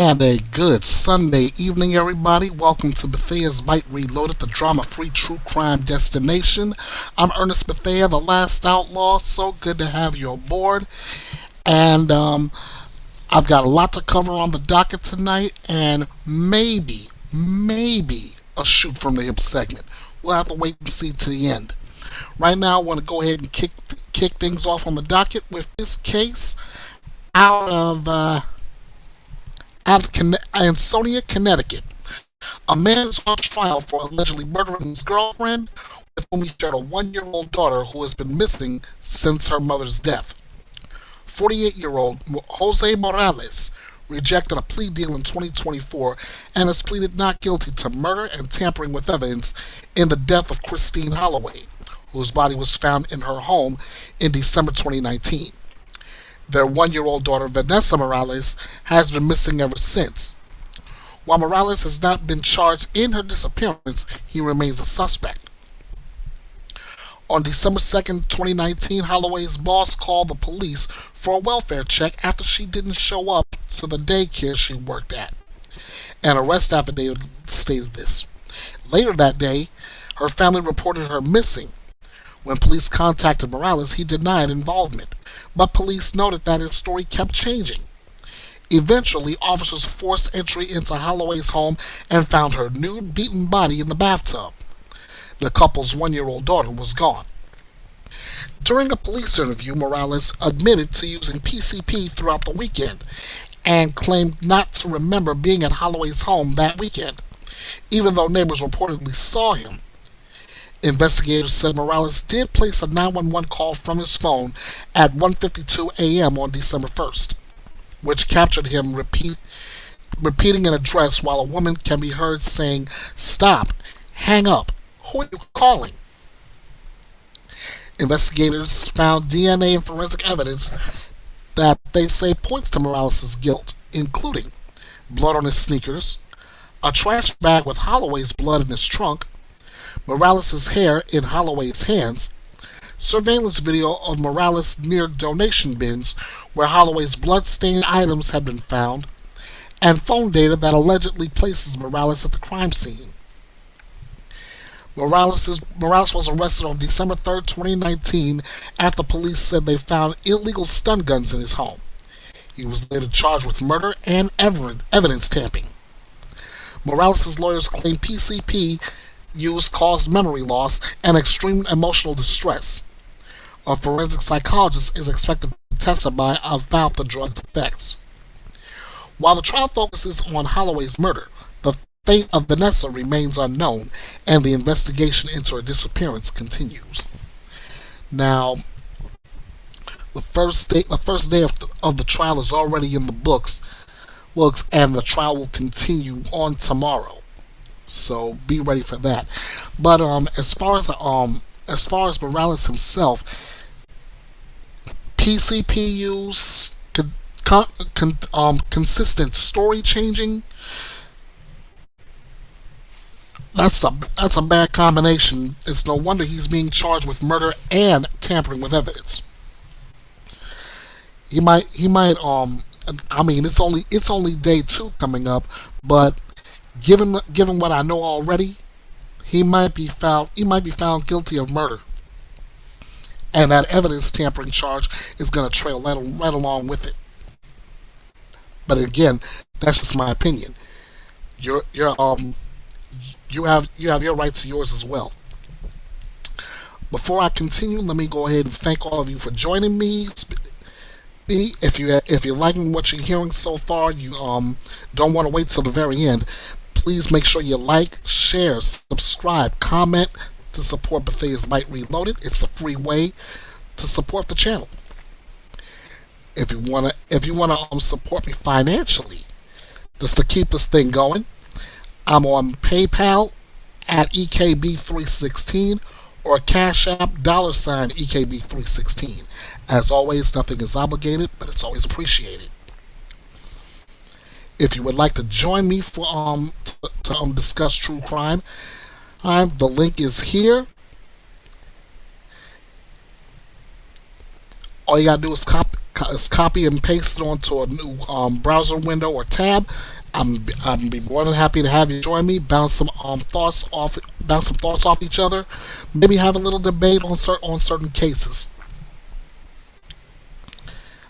And a good Sunday evening, everybody. Welcome to Bethea'S Byte Reloaded, the drama-free true crime destination. I'm Ernest Bethea, the last outlaw. So good to have you aboard. And I've got a lot to cover on the docket tonight, and maybe a shoot from the hip segment. We'll have to wait and see to the end. Right now, I want to go ahead and kick things off on the docket with this case out of Ansonia, Connecticut. A man is on trial for allegedly murdering his girlfriend, with whom he shared a 1-year-old daughter who has been missing since her mother's death. 48-year-old Jose Morales rejected a plea deal in 2024 and has pleaded not guilty to murder and tampering with evidence in the death of Christine Holloway, whose body was found in her home in December 2019. Their 1-year-old daughter, Vanessa Morales, has been missing ever since. While Morales has not been charged in her disappearance, he remains a suspect. On December 2nd, 2019, Holloway's boss called the police for a welfare check after she didn't show up to the daycare she worked at. An arrest affidavit stated this. Later that day, her family reported her missing. When police contacted Morales, he denied involvement, but police noted that his story kept changing. Eventually, officers forced entry into Holloway's home and found her nude, beaten body in the bathtub. The couple's 1-year-old daughter was gone. During a police interview, Morales admitted to using PCP throughout the weekend and claimed not to remember being at Holloway's home that weekend, even though neighbors reportedly saw him. Investigators said Morales did place a 911 call from his phone at 1:52 a.m. on December 1st, which captured him repeating an address while a woman can be heard saying, "Stop, hang up, who are you calling?" Investigators found DNA and forensic evidence that they say points to Morales' guilt, including blood on his sneakers, a trash bag with Holloway's blood in his trunk, Morales' hair in Holloway's hands, surveillance video of Morales near donation bins where Holloway's blood-stained items had been found, and phone data that allegedly places Morales at the crime scene. Morales was arrested on December 3rd, 2019 after police said they found illegal stun guns in his home. He was later charged with murder and evidence tampering. Morales' lawyers claim PCP use caused memory loss and extreme emotional distress. A forensic psychologist is expected to testify about the drug's effects. While the trial focuses on Holloway's murder, the fate of Vanessa remains unknown, and the investigation into her disappearance continues. Now, the first day of the trial is already in the books, and the trial will continue on tomorrow. So be ready for that. But as far as Morales himself, PCP use, consistent story changing. That's a bad combination. It's no wonder he's being charged with murder and tampering with evidence. He might. I mean, it's only day 2 coming up, but given what I know already, he might be found guilty of murder, and that evidence tampering charge is going to trail right along with it. But again, that's just my opinion. You have your right to yours as well. Before I continue, let me go ahead and thank all of you for joining me. If you're liking what you're hearing so far, you don't want to wait till the very end. Please make sure you like, share, subscribe, comment to support Bethea'S Byte Reloaded. It's the free way to support the channel. If you wanna support me financially, just to keep this thing going, I'm on PayPal at EKB316 or Cash App $EKB316. As always, nothing is obligated, but it's always appreciated. If you would like to join me for to discuss true crime, the link is here. All you gotta do is copy and paste it onto a new browser window or tab, I'm be more than happy to have you join me. Bounce some thoughts off each other. Maybe have a little debate on certain cases.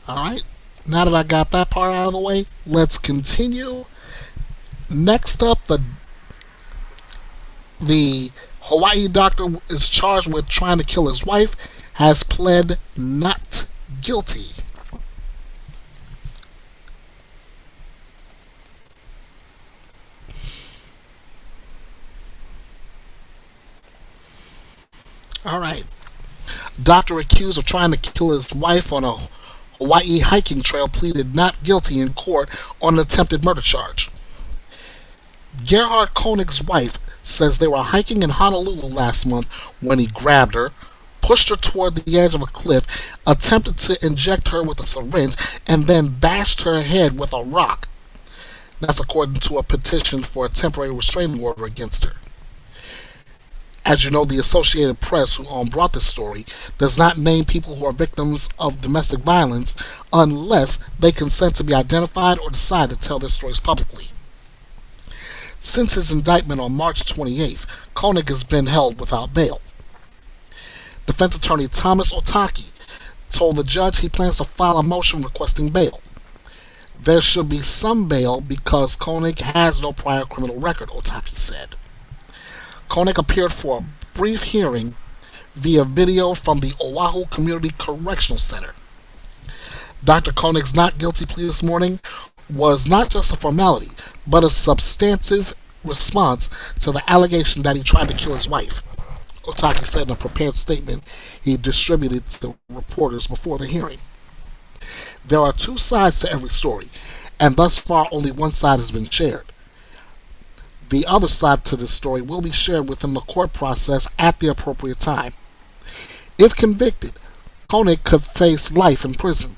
All right. Now that I got that part out of the way, let's continue. Next up, the Hawaii doctor is charged with trying to kill his wife, has pled not guilty. All right. Doctor accused of trying to kill his wife on a Hawaii hiking trail pleaded not guilty in court on an attempted murder charge. Gerhard Koenig's wife says they were hiking in Honolulu last month when he grabbed her, pushed her toward the edge of a cliff, attempted to inject her with a syringe, and then bashed her head with a rock. That's according to a petition for a temporary restraining order against her. As you know, the Associated Press, who brought this story, does not name people who are victims of domestic violence unless they consent to be identified or decide to tell their stories publicly. Since his indictment on March 28th, Koenig has been held without bail. Defense attorney Thomas Otake told the judge he plans to file a motion requesting bail. There should be some bail because Koenig has no prior criminal record, Otake said. Koenig appeared for a brief hearing via video from the Oahu Community Correctional Center. Dr. Koenig's not guilty plea this morning was not just a formality, but a substantive response to the allegation that he tried to kill his wife, Otake said in a prepared statement he distributed to the reporters before the hearing. There are two sides to every story, and thus far only one side has been shared. The other side to this story will be shared within the court process at the appropriate time. If convicted, Koenig could face life in prison.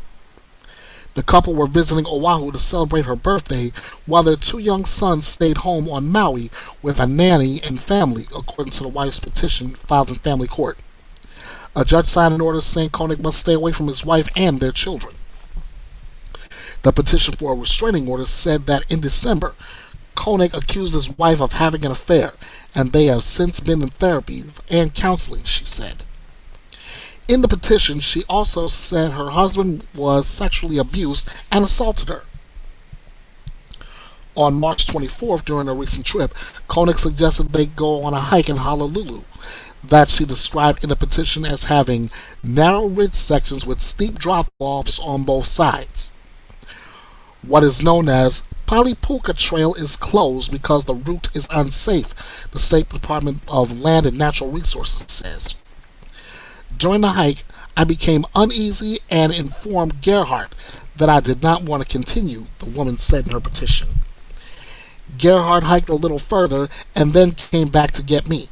The couple were visiting Oahu to celebrate her birthday, while their two young sons stayed home on Maui with a nanny and family, according to the wife's petition filed in family court. A judge signed an order saying Koenig must stay away from his wife and their children. The petition for a restraining order said that in December, Koenig accused his wife of having an affair, and they have since been in therapy and counseling, she said. In the petition, she also said her husband was sexually abused and assaulted her. On March 24th, during a recent trip, Koenig suggested they go on a hike in Honolulu that she described in the petition as having narrow ridge sections with steep drop-offs on both sides. What is known as Palipuka Trail is closed because the route is unsafe, the State Department of Land and Natural Resources says. During the hike, I became uneasy and informed Gerhard that I did not want to continue, the woman said in her petition. Gerhard hiked a little further and then came back to get me.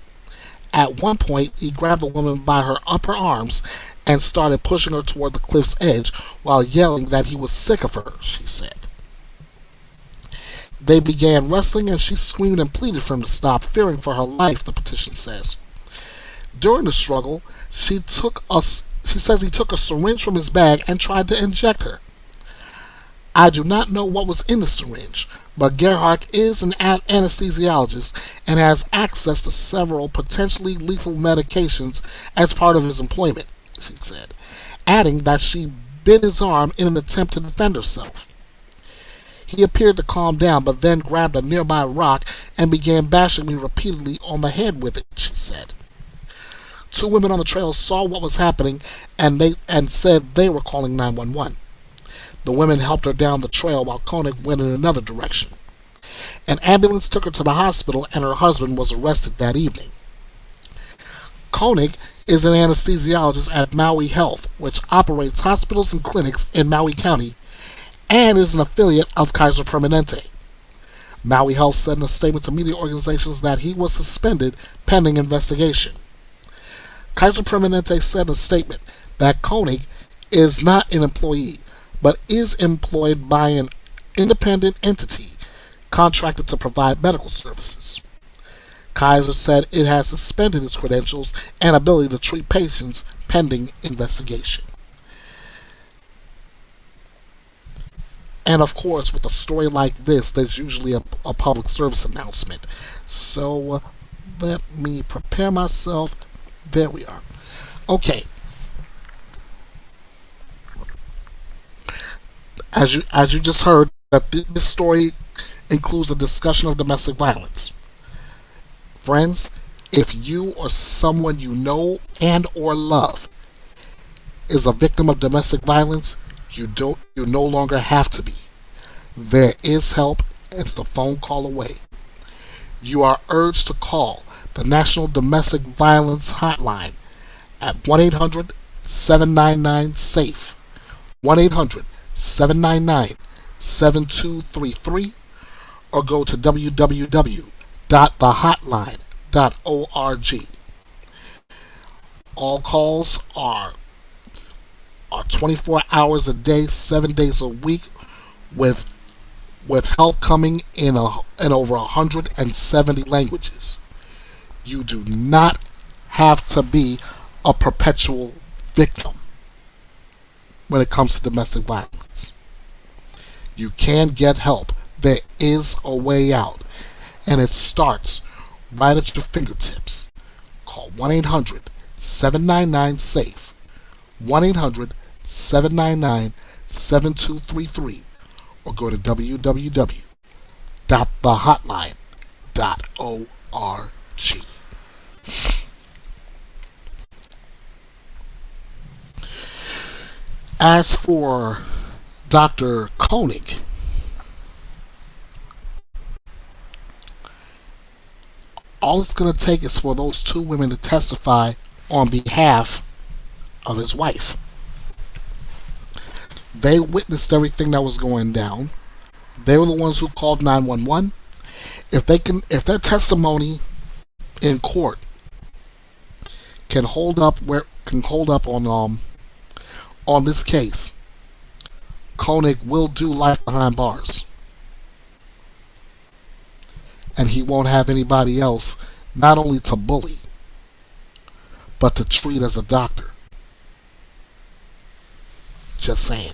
At one point, he grabbed the woman by her upper arms and started pushing her toward the cliff's edge while yelling that he was sick of her, she said. They began wrestling and she screamed and pleaded for him to stop, fearing for her life, the petition says. During the struggle, she says he took a syringe from his bag and tried to inject her. I do not know what was in the syringe, but Gerhard is an anesthesiologist and has access to several potentially lethal medications as part of his employment, she said, adding that she bit his arm in an attempt to defend herself. He appeared to calm down, but then grabbed a nearby rock and began bashing me repeatedly on the head with it, she said. Two women on the trail saw what was happening and said they were calling 911. The women helped her down the trail while Koenig went in another direction. An ambulance took her to the hospital and her husband was arrested that evening. Koenig is an anesthesiologist at Maui Health, which operates hospitals and clinics in Maui County, and is an affiliate of Kaiser Permanente. Maui Health said in a statement to media organizations that he was suspended pending investigation. Kaiser Permanente said in a statement that Koenig is not an employee, but is employed by an independent entity contracted to provide medical services. Kaiser said it has suspended its credentials and ability to treat patients pending investigation. And of course, with a story like this, there's usually a public service announcement. So let me prepare myself. There we are. Okay. As you just heard, that this story includes a discussion of domestic violence. Friends, if you or someone you know and or love is a victim of domestic violence, you no longer have to be. There is help, and it's a phone call away. You are urged to call the National Domestic Violence Hotline at 1-800-799-SAFE, 1-800-799-7233, or go to www.thehotline.org. All calls are 24 hours a day, 7 days a week, with help coming in over 170 languages. You do not have to be a perpetual victim when it comes to domestic violence. You can get help. There is a way out, and it starts right at your fingertips. Call 1-800-799-SAFE, 1-800-799-7233, or go to www.thehotline.org. As for Dr. Koenig, all it's going to take is for those two women to testify on behalf of his wife. They witnessed everything that was going down. They were the ones who called 911. If their testimony in court can hold up on this case, Koenig will do life behind bars. And he won't have anybody else not only to bully, but to treat as a doctor. Just saying.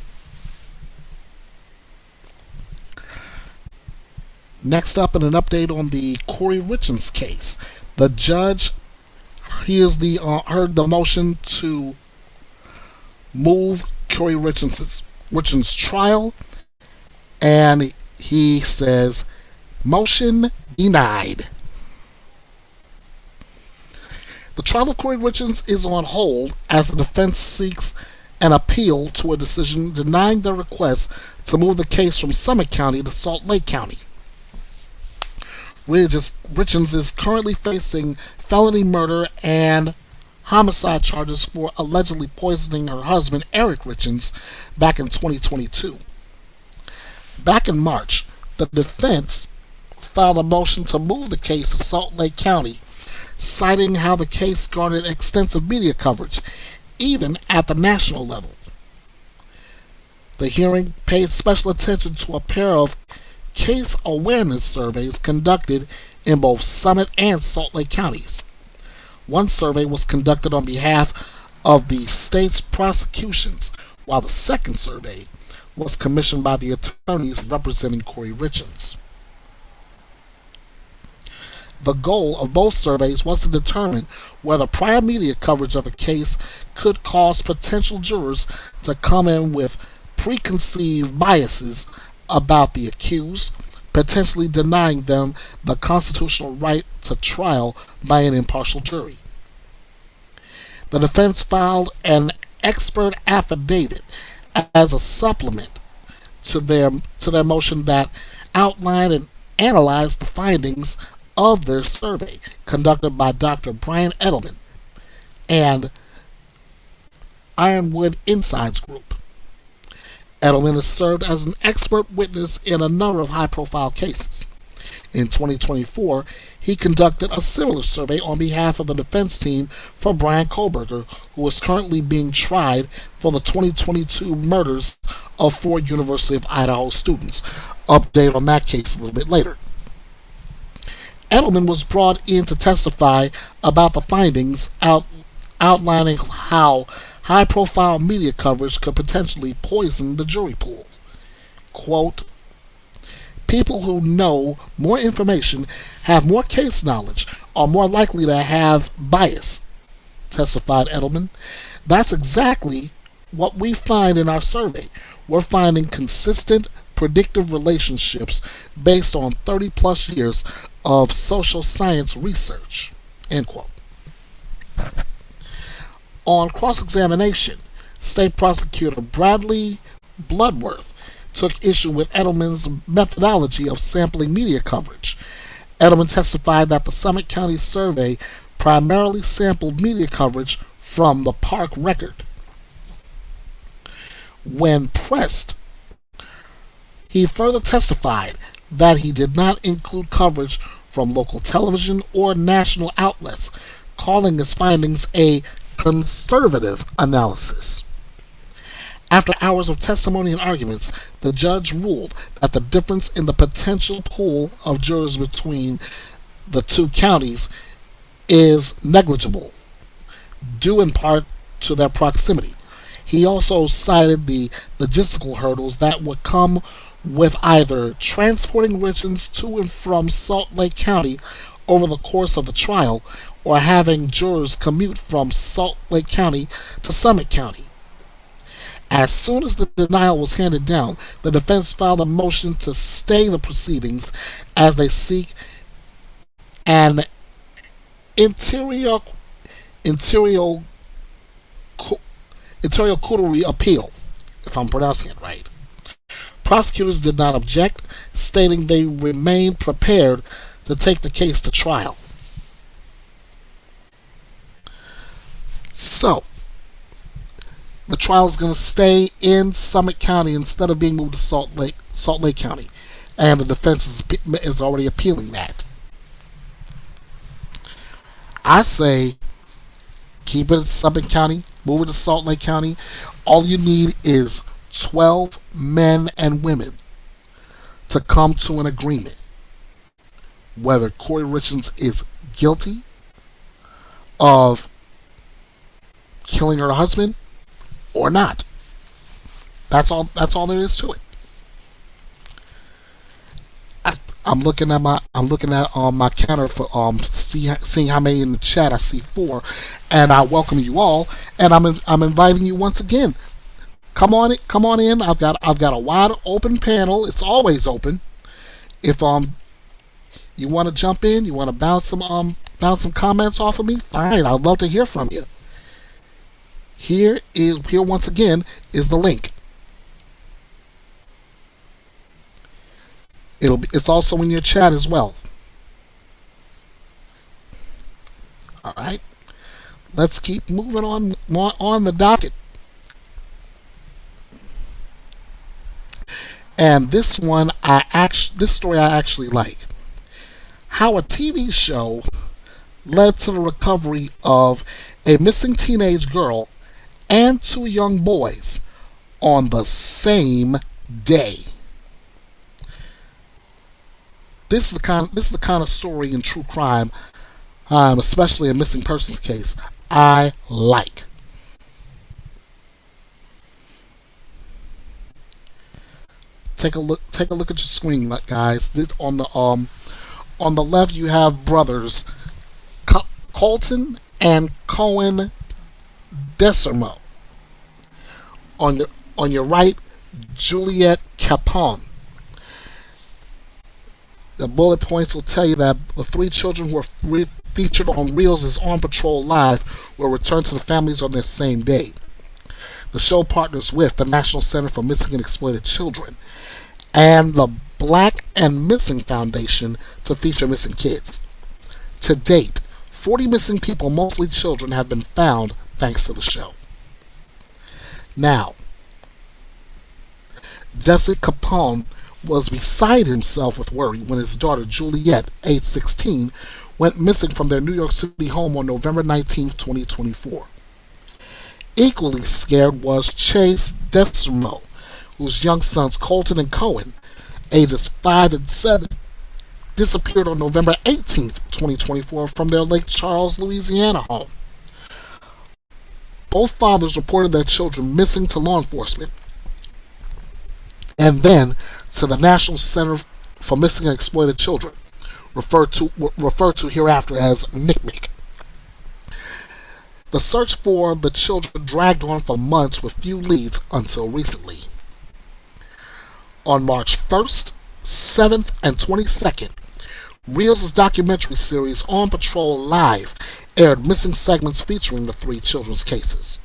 Next up, in an update on the Corey Richards case, the judge heard the motion to move Corey Richards' trial, and he says, motion denied. The trial of Corey Richards is on hold as the defense seeks an appeal to a decision denying their request to move the case from Summit County to Salt Lake County. Richards is currently facing felony murder and homicide charges for allegedly poisoning her husband, Eric Richards, back in 2022. Back in March, the defense filed a motion to move the case to Salt Lake County, citing how the case garnered extensive media coverage, even at the national level. The hearing paid special attention to a pair of case awareness surveys conducted in both Summit and Salt Lake counties. One survey was conducted on behalf of the state's prosecutions, while the second survey was commissioned by the attorneys representing Corey Richards. The goal of both surveys was to determine whether prior media coverage of a case could cause potential jurors to come in with preconceived biases about the accused, potentially denying them the constitutional right to trial by an impartial jury. The defense filed an expert affidavit as a supplement to their motion that outlined and analyzed the findings of their survey conducted by Dr. Bryan Edelman and Ironwood Insights Group. Edelman has served as an expert witness in a number of high-profile cases. In 2024, he conducted a similar survey on behalf of the defense team for Bryan Kohberger, who is currently being tried for the 2022 murders of 4 University of Idaho students. Update on that case a little bit later. Edelman was brought in to testify about the findings, outlining how high-profile media coverage could potentially poison the jury pool. Quote, people who know more information, have more case knowledge, are more likely to have bias, testified Edelman. That's exactly what we find in our survey. We're finding consistent, predictive relationships based on 30 plus years of social science research. End quote. On cross-examination, State Prosecutor Bradley Bloodworth took issue with Edelman's methodology of sampling media coverage. Edelman testified that the Summit County survey primarily sampled media coverage from the park record. When pressed, he further testified that he did not include coverage from local television or national outlets, calling his findings a conservative analysis. After hours of testimony and arguments, the judge ruled that the difference in the potential pool of jurors between the two counties is negligible, due in part to their proximity. He also cited the logistical hurdles that would come with either transporting Richards to and from Salt Lake County over the course of the trial or having jurors commute from Salt Lake County to Summit County. As soon as the denial was handed down, the defense filed a motion to stay the proceedings as they seek an interlocutory appeal, if I'm pronouncing it right. Prosecutors did not object, stating they remained prepared to take the case to trial. So, the trial is going to stay in Summit County instead of being moved to Salt Lake County, and the defense is already appealing that. I say keep it in Summit County, move it to Salt Lake County. All you need is 12 men and women to come to an agreement whether Corey Richards is guilty of killing her husband or not. That's all there is to it. I'm looking at my counter for seeing how many in the chat. I see 4, and I welcome you all, and I'm inviting you once again. Come on in. I've got a wide open panel. It's always open. If you want to jump in, you want to bounce some comments off of me, fine. I'd love to hear from you. Here once again is the link. It's also in your chat as well. All right, let's keep moving on the docket. And this story I actually like. How a TV show led to the recovery of a missing teenage girl and 2 young boys on the same day. This is the kind of story in true crime, especially a missing persons case, I like. Take a look at your screen, guys. On the left, you have brothers Colton and Cohen Desermo. On your right, Juliet Capone. The bullet points will tell you that the 3 children who were featured on Reels as On Patrol Live will return to the families on their same day. The show partners with the National Center for Missing and Exploited Children and the Black and Missing Foundation to feature missing kids. To date, 40 missing people, mostly children, have been found thanks to the show. Now, Jesse Capone was beside himself with worry when his daughter Juliet, age 16, went missing from their New York City home on November 19, 2024. Equally scared was Chase Desermo, whose young sons Colton and Cohen, ages 5 and 7, disappeared on November 18, 2024 from their Lake Charles, Louisiana home. Both fathers reported their children missing to law enforcement, and then to the National Center for Missing and Exploited Children, referred to hereafter as NCMEC. The search for the children dragged on for months with few leads until recently. On March 1st, 7th, and 22nd, Reels' documentary series On Patrol Live aired missing segments featuring the three children's cases.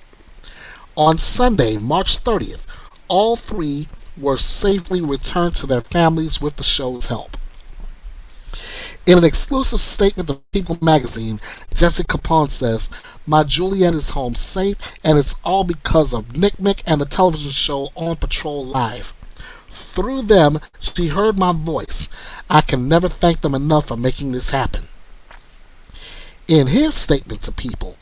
On Sunday, March 30th, all three were safely returned to their families with the show's help. In an exclusive statement to People magazine, Jesse Capone says, "My Juliet is home safe, and it's all because of NCMEC and the television show On Patrol Live. Through them, she heard my voice. I can never thank them enough for making this happen." In his statement to People,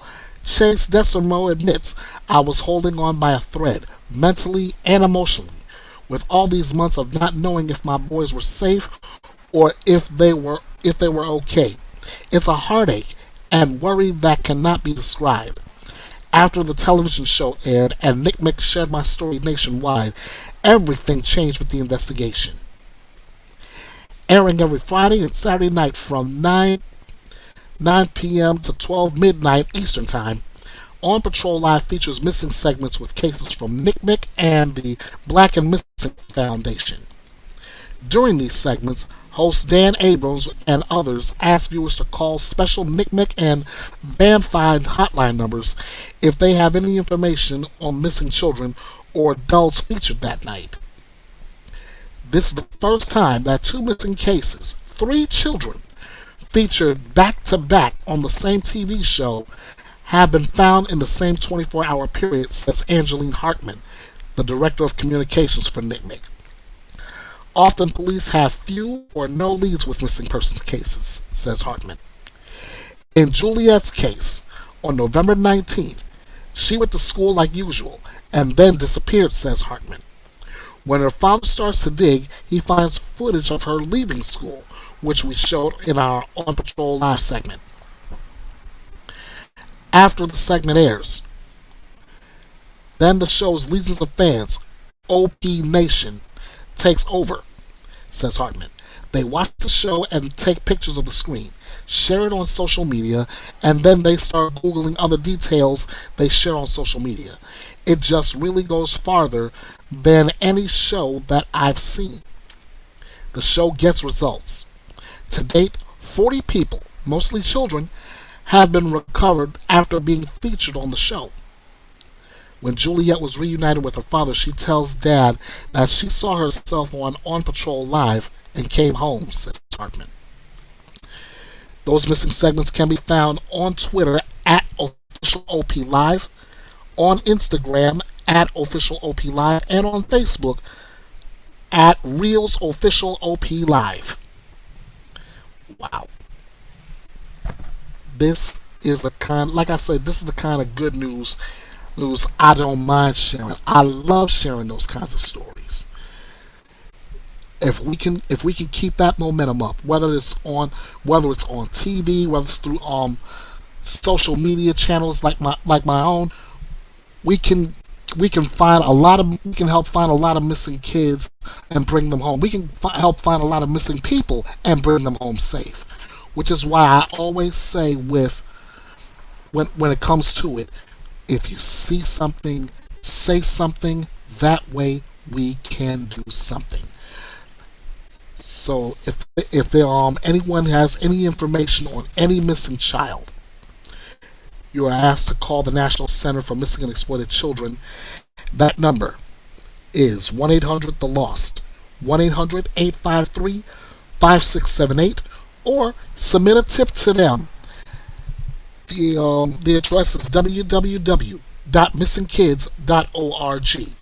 Chase Desormeaux admits, "I was holding on by a thread, mentally and emotionally, with all these months of not knowing if my boys were safe or if they were okay. It's a heartache and worry that cannot be described. After the television show aired and NCMEC shared my story nationwide, everything changed with the investigation." Airing every Friday and Saturday night from 9 p.m. to 12 midnight Eastern Time, On Patrol Live features missing segments with cases from NCMEC and the Black and Missing Foundation. During these segments, host Dan Abrams and others ask viewers to call special NCMEC and BAM-5 hotline numbers if they have any information on missing children or adults featured that night. This is the first time that two missing cases, three children, featured back-to-back on the same TV show have been found in the same 24-hour period, says Angeline Hartman, the Director of Communications for NCMEC. Often police have few or no leads with missing persons cases, says Hartman. In Juliet's case, on November 19th, she went to school like usual and then disappeared, says Hartman. When her father starts to dig, he finds footage of her leaving school, which we showed in our On Patrol Live segment. After the segment airs, then the show's legions of fans, OP Nation, takes over, says Hartman. They watch the show and take pictures of the screen, share it on social media, and then they start Googling other details they share on social media. It just really goes farther than any show that I've seen. The show gets results. To date, 40 people, mostly children, have been recovered after being featured on the show. When Juliet was reunited with her father, she tells Dad that she saw herself on Patrol Live and came home, says Hartman. Those missing segments can be found on Twitter at OfficialOPLive, on Instagram at OfficialOPLive, and on Facebook at ReelsOfficialOPLive. Wow. This is the kind, like I said, this is the kind of good news I don't mind sharing. I love sharing those kinds of stories. If we can keep that momentum up, whether it's on TV, whether it's through social media channels like my own, we can help find a lot of missing kids and bring them home. We can help find a lot of missing people and bring them home safe. Which is why I always say when it comes to it, if you see something, say something. That way we can do something. So if anyone has any information on any missing child, you are asked to call the National Center for Missing and Exploited Children. That number is 1-800-THE-LOST, 1-800-853-5678, or submit a tip to them. The address is www.missingkids.org,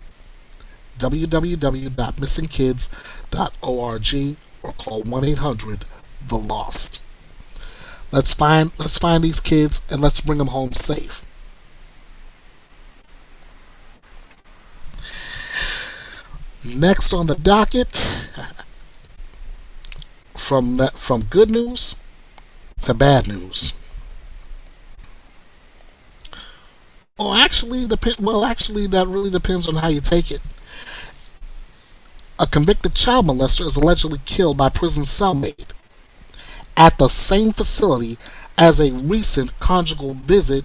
www.missingkids.org, or call 1-800-THE-LOST. Let's find these kids and let's bring them home safe. Next on the docket, from good news to bad news. Actually, that really depends on how you take it. A convicted child molester is allegedly killed by prison cellmate at the same facility as a recent conjugal visit.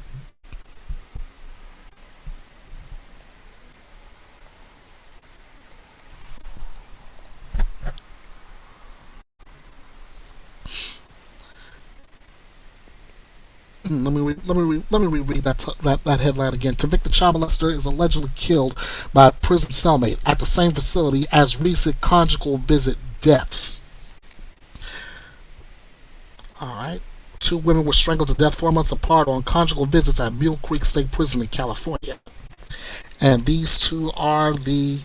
Let me reread that headline again. Convicted child molester is allegedly killed by a prison cellmate at the same facility as recent conjugal visit deaths. All right. Two women were strangled to death 4 months apart on conjugal visits at Mule Creek State Prison in California. And these two are the,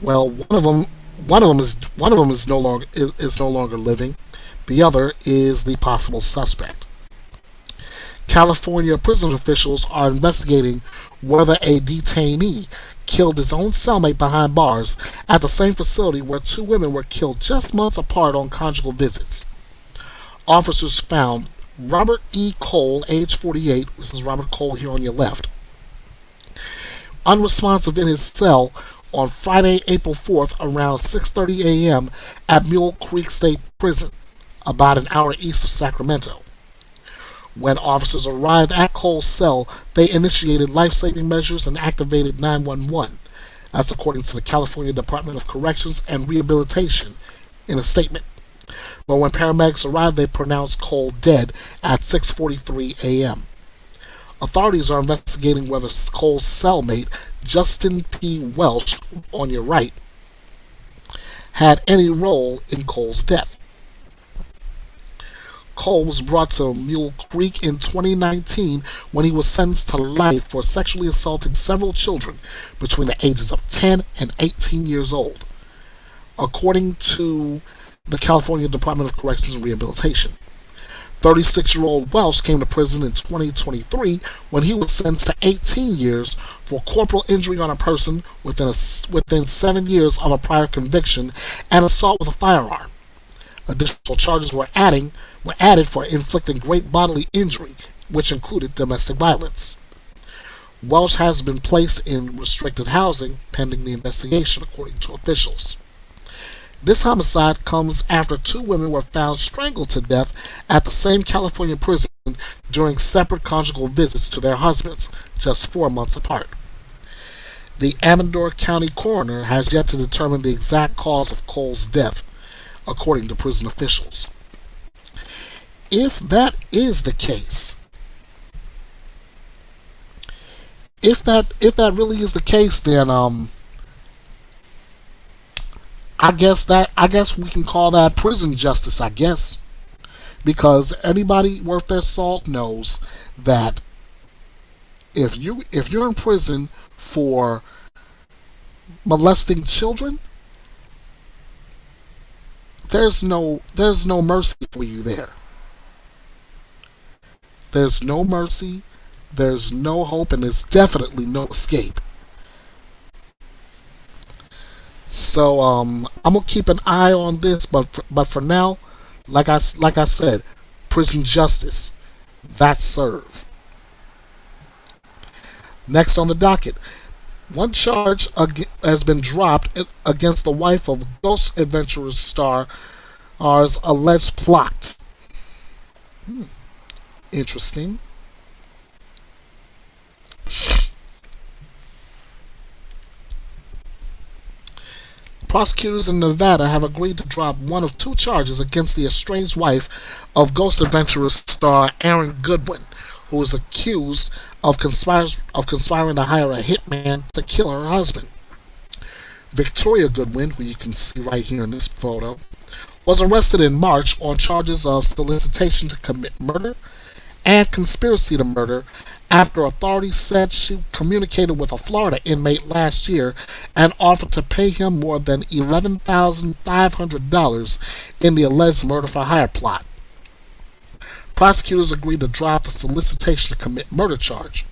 well, one of them is no longer living. The other is the possible suspect. California prison officials are investigating whether a detainee killed his own cellmate behind bars at the same facility where two women were killed just months apart on conjugal visits. Officers found Robert E. Cole, age 48, this is Robert Cole here on your left, unresponsive in his cell on Friday, April 4th around 6:30 a.m. at Mule Creek State Prison, about an hour east of Sacramento. When officers arrived at Cole's cell, they initiated life-saving measures and activated 911. That's according to the California Department of Corrections and Rehabilitation in a statement. But when paramedics arrived, they pronounced Cole dead at 6:43 a.m. Authorities are investigating whether Cole's cellmate, Justin P. Welch, on your right, had any role in Cole's death. Cole was brought to Mule Creek in 2019 when he was sentenced to life for sexually assaulting several children between the ages of 10 and 18 years old, according to the California Department of Corrections and Rehabilitation. 36-year-old Welsh came to prison in 2023 when he was sentenced to 18 years for corporal injury on a person within 7 years of a prior conviction and assault with a firearm. Additional charges were added for inflicting great bodily injury, which included domestic violence. Welsh has been placed in restricted housing pending the investigation, according to officials. This homicide comes after two women were found strangled to death at the same California prison during separate conjugal visits to their husbands, just 4 months apart. The Amador County coroner has yet to determine the exact cause of Cole's death, according to prison officials. If that is the case, if that really is the case, then I guess we can call that prison justice, I guess, because anybody worth their salt knows that if you're in prison for molesting children, there's no mercy for you there. There's no mercy, there's no hope, and there's definitely no escape. So I'm gonna keep an eye on this, but for now, like I said, prison justice, that's served. Next on the docket, one charge has been dropped against the wife of Ghost Adventurers star's alleged plot. Interesting. Prosecutors in Nevada have agreed to drop one of two charges against the estranged wife of Ghost Adventurers star Aaron Goodwin, who is accused of conspiring to hire a hitman to kill her husband. Victoria Goodwin, who you can see right here in this photo, was arrested in March on charges of solicitation to commit murder and conspiracy to murder after authorities said she communicated with a Florida inmate last year and offered to pay him more than $11,500 in the alleged murder for hire plot. Prosecutors agreed to drop the solicitation to commit murder charge.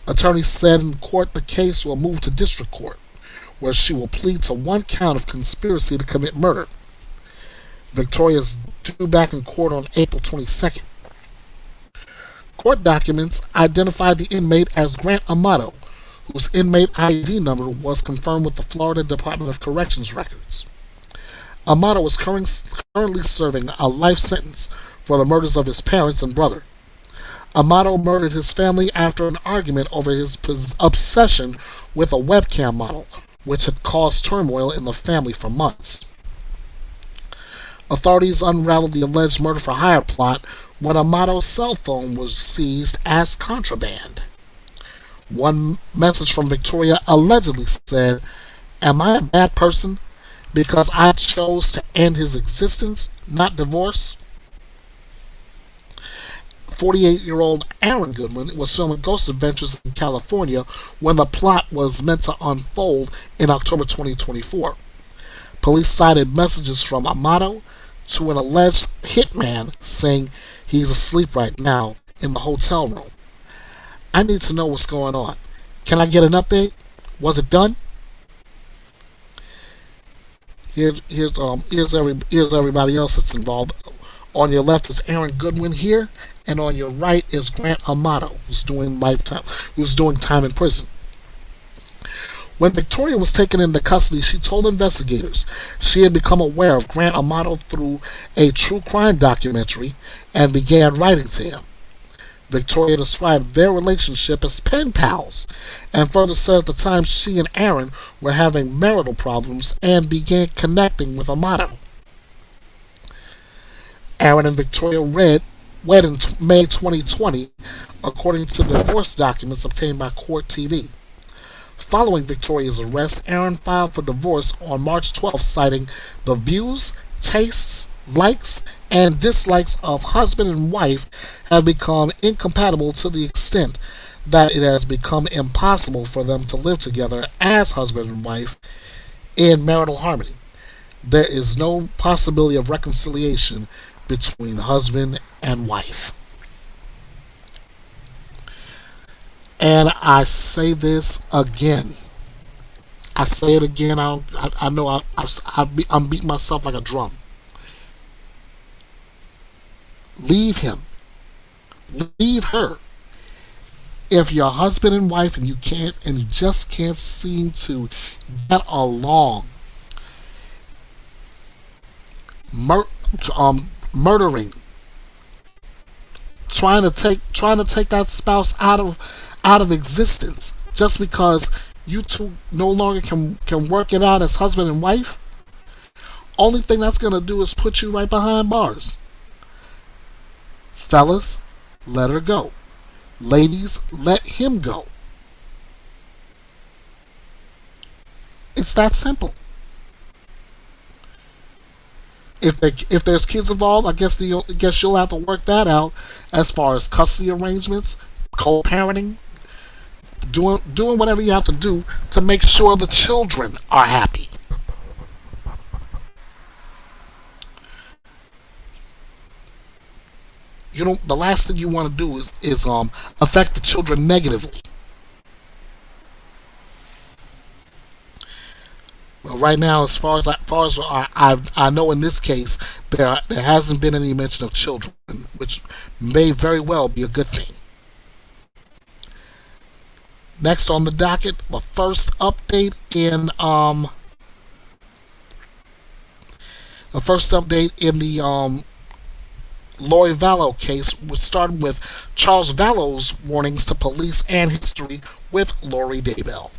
Attorneys said in court the case will move to district court, where she will plead to one count of conspiracy to commit murder. Victoria is due back in court on April 22nd. Court documents identified the inmate as Grant Amato, whose inmate ID number was confirmed with the Florida Department of Corrections records. Amato is currently serving a life sentence for the murders of his parents and brother. Amato murdered his family after an argument over his obsession with a webcam model, which had caused turmoil in the family for months. Authorities unraveled the alleged murder for hire plot when Amato's cell phone was seized as contraband. One message from Victoria allegedly said, "Am I a bad person because I chose to end his existence, not divorce?" 48-year-old Aaron Goodwin was filming Ghost Adventures in California when the plot was meant to unfold in October 2024. Police cited messages from Amato to an alleged hitman saying he's asleep right now in the hotel room. "I need to know what's going on. Can I get an update? Was it done?" Here's everybody else that's involved. On your left is Aaron Goodwin here, and on your right is Grant Amato, who's doing time in prison. When Victoria was taken into custody, she told investigators she had become aware of Grant Amato through a true crime documentary and began writing to him. Victoria described their relationship as pen pals and further said at the time she and Aaron were having marital problems and began connecting with Amato. Aaron and Victoria wed in May 2020, according to divorce documents obtained by Court TV. Following Victoria's arrest, Aaron filed for divorce on March 12th, citing the views, tastes, likes, and dislikes of husband and wife have become incompatible to the extent that it has become impossible for them to live together as husband and wife in marital harmony. There is no possibility of reconciliation between husband and wife. And I say this again. I say it again. I know I'm beating myself like a drum. Leave him. Leave her. If you're husband and wife and you just can't seem to get along, murdering, trying to take that spouse out of existence just because you two no longer can work it out as husband and wife, only thing that's going to do is put you right behind bars. Fellas, let her go. Ladies, let him go. It's that simple. If there's kids involved, I guess you'll have to work that out as far as custody arrangements, co-parenting, doing whatever you have to do to make sure the children are happy. The last thing you want to do is affect the children negatively. Well, right now, as far as I know, in this case, there hasn't been any mention of children, which may very well be a good thing. Next on the docket, the first update in the Lori Vallow case was started with Charles Vallow's warnings to police and history with Lori Daybell.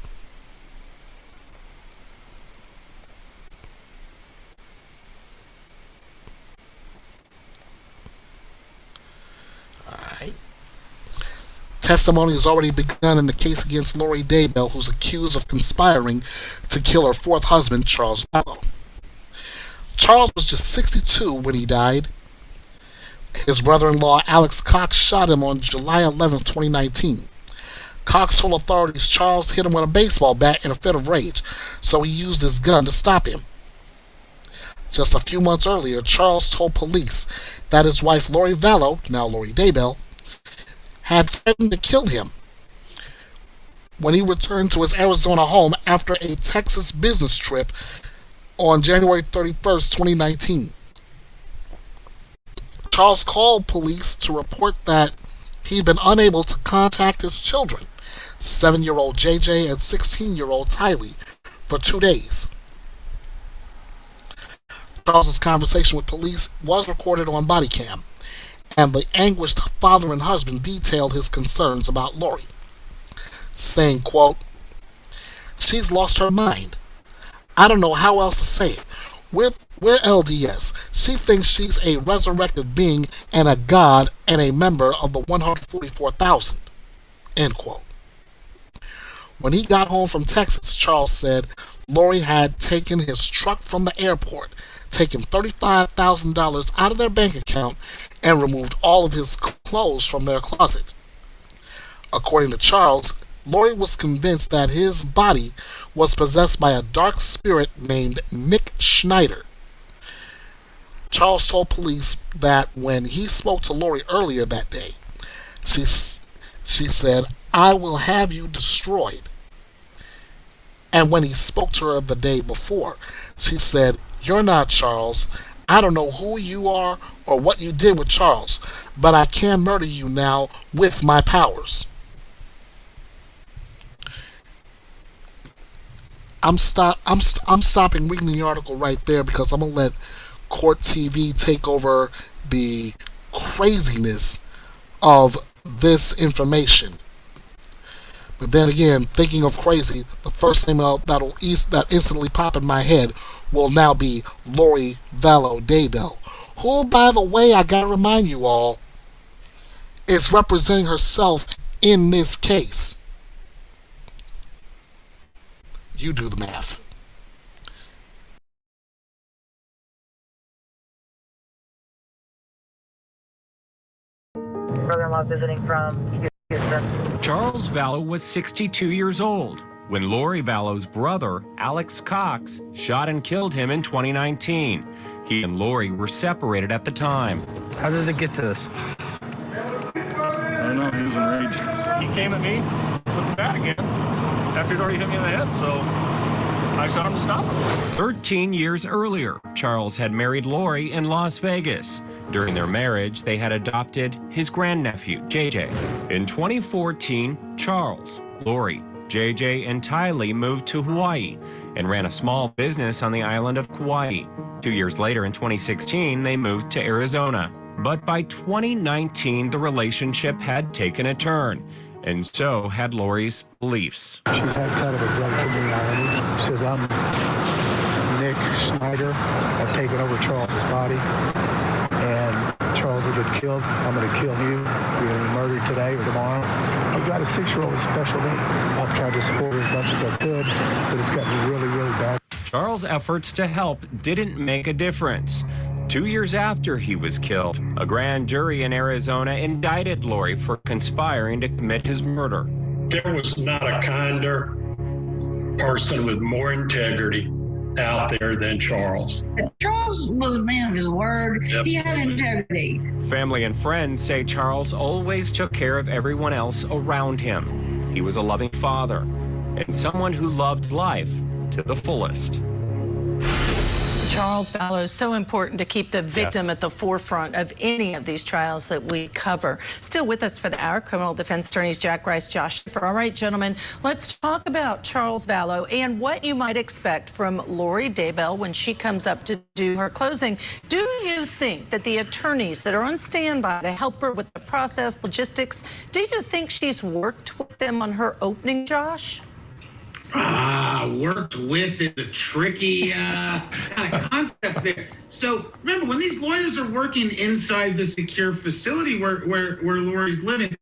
Testimony has already begun in the case against Lori Daybell, who's accused of conspiring to kill her fourth husband, Charles Vallow. Charles was just 62 when he died. His brother-in-law, Alex Cox, shot him on July 11, 2019. Cox told authorities Charles hit him with a baseball bat in a fit of rage, so he used his gun to stop him. Just a few months earlier, Charles told police that his wife, Lori Vallow, now Lori Daybell, had threatened to kill him when he returned to his Arizona home after a Texas business trip on January 31st, 2019. Charles called police to report that he'd been unable to contact his children 7-year-old JJ and 16-year-old Tylee, for 2 days. Charles's conversation with police was recorded on body cam, and the anguished father and husband detailed his concerns about Lori, saying, quote, "She's lost her mind. I don't know how else to say it. We're LDS. She thinks she's a resurrected being and a god and a member of the 144,000. End quote. When he got home from Texas, Charles said Lori had taken his truck from the airport, taken $35,000 out of their bank account, and removed all of his clothes from their closet. According to Charles, Lori was convinced that his body was possessed by a dark spirit named Nick Schneider. Charles told police that when he spoke to Lori earlier that day, she said, "I will have you destroyed." And when he spoke to her the day before, she said, "You're not Charles. I don't know who you are or what you did with Charles, but I can murder you now with my powers." I'm stopping reading the article right there because I'm gonna let Court TV take over the craziness of this information. But then again, thinking of crazy, the first name that instantly pop in my head will now be Lori Vallow Daybell, who, by the way, I gotta remind you all, is representing herself in this case. You do the math. Brother-in-law visiting from Houston. Charles Vallow was 62 years old when Lori Vallow's brother, Alex Cox, shot and killed him in 2019. He and Lori were separated at the time. How did it get to this? I don't know, he was enraged. He came at me with the bat again after he'd already hit me in the head, so I shot him to stop him. 13 years earlier, Charles had married Lori in Las Vegas. During their marriage, they had adopted his grandnephew, JJ. In 2014, Charles, Lori, JJ, and Tylee moved to Hawaii and ran a small business on the island of Kauai. 2 years later, in 2016, they moved to Arizona. But by 2019, the relationship had taken a turn, and so had Lori's beliefs. She's had kind of a drug criminality. She says, "I'm Nick Schneider. I've taken over Charles's body, and Charles has been killed. I'm going to kill you. You're going to be murdered today or tomorrow." I've got a 6-year-old with special needs. I've tried to support her as much as I could, but it's gotten really, really bad. Charles' efforts to help didn't make a difference. 2 years after he was killed, a grand jury in Arizona indicted Lori for conspiring to commit his murder. There was not a kinder person with more integrity out there than Charles. Charles was a man of his word. Yep. He had integrity. Family and friends say Charles always took care of everyone else around him. He was a loving father and someone who loved life to the fullest. Charles Vallow, so important to keep the victim at the forefront of any of these trials that we cover. Still with us for the hour, criminal defense attorneys Jack Rice, Josh Shipper. All right, gentlemen, let's talk about Charles Vallow and what you might expect from Lori Daybell when she comes up to do her closing. Do you think that the attorneys that are on standby to help her with the process, logistics, do you think she's worked with them on her opening, Josh? Worked with is a tricky kind of concept there. So remember, when these lawyers are working inside the secure facility where Lori's living,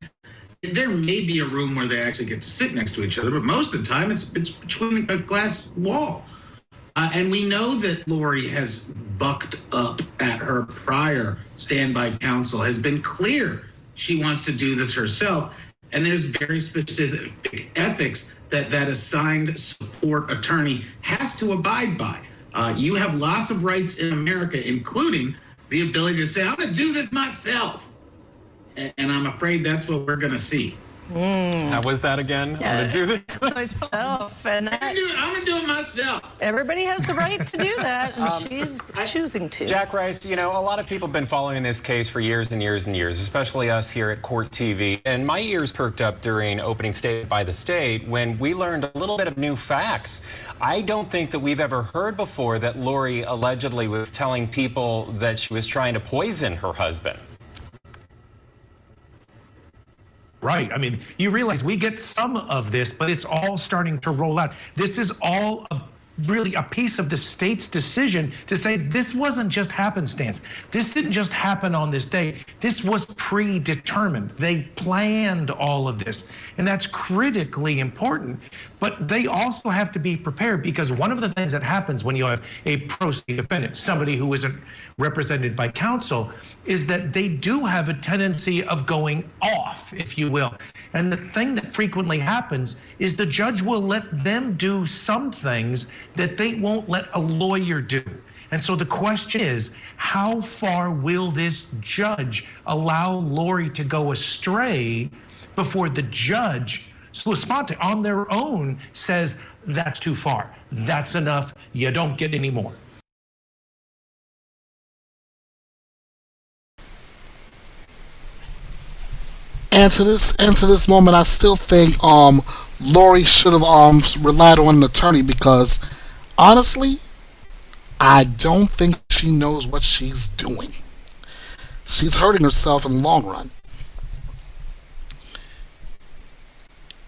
there may be a room where they actually get to sit next to each other, but most of the time it's between a glass wall. And we know that Lori has bucked up at her prior standby counsel, has been clear she wants to do this herself. And there's very specific ethics that assigned support attorney has to abide by. You have lots of rights in America, including the ability to say, "I'm going to do this myself." And I'm afraid that's what we're going to see. How was that again? I'm going to do this. Myself. And I'm gonna do it myself. everybody has the right to do that, and she's choosing to. Jack Rice, a lot of people have been following this case for years and years and years, especially us here at Court TV. And my ears perked up during opening statement by the state when we learned a little bit of new facts. I don't think that we've ever heard before that Lori allegedly was telling people that she was trying to poison her husband. Right. I mean, you realize we get some of this, but it's all starting to roll out. This is all really a piece of the state's decision to say this wasn't just happenstance. This didn't just happen on this day. This was predetermined. They planned all of this, and that's critically important. But they also have to be prepared, because one of the things that happens when you have a pro se defendant, somebody who isn't represented by counsel, is that they do have a tendency of going off, if you will. And the thing that frequently happens is the judge will let them do some things that they won't let a lawyer do. And so the question is, how far will this judge allow Lori to go astray before the judge, sua sponte, on their own, says that's too far, that's enough, you don't get any more? And to this moment, I still think Lori should have relied on an attorney, because honestly, I don't think she knows what she's doing. She's hurting herself in the long run.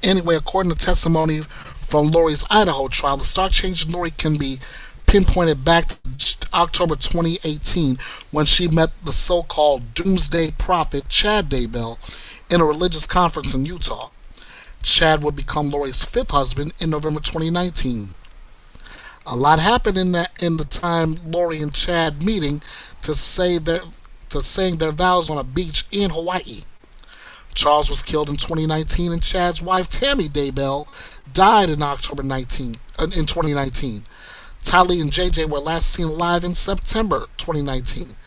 Anyway, according to testimony from Lori's Idaho trial, the stark change in Lori can be pinpointed back to October 2018, when she met the so-called doomsday prophet Chad Daybell in a religious conference in Utah. Chad would become Lori's fifth husband in November 2019. A lot happened in the time Lori and Chad meeting to saying their vows on a beach in Hawaii. Charles was killed in 2019, and Chad's wife Tammy Daybell died in October 2019. Tylee and JJ were last seen alive in September 2019.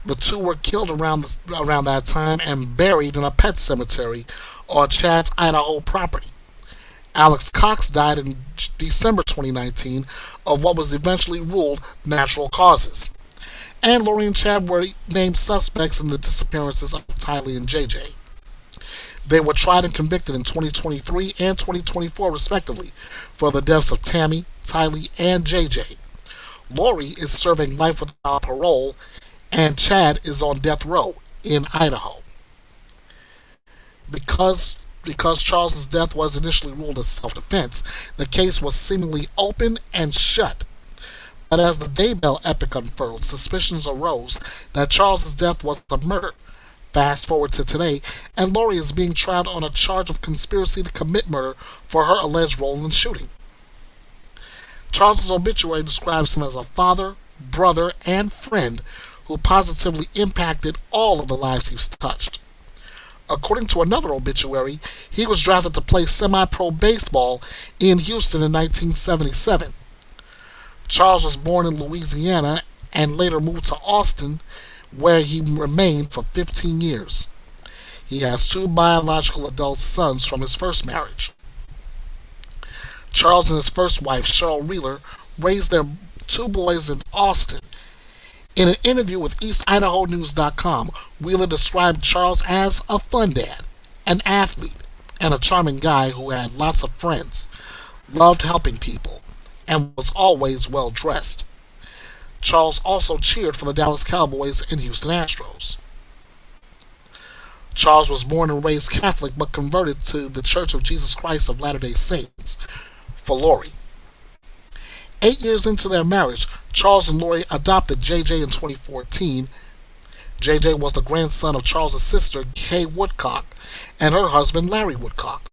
The two were killed around that time and buried in a pet cemetery on Chad's Idaho property. Alex Cox died in December 2019 of what was eventually ruled natural causes. And Lori and Chad were named suspects in the disappearances of Tylee and JJ. They were tried and convicted in 2023 and 2024 respectively for the deaths of Tammy, Tylee, and JJ. Lori is serving life without parole, and Chad is on death row in Idaho. Because Charles's death was initially ruled as self-defense, the case was seemingly open and shut. But as the Daybell epic unfurled, suspicions arose that Charles's death was a murder. Fast forward to today, and Lori is being tried on a charge of conspiracy to commit murder for her alleged role in the shooting. Charles's obituary describes him as a father, brother, and friend who positively impacted all of the lives he's touched. According to another obituary, he was drafted to play semi-pro baseball in Houston in 1977. Charles was born in Louisiana and later moved to Austin, where he remained for 15 years. He has two biological adult sons from his first marriage. Charles and his first wife, Cheryl Wheeler, raised their two boys in Austin. In an interview with EastIdahoNews.com, Wheeler described Charles as a fun dad, an athlete, and a charming guy who had lots of friends, loved helping people, and was always well dressed. Charles also cheered for the Dallas Cowboys and Houston Astros. Charles was born and raised Catholic but converted to the Church of Jesus Christ of Latter-day Saints for Lori. 8 years into their marriage, Charles and Lori adopted JJ in 2014. JJ was the grandson of Charles' sister, Kay Woodcock, and her husband, Larry Woodcock.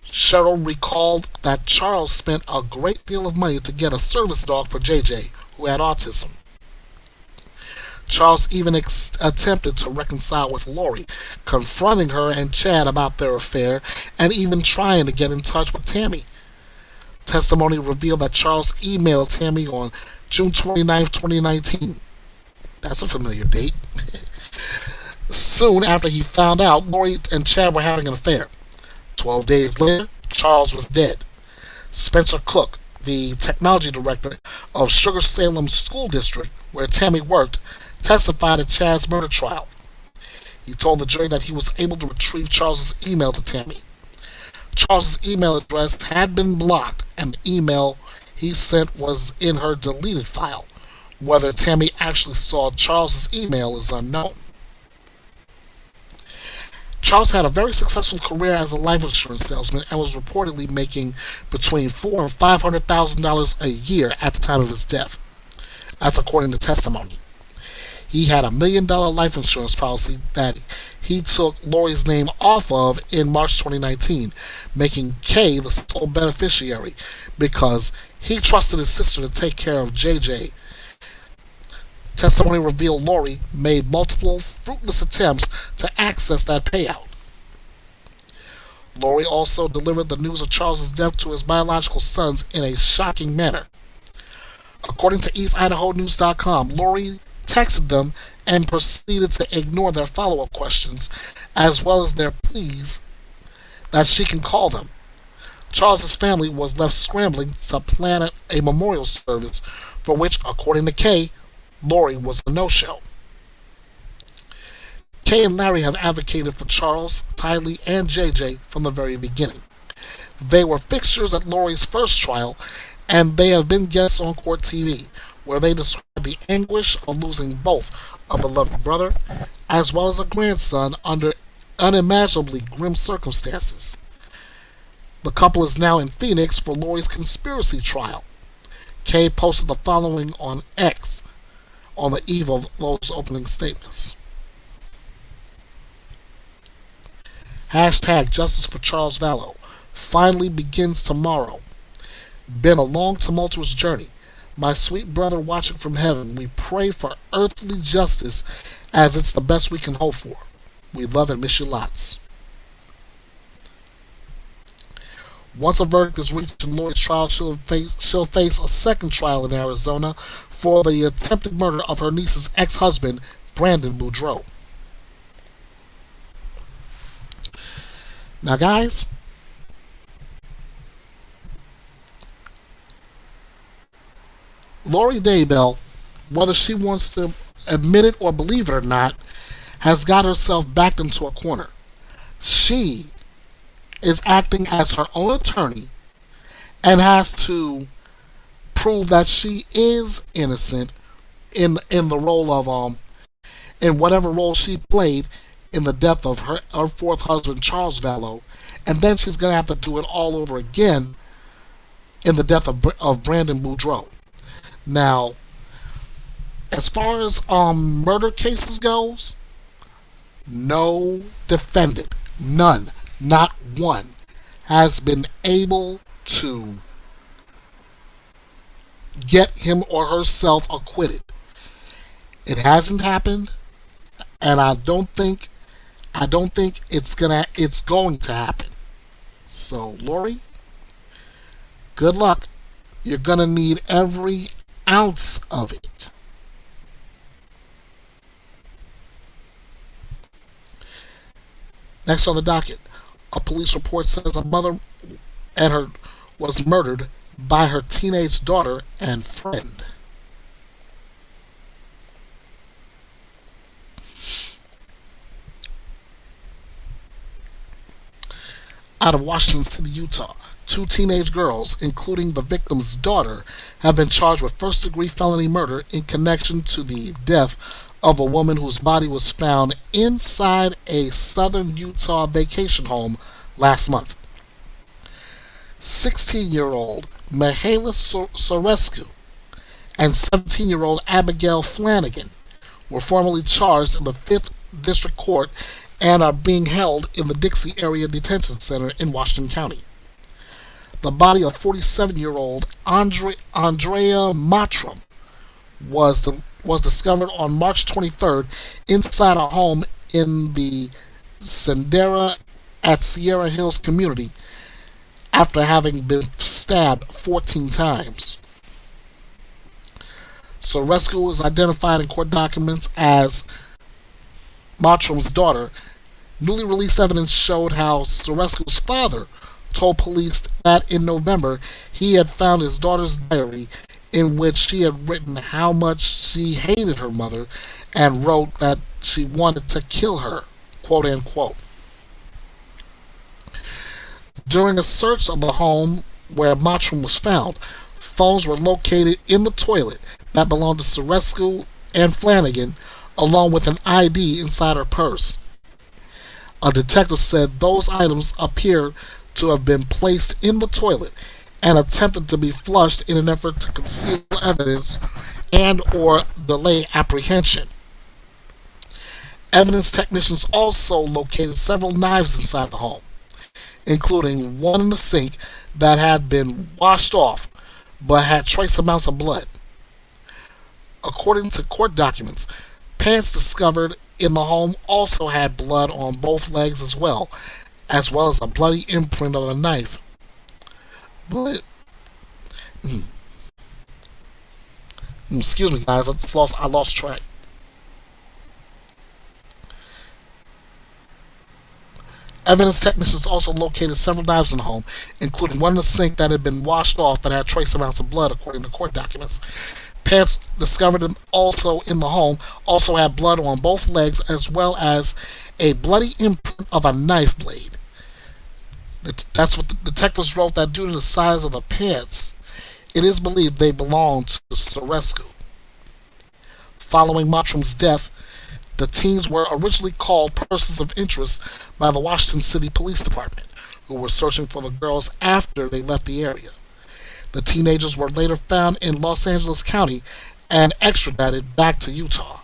Cheryl recalled that Charles spent a great deal of money to get a service dog for JJ, who had autism. Charles even attempted to reconcile with Lori, confronting her and Chad about their affair, and even trying to get in touch with Tammy. Testimony revealed that Charles emailed Tammy on June 29, 2019. That's a familiar date. Soon after he found out, Lori and Chad were having an affair. 12 days later, Charles was dead. Spencer Cook, the technology director of Sugar Salem School District, where Tammy worked, testified at Chad's murder trial. He told the jury that he was able to retrieve Charles's email to Tammy. Charles's email address had been blocked, and the email he sent was in her deleted file. Whether Tammy actually saw Charles's email is unknown. Charles had a very successful career as a life insurance salesman and was reportedly making between $400,000 and $500,000 a year at the time of his death. That's according to testimony. He had $1 million life insurance policy that he took Lori's name off of in March 2019, making Kay the sole beneficiary because he trusted his sister to take care of JJ. Testimony revealed Lori made multiple fruitless attempts to access that payout. Lori also delivered the news of Charles's death to his biological sons in a shocking manner. According to EastIdahoNews.com, Lori texted them and proceeded to ignore their follow-up questions, as well as their pleas that she can call them. Charles's family was left scrambling to plan a memorial service for which, according to Kay, Lori was a no-show. Kay and Larry have advocated for Charles, Tylee, and JJ from the very beginning. They were fixtures at Lori's first trial, and they have been guests on court TV, where they describe the anguish of losing both a beloved brother as well as a grandson under unimaginably grim circumstances. The couple is now in Phoenix for Lori's conspiracy trial. Kay posted the following on X on the eve of those opening statements. Hashtag Justice for Charles Vallow finally begins tomorrow. Been a long, tumultuous journey. My sweet brother watching from heaven, we pray for earthly justice as it's the best we can hope for. We love and miss you lots. Once a verdict is reached in Lori's trial, she'll face a second trial in Arizona for the attempted murder of her niece's ex-husband, Brandon Boudreaux. Now, guys, Lori Daybell, whether she wants to admit it or believe it or not, has got herself backed into a corner. She is acting as her own attorney and has to prove that she is innocent in the role of in whatever role she played in the death of her fourth husband, Charles Vallow, and then she's going to have to do it all over again in the death of Brandon Boudreaux. Now, as far as murder cases goes, no defendant, none, not one, has been able to get him or herself acquitted. It hasn't happened, and I don't think it's going to happen. So, Lori, good luck. You're gonna need every ounce of it. Next on the docket, a police report says a mother was murdered by her teenage daughter and friend. Out of Washington City, Utah, 2 teenage girls, including the victim's daughter, have been charged with first-degree felony murder in connection to the death of a woman whose body was found inside a southern Utah vacation home last month. 16-year-old Mihaela Sorescu and 17-year-old Abigail Flanagan were formally charged in the 5th District Court and are being held in the Dixie Area Detention Center in Washington County. The body of 47-year-old Andrea Matram was discovered on March 23rd inside a home in the Sendera at Sierra Hills community after having been stabbed 14 times. Sorescu was identified in court documents as Mottram's daughter, newly released evidence showed how Sorescu's father told police that in November he had found his daughter's diary in which she had written how much she hated her mother and wrote that she wanted to kill her, quote unquote. During a search of the home where Mottram was found, phones were located in the toilet that belonged to Sorescu and Flanagan, along with an ID inside her purse. A detective said those items appeared to have been placed in the toilet and attempted to be flushed in an effort to conceal evidence and or delay apprehension. Evidence technicians also located several knives inside the home, including one in the sink that had been washed off but had trace amounts of blood. According to court documents, pants discovered in the home also had blood on both legs as well as a bloody imprint of a knife. But excuse me, guys, I lost track. Evidence technicians also located several knives in the home, including one in the sink that had been washed off but had trace amounts of blood, according to court documents. Pants discovered also in the home also had blood on both legs as well as a bloody imprint of a knife blade. That's what the detectives wrote, that due to the size of the pants, it is believed they belonged to Sorescu. Following Mottram's death, the teens were originally called persons of interest by the Washington City Police Department, who were searching for the girls after they left the area. The teenagers were later found in Los Angeles County and extradited back to Utah.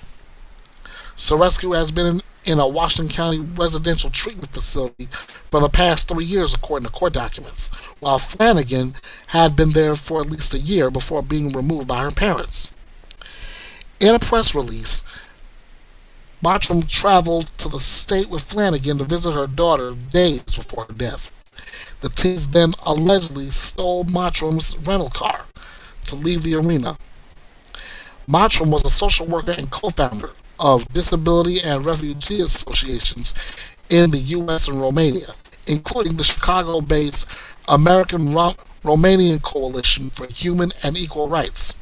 Sorescu has been in a Washington County residential treatment facility for the past 3 years, according to court documents, while Flanagan had been there for at least a year before being removed by her parents. In a press release, Mottram traveled to the state with Flanagan to visit her daughter days before her death. The teens then allegedly stole Mottram's rental car to leave the arena. Mottram was a social worker and co-founder of disability and refugee associations in the U.S. and Romania, including the Chicago-based American Romanian Coalition for Human and Equal Rights.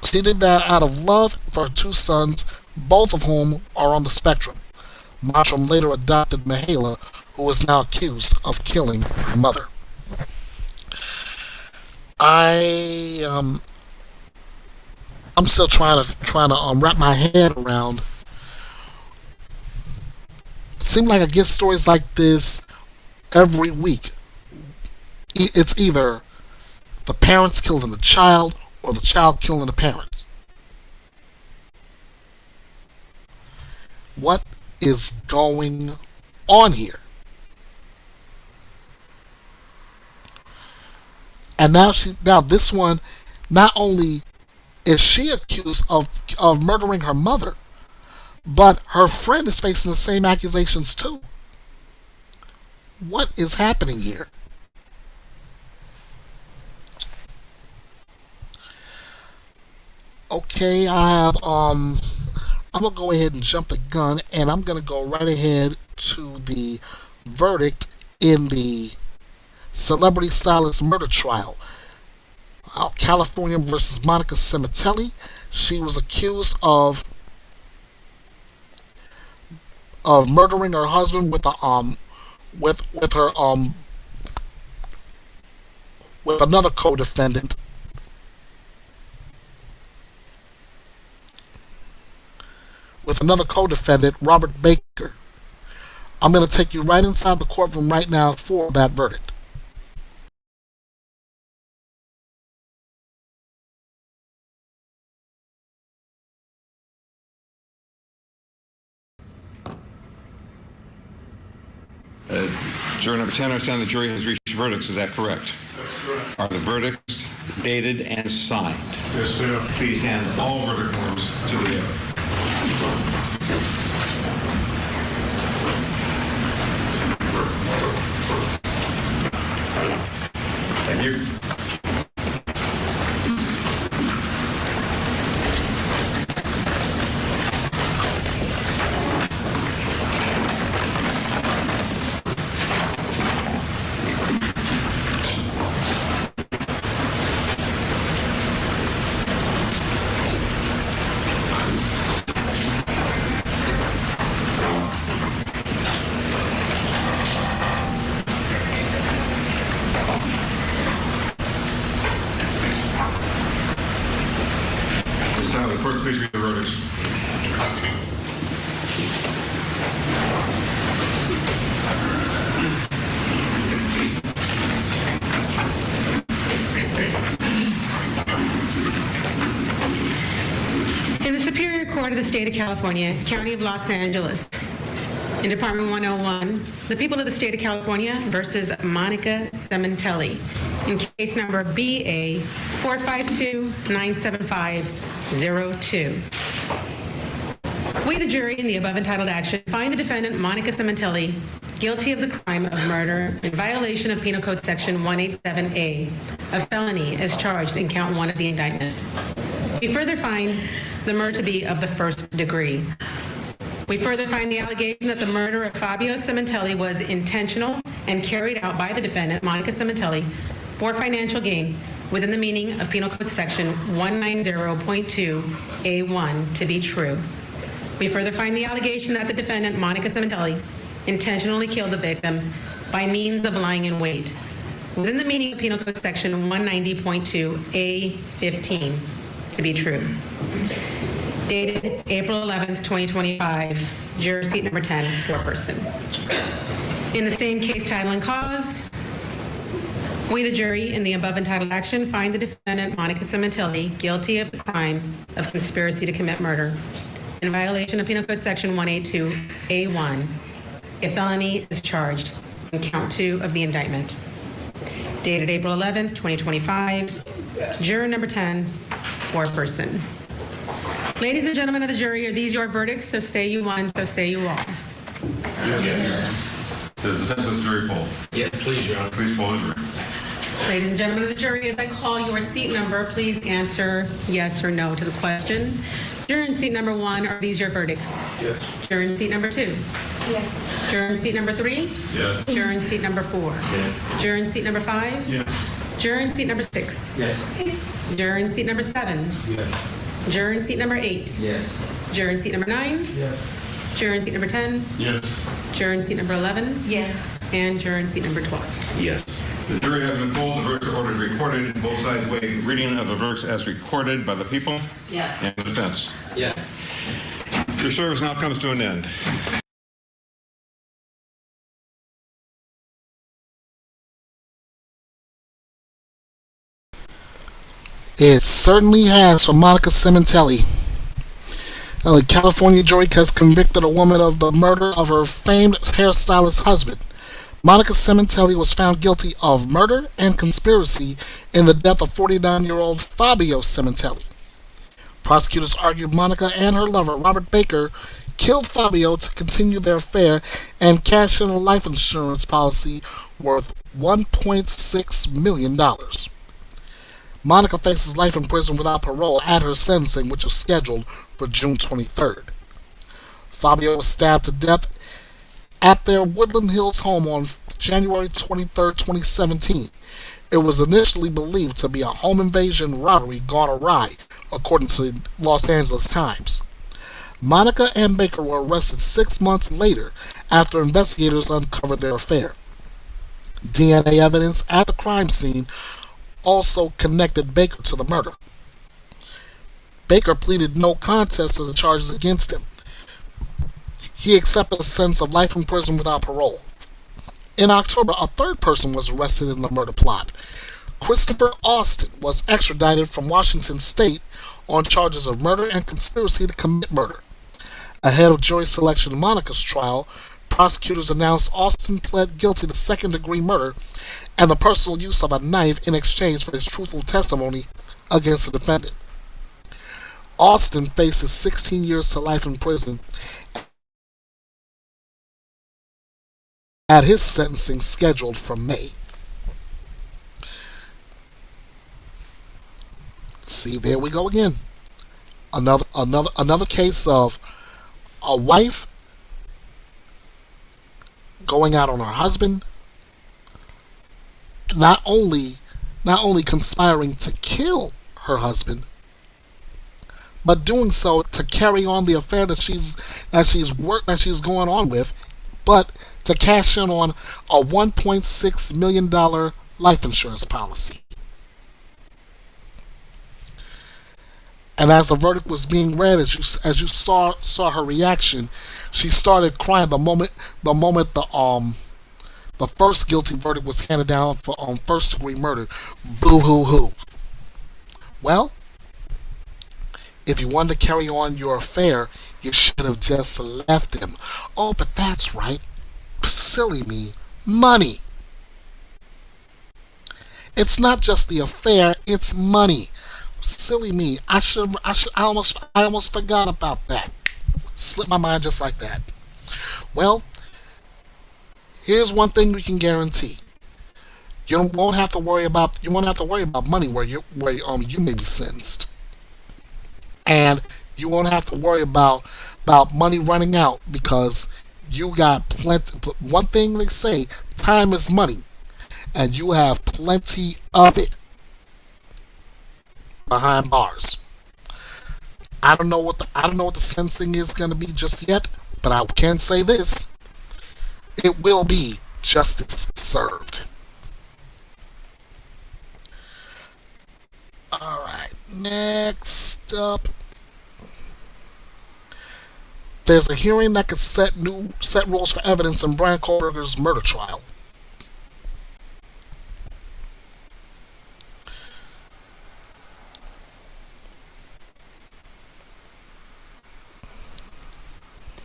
She did that out of love for her 2 sons, both of whom are on the spectrum. Mottram later adopted Mihaela, who is now accused of killing her mother. I'm still trying to wrap my head around. Seems like I get stories like this every week. It's either the parents killing the child or the child killing the parents. What is going on here? And now this one, not only is she accused of murdering her mother, but her friend is facing the same accusations too. What is happening here? Okay, I'm gonna go ahead and jump the gun, and I'm gonna go right ahead to the verdict in the celebrity stylist murder trial. California versus Monica Cimitelli. She was accused of murdering her husband with another co-defendant. With another co-defendant, Robert Baker. I'm going to take you right inside the courtroom right now for that verdict. Juror number 10, I understand the jury has reached verdicts. Is that correct? That's correct. Are the verdicts dated and signed? Yes, sir. Please hand all verdict forms to the judge. Thank you. This time, the clerk, please read the verdicts. In the Superior Court of the State of California, County of Los Angeles, in Department 101, the people of the State of California versus Monica Cementelli, in case number BA 452-97502. We, the jury, in the above entitled action, find the defendant, Monica Cementelli, guilty of the crime of murder in violation of Penal Code Section 187A, a felony as charged in count 1 of the indictment. We further find the murder to be of the first degree. We further find the allegation that the murder of Fabio Cementelli was intentional and carried out by the defendant, Monica Cementelli, for financial gain within the meaning of Penal Code Section 190.2A1 to be true. We further find the allegation that the defendant, Monica Cementelli, intentionally killed the victim by means of lying in wait within the meaning of Penal Code Section 190.2A15 to be true. Dated April 11th, 2025, juror seat number 10, foreperson. In the same case, title, and cause, we, the jury, in the above entitled action, find the defendant, Monica Cementelli, guilty of the crime of conspiracy to commit murder in violation of Penal Code Section 182A1. A felony is charged in count 2 of the indictment. Dated April 11th, 2025, juror number 10, foreperson. Ladies and gentlemen of the jury, are these your verdicts? So say you one, so say you all. Does the defense of the jury poll? Yes, please, Your Honor. Please poll the jury. Ladies and gentlemen of the jury, as I call your seat number, please answer yes or no to the question. Juror in seat number 1, are these your verdicts? Yes. Juror in seat number 2? Yes. Juror in seat number 3? Yes. Juror in seat number 4? Yes. Juror in seat number 5? Yes. Juror in seat number 6? Yes. Juror in seat number 7? Yes. Juror in seat number 8? Yes. Juror in seat number 9? Yes. Juror in seat number 10? Yes. Juror in seat number 11? Yes. And juror in seat number 12. Yes. The jury has been polled. The verdicts are ordered recorded. Both sides waive reading of the verdicts as recorded by the people Yes. and the defense. Yes. Your service now comes to an end. It certainly has for Monica Cementelli. The California jury has convicted a woman of the murder of her famed hairstylist husband. Monica Cementelli was found guilty of murder and conspiracy in the death of 49-year-old Fabio Cementelli. Prosecutors argued Monica and her lover, Robert Baker, killed Fabio to continue their affair and cash in a life insurance policy worth $1.6 million. Monica faces life in prison without parole at her sentencing, which is scheduled for June 23rd. Fabio was stabbed to death at their Woodland Hills home on January 23, 2017. It was initially believed to be a home invasion robbery gone awry, according to the Los Angeles Times. Monica and Baker were arrested 6 months later after investigators uncovered their affair. DNA evidence at the crime scene also connected Baker to the murder. Baker pleaded no contest to the charges against him. He accepted a sentence of life in prison without parole. In October, a third person was arrested in the murder plot. Christopher Austin was extradited from Washington State on charges of murder and conspiracy to commit murder. Ahead of jury selection in Monica's trial, prosecutors announced Austin pled guilty to second-degree murder and the personal use of a knife in exchange for his truthful testimony against the defendant. Austin faces 16 years to life in prison at his sentencing scheduled for May. See, there we go again. Another case of a wife going out on her husband, not only conspiring to kill her husband, but doing so to carry on the affair that she's going on with, but to cash in on a $1.6 million life insurance policy. And as the verdict was being read, as you saw her reaction, she started crying the moment the first guilty verdict was handed down for first degree murder. Boo hoo hoo. Well, if you wanted to carry on your affair, you should have just left him. Oh, but that's right. Silly me. Money. It's not just the affair, it's money. Silly me. I almost forgot about that. Slipped my mind just like that. Well, here's one thing we can guarantee. You won't have to worry about money where you may be sentenced. And you won't have to worry about money running out, because you got plenty. One thing they say, time is money, and you have plenty of it behind bars. I don't know what the sentencing is going to be just yet, but I can say this: it will be justice served. All right, next up, there's a hearing that could set rules for evidence in Bryan Kohberger's murder trial.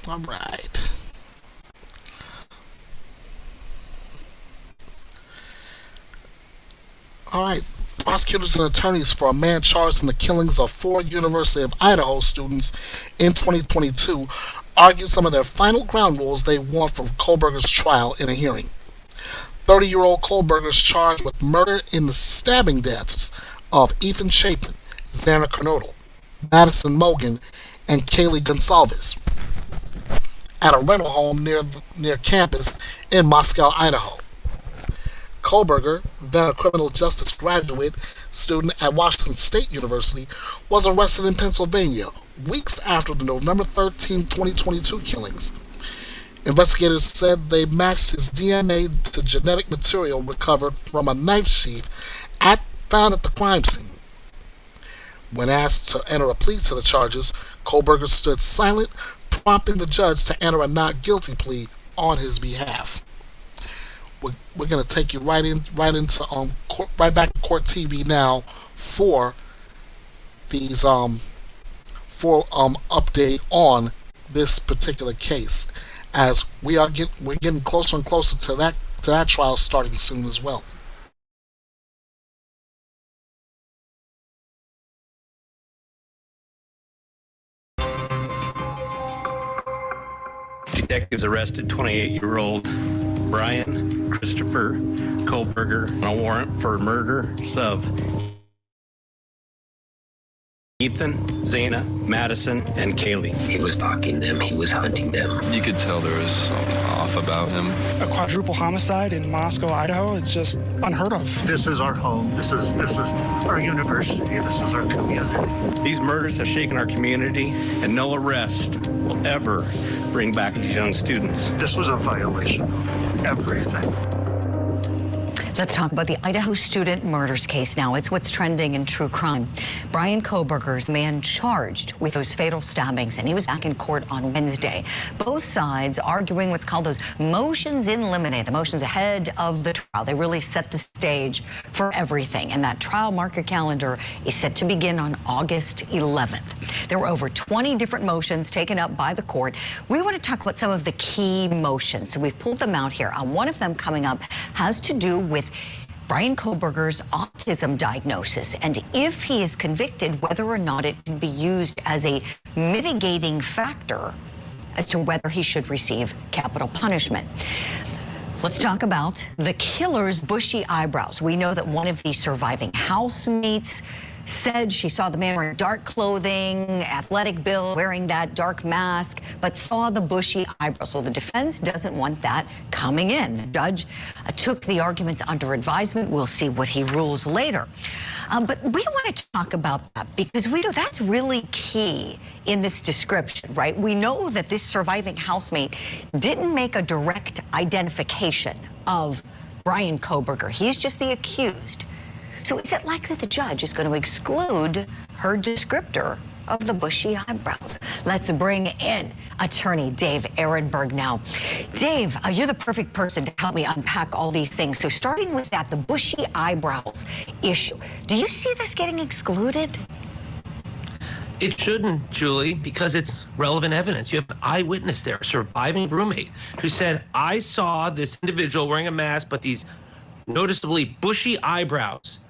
All right. All right. Prosecutors and attorneys for a man charged in the killings of 4 University of Idaho students in 2022 argued some of their final ground rules they want from Kohberger's trial in a hearing. 30-year-old Kohberger is charged with murder in the stabbing deaths of Ethan Chapin, Xander Kernodle, Madison Mogan, and Kaylee Gonsalves at a rental home near campus in Moscow, Idaho. Kohberger, then a criminal justice graduate student at Washington State University, was arrested in Pennsylvania weeks after the November 13, 2022 killings. Investigators said they matched his DNA to genetic material recovered from a knife sheath found at the crime scene. When asked to enter a plea to the charges, Kohberger stood silent, prompting the judge to enter a not guilty plea on his behalf. We're going to take you right back to Court TV now for these update on this particular case, as we're getting closer and closer to that trial starting soon as well. Detectives arrested 28-year-old Bryan Christopher Kohberger on a warrant for murders of Ethan, Zana, Madison, and Kaylee. He was stalking them. He was hunting them. You could tell there was something off about him. A quadruple homicide in Moscow, Idaho, it's just unheard of. This is our home. This is our university. This is our community. These murders have shaken our community, and no arrest will ever bring back these young students. This was a violation of everything. Let's talk about the Idaho student murders case now. It's what's trending in true crime. Bryan Kohberger's the man charged with those fatal stabbings, and he was back in court on Wednesday. Both sides arguing what's called those motions in limine, the motions ahead of the trial. They really set the stage for everything, and that trial market calendar is set to begin on August 11th. There were over 20 different motions taken up by the court. We want to talk about some of the key motions, so we've pulled them out here. One of them coming up has to do with Bryan Kohberger's autism diagnosis, and if he is convicted, whether or not it can be used as a mitigating factor as to whether he should receive capital punishment. Let's talk about the killer's bushy eyebrows. We know that one of the surviving housemates said she saw the man wearing dark clothing, athletic build, wearing that dark mask, but saw the bushy eyebrows. Well, the defense doesn't want that coming in. The judge took the arguments under advisement. We'll see what he rules later. But we want to talk about that because we know that's really key in this description, right? We know that this surviving housemate didn't make a direct identification of Bryan Kohberger. He's just the accused. So is it likely the judge is going to exclude her descriptor of the bushy eyebrows? Let's bring in attorney Dave Ehrenberg now. Dave, you're the perfect person to help me unpack all these things. So starting with that, the bushy eyebrows issue. Do you see this getting excluded? It shouldn't, Julie, because it's relevant evidence. You have an eyewitness there, a surviving roommate, who said, I saw this individual wearing a mask, but these noticeably bushy eyebrows.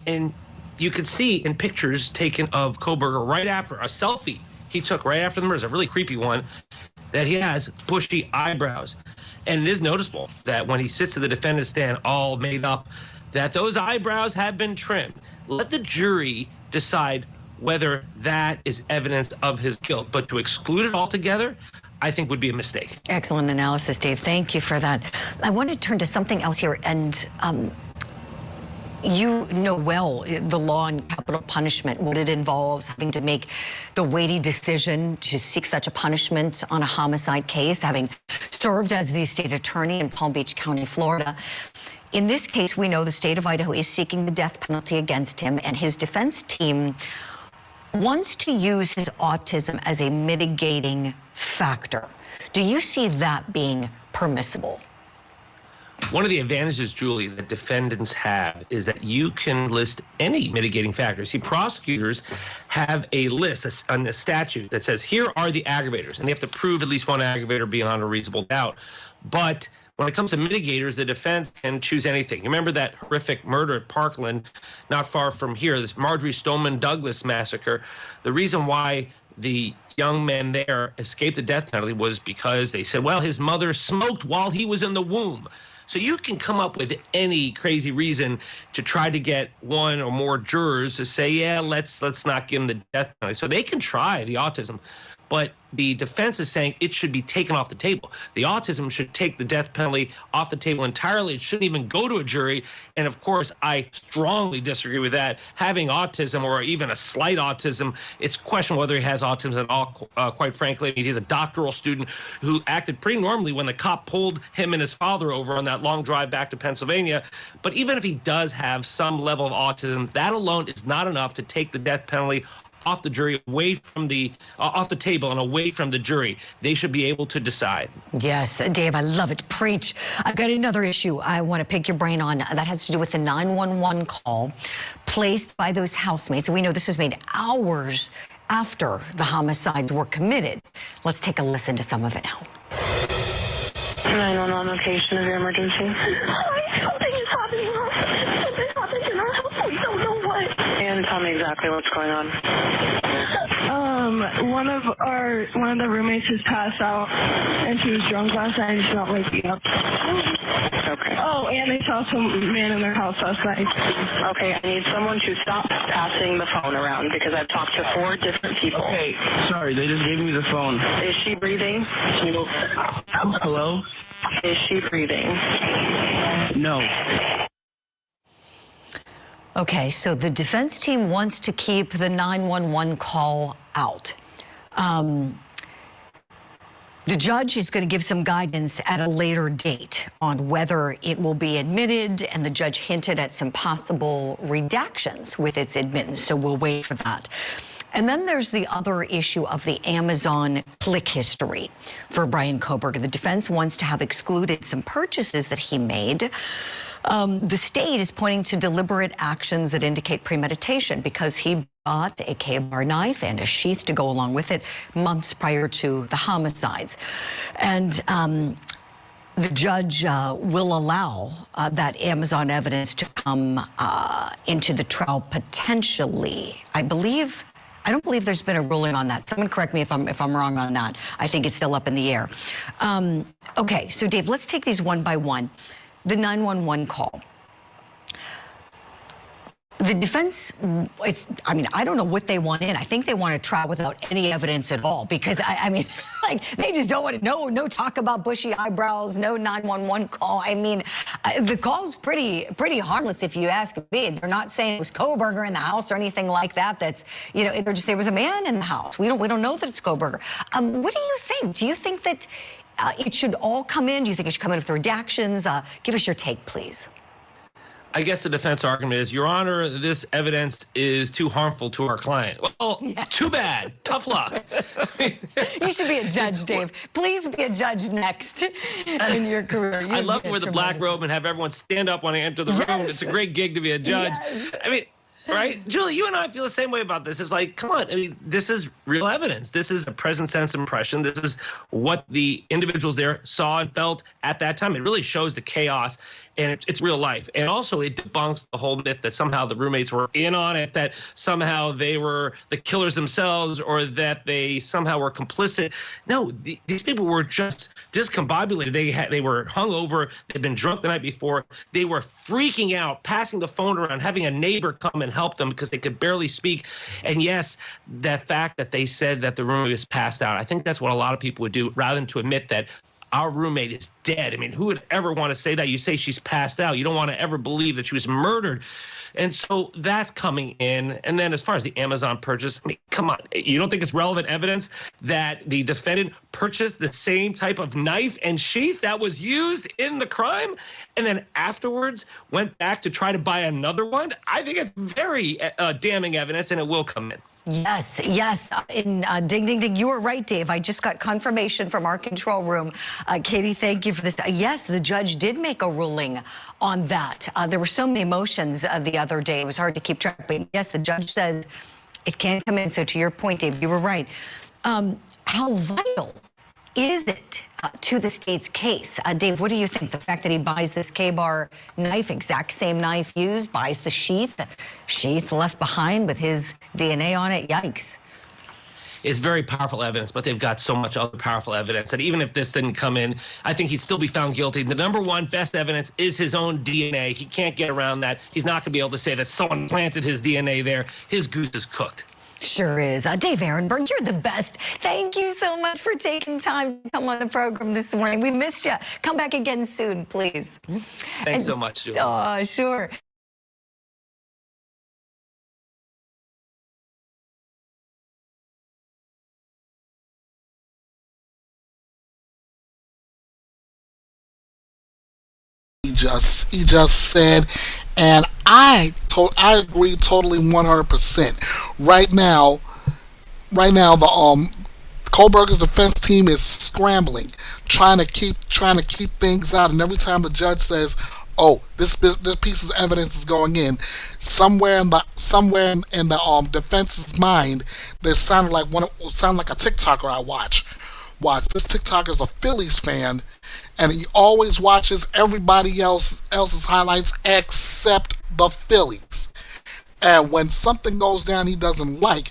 And you could see in pictures taken of Kohberger right after a selfie he took right after the murder, a really creepy one, that he has bushy eyebrows. And it is noticeable that when he sits at the defendant's stand all made up, that those eyebrows have been trimmed. Let the jury decide whether that is evidence of his guilt. But to exclude it altogether, I think would be a mistake. Excellent analysis, Dave. Thank you for that. I want to turn to something else here. And you know well the law and capital punishment, what it involves, having to make the weighty decision to seek such a punishment on a homicide case, having served as the state attorney in Palm Beach County, Florida. In this case, we know the state of Idaho is seeking the death penalty against him, and his defense team wants to use his autism as a mitigating factor. Do you see that being permissible? One of the advantages, Julie, that defendants have is that you can list any mitigating factors. See, prosecutors have a list on the statute that says, here are the aggravators, and they have to prove at least one aggravator beyond a reasonable doubt. But when it comes to mitigators, the defense can choose anything. You remember that horrific murder at Parkland, not far from here, this Marjorie Stoneman Douglas massacre. The reason why the young man there escaped the death penalty was because they said, well, his mother smoked while he was in the womb. So you can come up with any crazy reason to try to get one or more jurors to say, yeah, let's not give him the death penalty. So they can try the autism, but the defense is saying it should be taken off the table. The autism should take the death penalty off the table entirely. It shouldn't even go to a jury. And of course, I strongly disagree with that. Having autism or even a slight autism, it's questionable whether he has autism at all, quite frankly. I mean, he's a doctoral student who acted pretty normally when the cop pulled him and his father over on that long drive back to Pennsylvania. But even if he does have some level of autism, that alone is not enough to take the death penalty off the jury, away from the off the table and away from the jury. They should be able to decide. Yes, Dave, I love it. Preach. I've got another issue I want to pick your brain on. That has to do with the 911 call placed by those housemates. We know this was made hours after the homicides were committed. Let's take a listen to some of it now. 911 location of your emergency. Something is happening. Something happened in our house. We don't know what. And tell me exactly what's going on. One of the roommates has passed out, and she was drunk last night and she's not waking up. Okay. Oh, and they saw some man in their house last night. Okay, I need someone to stop passing the phone around because I've talked to 4 different people. Okay, sorry, they just gave me the phone. Is she breathing? Hello? Is she breathing? No. Okay, so the defense team wants to keep the 911 call out. The judge is going to give some guidance at a later date on whether it will be admitted, and the judge hinted at some possible redactions with its admittance, so we'll wait for that. And then there's the other issue of the Amazon click history for Bryan Kohberger. The defense wants to have excluded some purchases that he made. The state is pointing to deliberate actions that indicate premeditation because he bought a K-bar knife and a sheath to go along with it months prior to the homicides. And the judge will allow that Amazon evidence to come into the trial potentially. I don't believe there's been a ruling on that. Someone correct me if I'm wrong on that. I think it's still up in the air. Okay, so Dave, let's take these one by one. The 911 call. The The defense, I don't know what they want in. I think they want to trial without any evidence at all, because they just don't want to know. No talk about bushy eyebrows, no 911 call. The call's pretty harmless if you ask me. They're not saying it was Kohberger in the house or anything like that. That's, they're just, there was a man in the house. We don't know that it's Kohberger. What do you think? Do you think that it should all come in? Do you think it should come in with redactions? Give us your take, please. I guess the defense argument is, Your Honor, this evidence is too harmful to our client. Well, too bad. Tough luck. You should be a judge, Dave. Please be a judge next in your career. I love to wear the black robe and have everyone stand up when I enter the room. It's a great gig to be a judge. Yes. Right? Julie, you and I feel the same way about this. It's like, come on, this is real evidence. This is a present sense impression. This is what the individuals there saw and felt at that time. It really shows the chaos, and it's real life. And also it debunks the whole myth that somehow the roommates were in on it, that somehow they were the killers themselves, or that they somehow were complicit. No, these people were just discombobulated. They were hungover. They'd been drunk the night before. They were freaking out, passing the phone around, having a neighbor come and help them because they could barely speak. And yes, that fact that they said that the roommate was passed out, I think that's what a lot of people would do rather than to admit that our roommate is dead. Who would ever want to say that? You say she's passed out. You don't want to ever believe that she was murdered. And so that's coming in. And then as far as the Amazon purchase, come on, you don't think it's relevant evidence that the defendant purchased the same type of knife and sheath that was used in the crime and then afterwards went back to try to buy another one? I think it's very damning evidence, and it will come in. Yes. Ding, ding, ding. You were right, Dave. I just got confirmation from our control room. Katie, thank you for this. Yes, the judge did make a ruling on that. There were so many motions the other day. It was hard to keep track. But yes, the judge says it can come in. So to your point, Dave, you were right. How vital is it to the state's case? Dave, what do you think? The fact that he buys this K-bar knife, exact same knife used, buys the sheath left behind with his DNA on it. Yikes. It's very powerful evidence, but they've got so much other powerful evidence that even if this didn't come in, I think he'd still be found guilty. The number one best evidence is his own DNA. He can't get around that. He's not going to be able to say that someone planted his DNA there. His goose is cooked. Sure is. Dave Ehrenberg, you're the best. Thank you so much for taking time to come on the program this morning. We missed you. Come back again soon, please. Thanks so much, Julie. Oh, sure. He just said, and I agree totally 100%. Right now the Kohberger's defense team is scrambling, trying to keep things out, and every time the judge says, "Oh, this piece of evidence is going in," somewhere in the defense's mind, there sounded like a TikToker I watch. This TikToker's a Phillies fan, and he always watches everybody else's highlights except the Phillies. And when something goes down he doesn't like,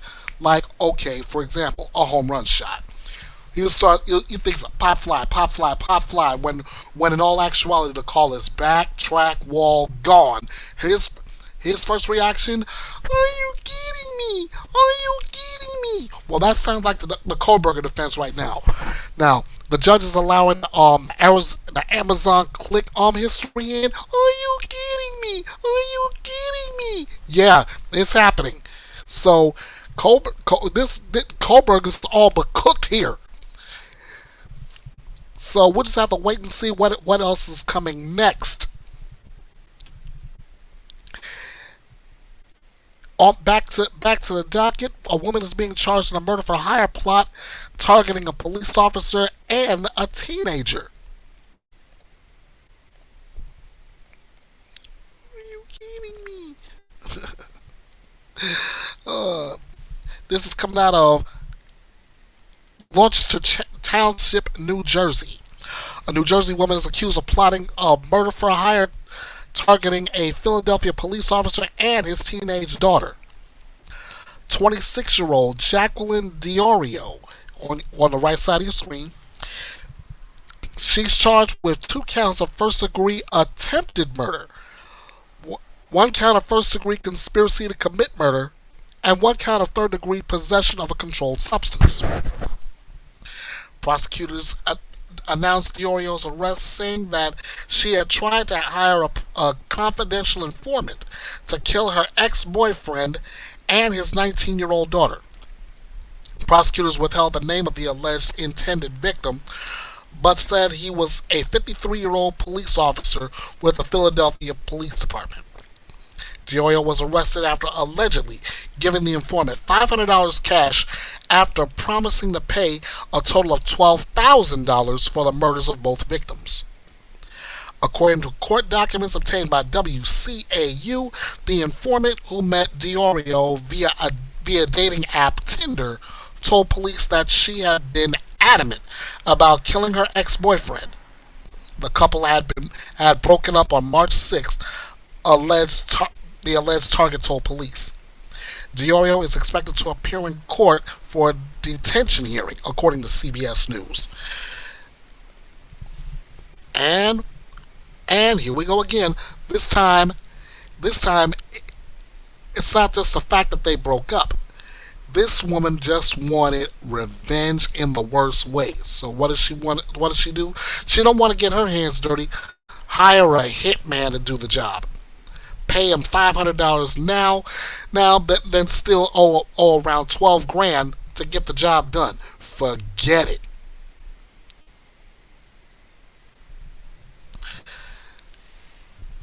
okay, for example, a home run shot, he thinks pop fly, when in all actuality the call is backtrack wall gone. His first reaction, "Are you kidding me? Are you kidding me?" Well, that sounds like the Kohberger defense right now. Now, the judge is allowing the Amazon click history in. "Are you kidding me? Are you kidding me?" Yeah, it's happening. So, Kohberger's all but cooked here. So we'll just have to wait and see what else is coming next. Back to the docket. A woman is being charged in a murder for hire plot targeting a police officer and a teenager. Are you kidding me? This is coming out of Rochester Township, New Jersey. A New Jersey woman is accused of plotting a murder for hire targeting a Philadelphia police officer and his teenage daughter. 26-year-old Jacqueline Diorio, on the right side of your screen. She's charged with 2 counts of first-degree attempted murder. one count of first-degree conspiracy to commit murder, and one count of third-degree possession of a controlled substance. Prosecutors announced DeOrio's arrest, saying that she had tried to hire a confidential informant to kill her ex-boyfriend and his 19-year-old daughter. Prosecutors withheld the name of the alleged intended victim, but said he was a 53-year-old police officer with the Philadelphia Police Department. DeOrio was arrested after allegedly giving the informant $500 cash after promising to pay a total of $12,000 for the murders of both victims. According to court documents obtained by WCAU, the informant, who met DeOrio via dating app Tinder, told police that she had been adamant about killing her ex-boyfriend. The couple had broken up on March 6th, the alleged target told police. DeOrio is expected to appear in court for a detention hearing, according to CBS News. And here we go again. This time, it's not just the fact that they broke up. This woman just wanted revenge in the worst way. So what does she want? What does she do? She don't want to get her hands dirty. Hire a hitman to do the job. Pay him $500 now, then still owe around $12,000 to get the job done. Forget it.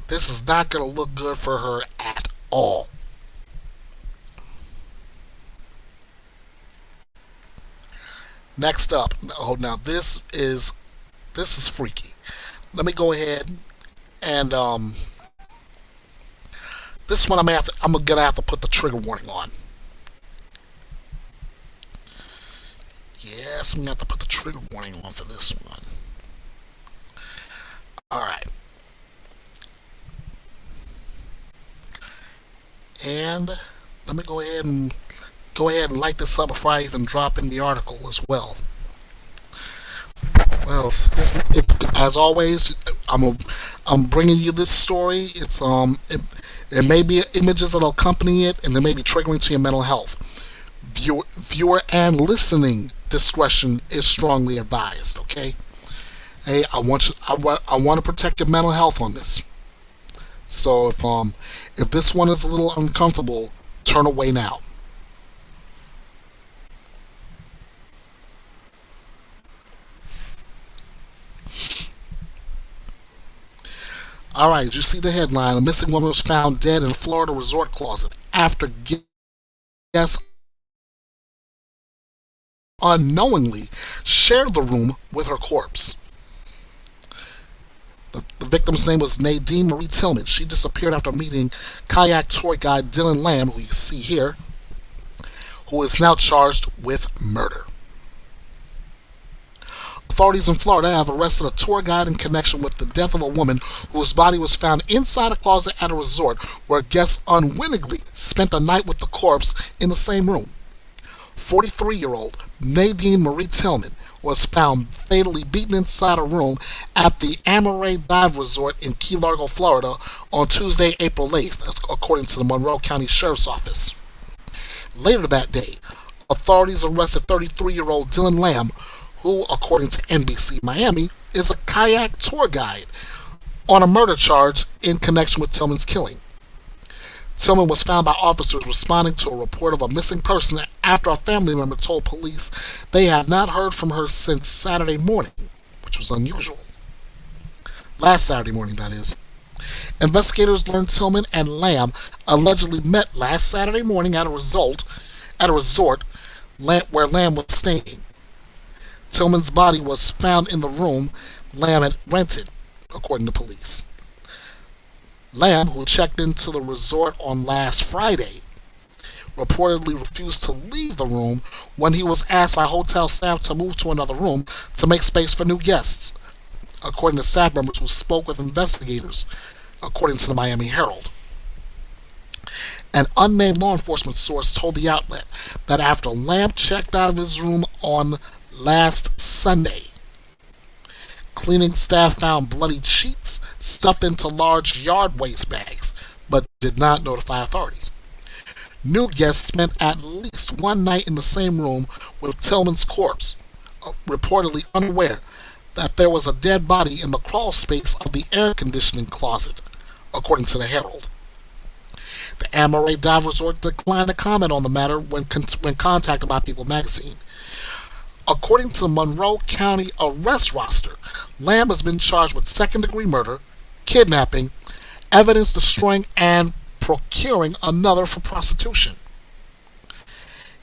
This is not going to look good for her at all. Next up, now this is freaky. Let me go ahead and this one I'm gonna have to put the trigger warning on. Yes, I'm gonna have to put the trigger warning on for this one. All right. And let me go ahead and light this up before I even drop in the article as well. Well, it's as always, I'm bringing you this story. It may be images that'll accompany it, and they may be triggering to your mental health. Viewer and listening discretion is strongly advised. Okay. Hey, I want to protect your mental health on this. So if this one is a little uncomfortable, turn away now. Alright, did you see the headline? A missing woman was found dead in a Florida resort closet after guests unknowingly shared the room with her corpse. The victim's name was Nadine Marie Tillman. She disappeared after meeting kayak tour guide Dylan Lamb, who you see here, who is now charged with murder. Authorities in Florida have arrested a tour guide in connection with the death of a woman whose body was found inside a closet at a resort where guests unwittingly spent a night with the corpse in the same room. 43-year-old Nadine Marie Tillman was found fatally beaten inside a room at the Amaray Dive Resort in Key Largo, Florida on Tuesday, April 8th, according to the Monroe County Sheriff's Office. Later that day, authorities arrested 33-year-old Dylan Lamb, who, according to NBC Miami, is a kayak tour guide, on a murder charge in connection with Tillman's killing. Tillman was found by officers responding to a report of a missing person after a family member told police they had not heard from her since Saturday morning, which was unusual. Last Saturday morning, that is. Investigators learned Tillman and Lamb allegedly met last Saturday morning at a resort where Lamb was staying. Tillman's body was found in the room Lamb had rented, according to police. Lamb, who checked into the resort on last Friday, reportedly refused to leave the room when he was asked by hotel staff to move to another room to make space for new guests, according to staff members who spoke with investigators, according to the Miami Herald. An unnamed law enforcement source told the outlet that after Lamb checked out of his room on last Sunday, cleaning staff found bloody sheets stuffed into large yard waste bags, but did not notify authorities. New guests spent at least one night in the same room with Tillman's corpse, reportedly unaware that there was a dead body in the crawl space of the air conditioning closet, according to the Herald. The Amaray Dive Resort declined to comment on the matter when contacted by People magazine. According to the Monroe County arrest roster, Lamb has been charged with second-degree murder, kidnapping, evidence destroying, and procuring another for prostitution.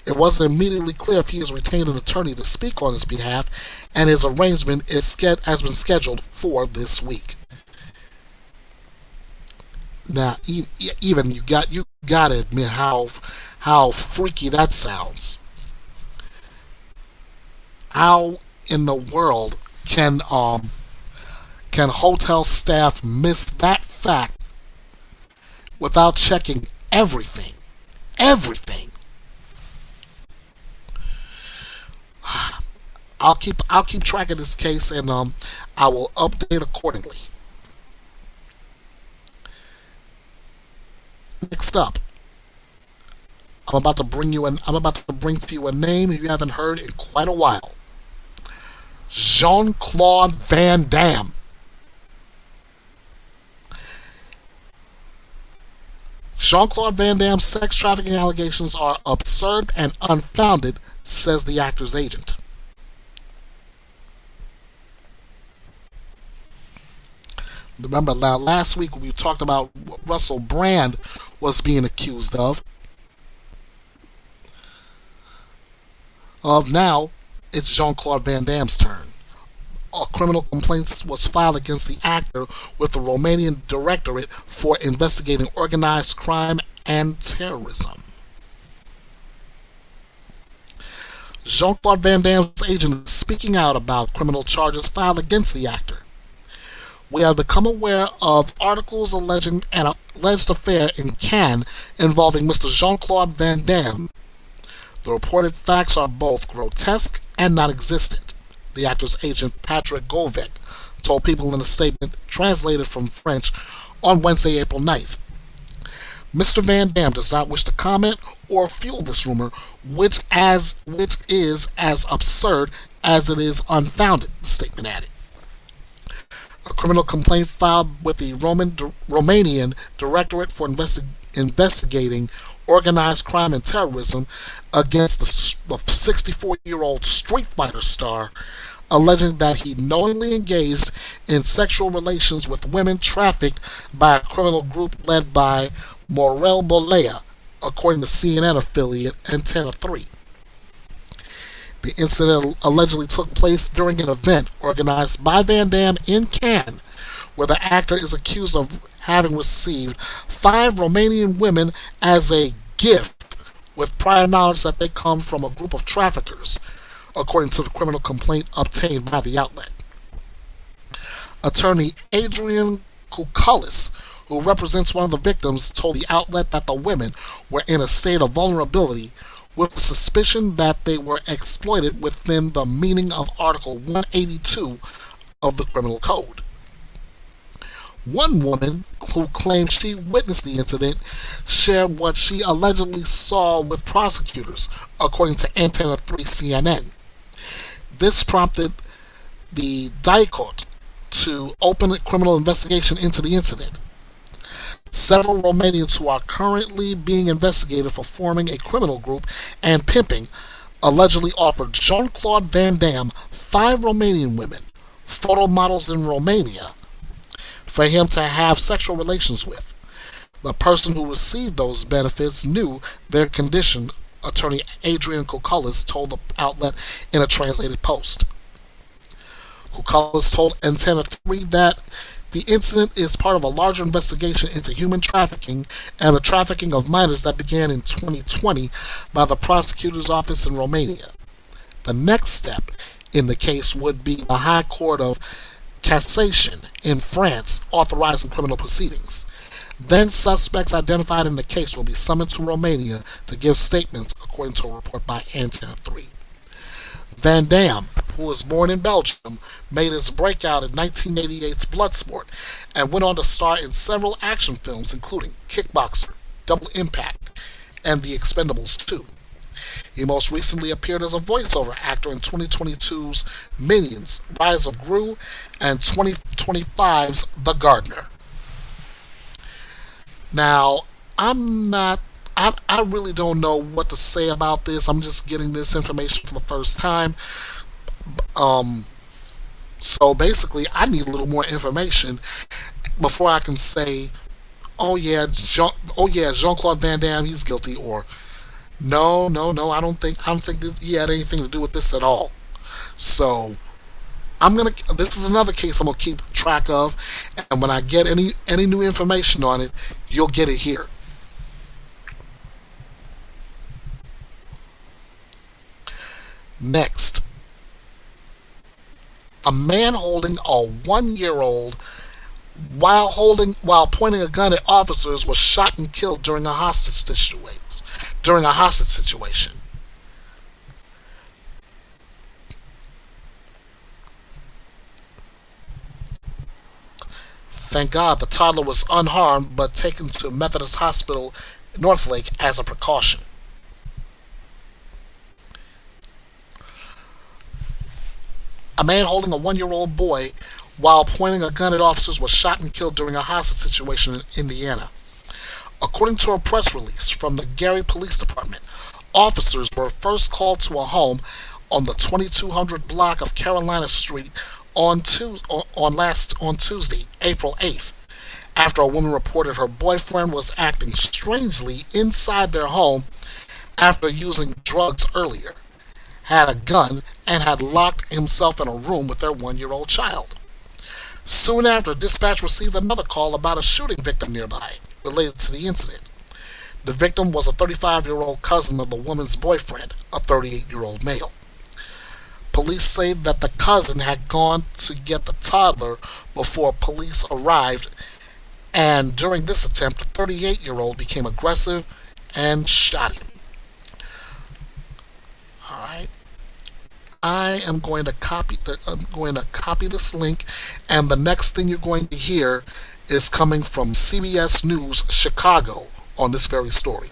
It wasn't immediately clear if he has retained an attorney to speak on his behalf, and his arraignment has been scheduled for this week. Now, even you got to admit how freaky that sounds. How in the world can hotel staff miss that fact without checking everything? Everything. I'll keep track of this case, and I will update accordingly. Next up, I'm about to bring to you a name you haven't heard in quite a while. Jean-Claude Van Damme. Jean-Claude Van Damme's sex trafficking allegations are absurd and unfounded, says the actor's agent. Remember, last week when we talked about what Russell Brand was being accused of. Now, it's Jean-Claude Van Damme's turn. A criminal complaint was filed against the actor with the Romanian Directorate for investigating organized crime and terrorism. Jean-Claude Van Damme's agent is speaking out about criminal charges filed against the actor. We have become aware of articles alleging an alleged affair in Cannes involving Mr. Jean-Claude Van Damme. The reported facts are both grotesque and non-existent, the actor's agent Patrick Govec told People in a statement translated from French on Wednesday, April 9th. Mr. Van Damme does not wish to comment or fuel this rumor, which is as absurd as it is unfounded, the statement added. A criminal complaint filed with the Romanian Directorate for investigating organized crime and terrorism against the 64-year-old Street Fighter star, alleging that he knowingly engaged in sexual relations with women trafficked by a criminal group led by Morel Bolea, according to CNN affiliate Antenna 3. The incident allegedly took place during an event organized by Van Damme in Cannes, where the actor is accused of having received 5 Romanian women as a gift, with prior knowledge that they come from a group of traffickers, according to the criminal complaint obtained by the outlet. Attorney Adrian Kukalis, who represents one of the victims, told the outlet that the women were in a state of vulnerability, with the suspicion that they were exploited within the meaning of Article 182 of the Criminal Code. One woman, who claimed she witnessed the incident, shared what she allegedly saw with prosecutors, according to Antenna 3 CNN. This prompted the DICOT to open a criminal investigation into the incident. Several Romanians who are currently being investigated for forming a criminal group and pimping allegedly offered Jean-Claude Van Damme 5 Romanian women, photo models in Romania, for him to have sexual relations with. The person who received those benefits knew their condition, attorney Adrian Kukalis told the outlet in a translated post. Kukalis told Antenna 3 that the incident is part of a larger investigation into human trafficking and the trafficking of minors that began in 2020 by the prosecutor's office in Romania. The next step in the case would be the High Court of Cassation in France authorizing criminal proceedings. Then suspects identified in the case will be summoned to Romania to give statements, according to a report by Antenna 3. Van Damme, who was born in Belgium, made his breakout in 1988's Bloodsport and went on to star in several action films including Kickboxer, Double Impact, and The Expendables 2. He most recently appeared as a voiceover actor in 2022's Minions, Rise of Gru, and 2025's The Gardener. Now, I really don't know what to say about this. I'm just getting this information for the first time. So basically, I need a little more information before I can say, oh yeah, Jean-Claude Van Damme, he's guilty, or no, I don't think he had anything to do with this at all. So this is another case I'm gonna keep track of, and when I get any new information on it, you'll get it here. Next, a man holding a 1-year-old while pointing a gun at officers was shot and killed during a hostage situation. Thank God the toddler was unharmed but taken to Methodist Hospital Northlake as a precaution. A man holding a 1-year-old boy while pointing a gun at officers was shot and killed during a hostage situation in Indiana. According to a press release from the Gary Police Department, officers were first called to a home on the 2200 block of Carolina Street on Tuesday, April 8th, after a woman reported her boyfriend was acting strangely inside their home after using drugs earlier, had a gun, and had locked himself in a room with their 1-year-old child. Soon after, dispatch received another call about a shooting victim nearby related to the incident. The victim was a 35-year-old cousin of the woman's boyfriend, a 38-year-old male. Police say that the cousin had gone to get the toddler before police arrived, and during this attempt, the 38-year-old became aggressive and shot him. Alright. I am going to copy this link, and the next thing you're going to hear is coming from CBS News Chicago on this very story.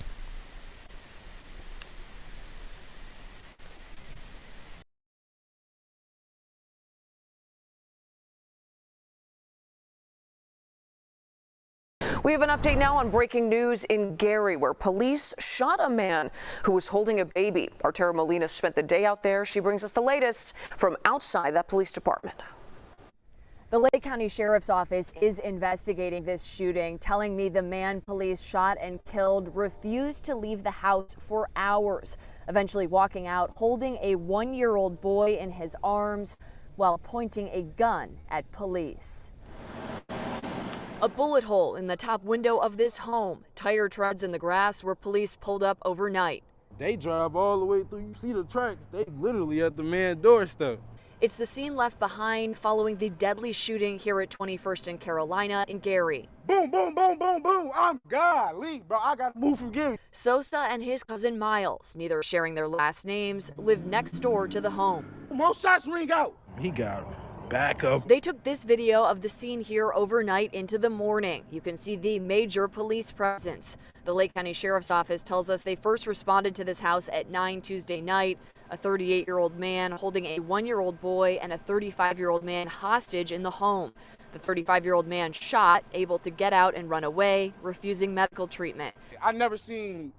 We have an update now on breaking news in Gary, where police shot a man who was holding a baby. Our Tara Molina spent the day out there. She brings us the latest from outside that police department. The Lake County Sheriff's Office is investigating this shooting, telling me the man police shot and killed refused to leave the house for hours, eventually walking out holding a 1-year-old boy in his arms while pointing a gun at police. A bullet hole in the top window of this home. Tire treads in the grass where police pulled up overnight. They drive all the way through. You see the tracks. They literally at the man's doorstep. It's the scene left behind following the deadly shooting here at 21st and Carolina in Gary. Boom, boom, boom, boom, boom. I'm golly, bro. I got to move from Gary. Sosa and his cousin Miles, neither sharing their last names, live next door to the home. More shots ring out. He got back up. They took this video of the scene here overnight into the morning. You can see the major police presence. The Lake County Sheriff's Office tells us they first responded to this house at 9 Tuesday night. A 38-year-old man holding a 1-year-old boy and a 35-year-old man hostage in the home. The 35-year-old man shot, able to get out and run away, refusing medical treatment. I never seen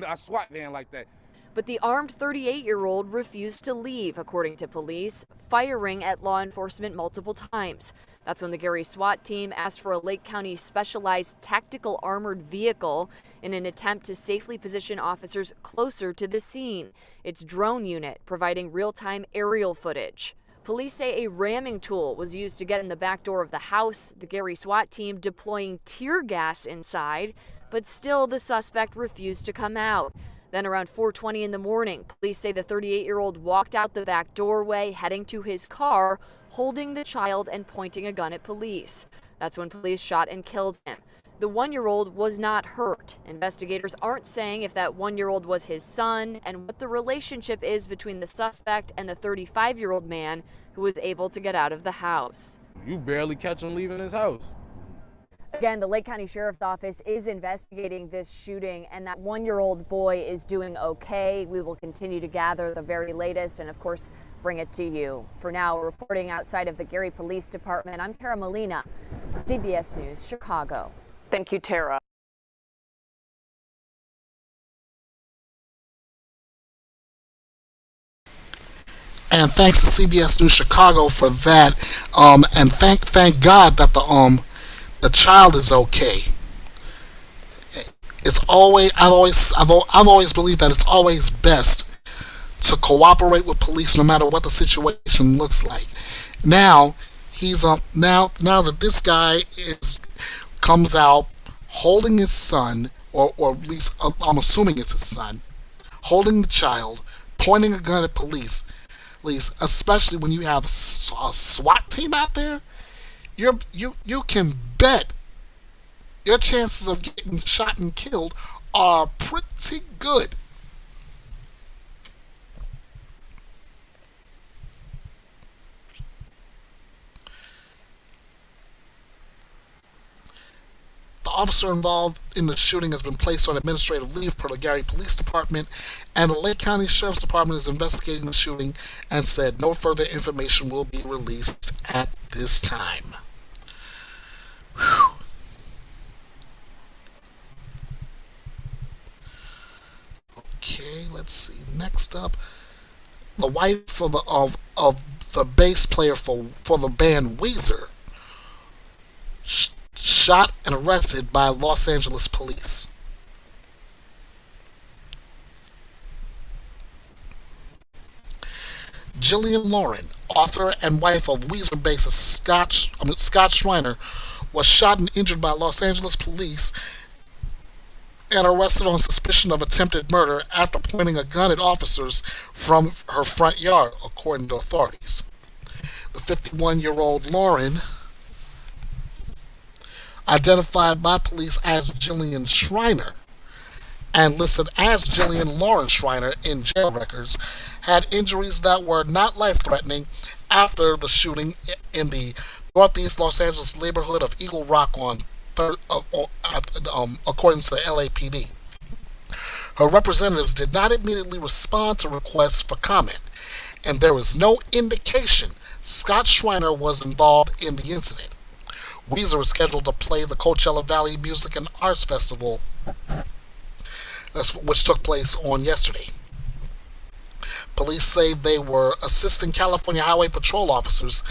a SWAT van like that. But the armed 38-year-old refused to leave, according to police, firing at law enforcement multiple times. That's when the Gary SWAT team asked for a Lake County specialized tactical armored vehicle in an attempt to safely position officers closer to the scene. Its drone unit providing real-time aerial footage. Police say a ramming tool was used to get in the back door of the house, the Gary SWAT team deploying tear gas inside, but still the suspect refused to come out. Then around 4:20 in the morning, police say the 38-year-old walked out the back doorway, heading to his car, holding the child and pointing a gun at police. That's when police shot and killed him. The 1-year-old was not hurt. Investigators aren't saying if that 1-year-old was his son and what the relationship is between the suspect and the 35-year-old man who was able to get out of the house. You barely catch him leaving his house. Again, the Lake County Sheriff's Office is investigating this shooting, and that 1-year-old boy is doing okay. We will continue to gather the very latest and, of course, bring it to you. For now, reporting outside of the Gary Police Department, I'm Tara Molina, CBS News, Chicago. Thank you, Tara. And thanks to CBS News Chicago for that. And thank God that the child is okay. It's always I've always believed that it's always best to cooperate with police no matter what the situation looks like. Now he's now that this guy comes out holding his son, or at least I'm assuming it's his son, holding the child, pointing a gun at police, especially when you have a SWAT team out there, you can bet your chances of getting shot and killed are pretty good. The officer involved in the shooting has been placed on administrative leave per the Gary Police Department, and the Lake County Sheriff's Department is investigating the shooting and said no further information will be released at this time. Whew. Okay, let's see. Next up, the wife of the bass player for the band Weezer shot and arrested by Los Angeles police. Jillian Lauren, author and wife of Weezer bassist Scott Schreiner, was shot and injured by Los Angeles police and arrested on suspicion of attempted murder after pointing a gun at officers from her front yard, according to authorities. The 51-year-old Lauren, identified by police as Jillian Schreiner and listed as Jillian Lauren Schreiner in jail records, had injuries that were not life-threatening after the shooting in the northeast Los Angeles neighborhood of Eagle Rock according to the LAPD. Her representatives did not immediately respond to requests for comment, and there was no indication Scott Schreiner was involved in the incident. Weezer was scheduled to play the Coachella Valley Music and Arts Festival, which took place on yesterday. Police say they were assisting California Highway Patrol officers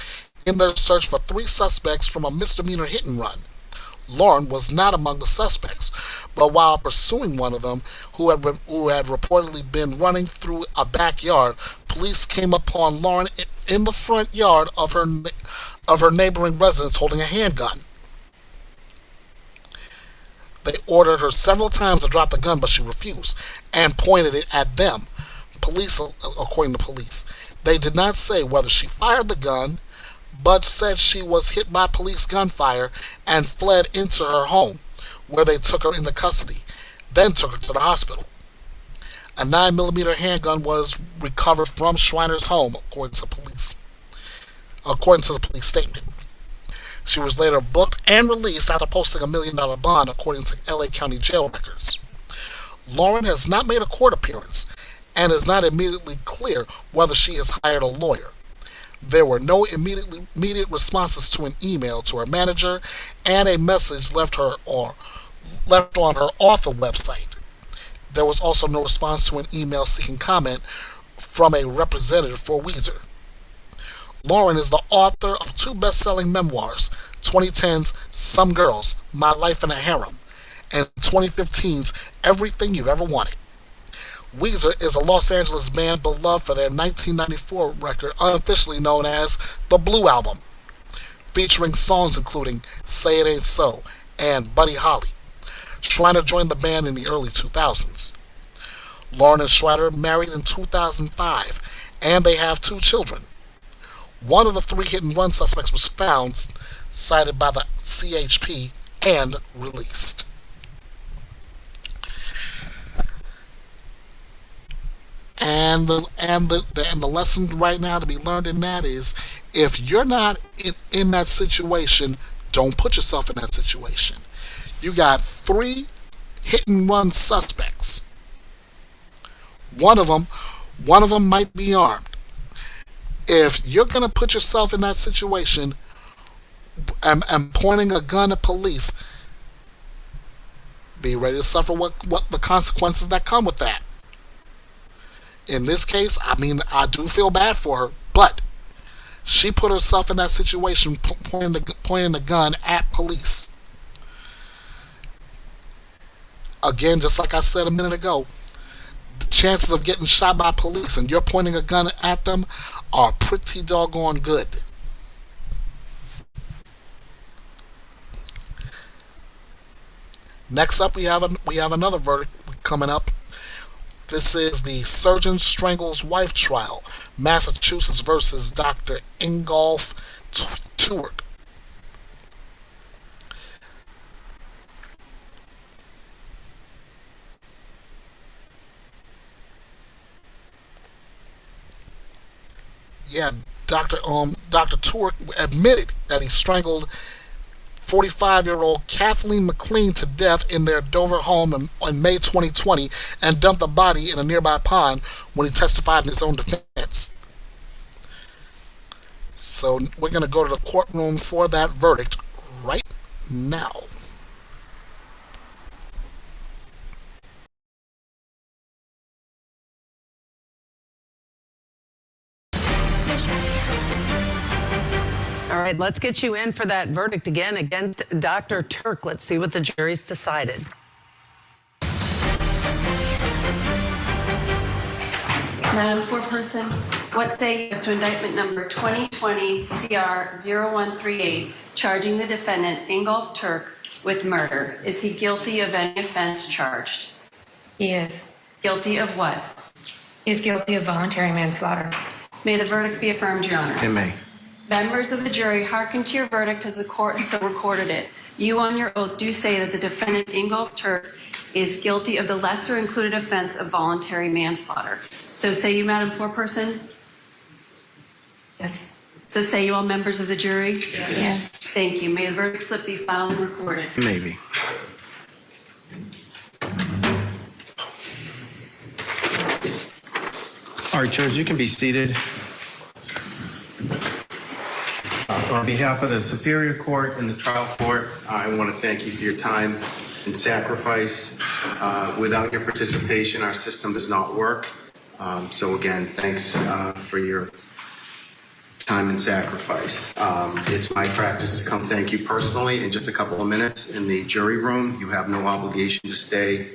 in their search for 3 suspects from a misdemeanor hit and run. Lauren was not among the suspects, but while pursuing one of them, who had reportedly been running through a backyard, police came upon Lauren in the front yard of her neighboring residence holding a handgun. They ordered her several times to drop the gun, but she refused and pointed it at them. According to police, they did not say whether she fired the gun, but said she was hit by police gunfire and fled into her home, where they took her into custody, then took her to the hospital. A 9mm handgun was recovered from Schreiner's home, according to the police statement. She was later booked and released after posting $1 million bond, according to LA County jail records. Lauren has not made a court appearance, and it's not immediately clear whether she has hired a lawyer. There were no immediate responses to an email to her manager and a message left on her author website. There was also no response to an email seeking comment from a representative for Weezer. Lauren is the author of 2 best-selling memoirs, 2010's Some Girls, My Life in a Harem, and 2015's Everything You've Ever Wanted. Weezer is a Los Angeles band beloved for their 1994 record, unofficially known as the Blue Album, featuring songs including Say It Ain't So and Buddy Holly. Schreiner joined the band in the early 2000s. Lauren and Schreiner married in 2005, and they have 2 children. One of the 3 hit-and-run suspects was found, cited by the CHP, and released. And the lesson right now to be learned in that is, if you're not in that situation, don't put yourself in that situation. You got 3 hit and run suspects. One of them might be armed. If you're gonna put yourself in that situation and pointing a gun at police, be ready to suffer what the consequences that come with that. In this case, I mean, I do feel bad for her, but she put herself in that situation pointing the gun at police. Again, just like I said a minute ago, the chances of getting shot by police and you're pointing a gun at them are pretty doggone good. Next up, we have another verdict coming up. This is the surgeon strangles wife trial, Massachusetts versus Dr. Ingolf Turk. Yeah, Dr. Turk admitted that he strangled 45-year-old Kathleen McLean to death in their Dover home in May 2020 and dumped the body in a nearby pond when he testified in his own defense. So we're going to go to the courtroom for that verdict right now. All right, let's get you in for that verdict again against Dr. Turk. Let's see what the jury's decided. Madam Foreperson, what say yes to indictment number 2020 CR 0138, charging the defendant Ingolf Turk with murder? Is he guilty of any offense charged? He is. Guilty of what? He is guilty of voluntary manslaughter. May the verdict be affirmed, Your Honor. It may. Members of the jury, hearken to your verdict as the court so recorded it. You on your oath do say that the defendant Ingolf Turk is guilty of the lesser included offense of voluntary manslaughter. So say you, Madam Foreperson? Yes. So say you all members of the jury? Yes. Thank you. May the verdict slip be filed and recorded. Maybe. All right, Judge, you can be seated. On behalf of the Superior Court and the trial court, I want to thank you for your time and sacrifice. Without your participation, our system does not work. So again, thanks for your time and sacrifice. It's my practice to come thank you personally in just a couple of minutes in the jury room. You have no obligation to stay.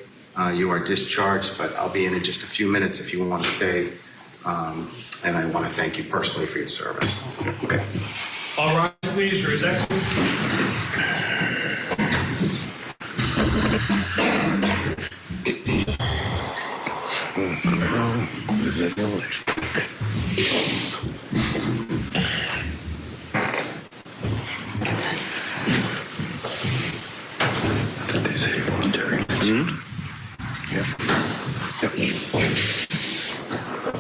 You are discharged, but I'll be in just a few minutes if you want to stay. And I want to thank you personally for your service. Okay. All right, please, Your Excellency. Did they say voluntary? Yep.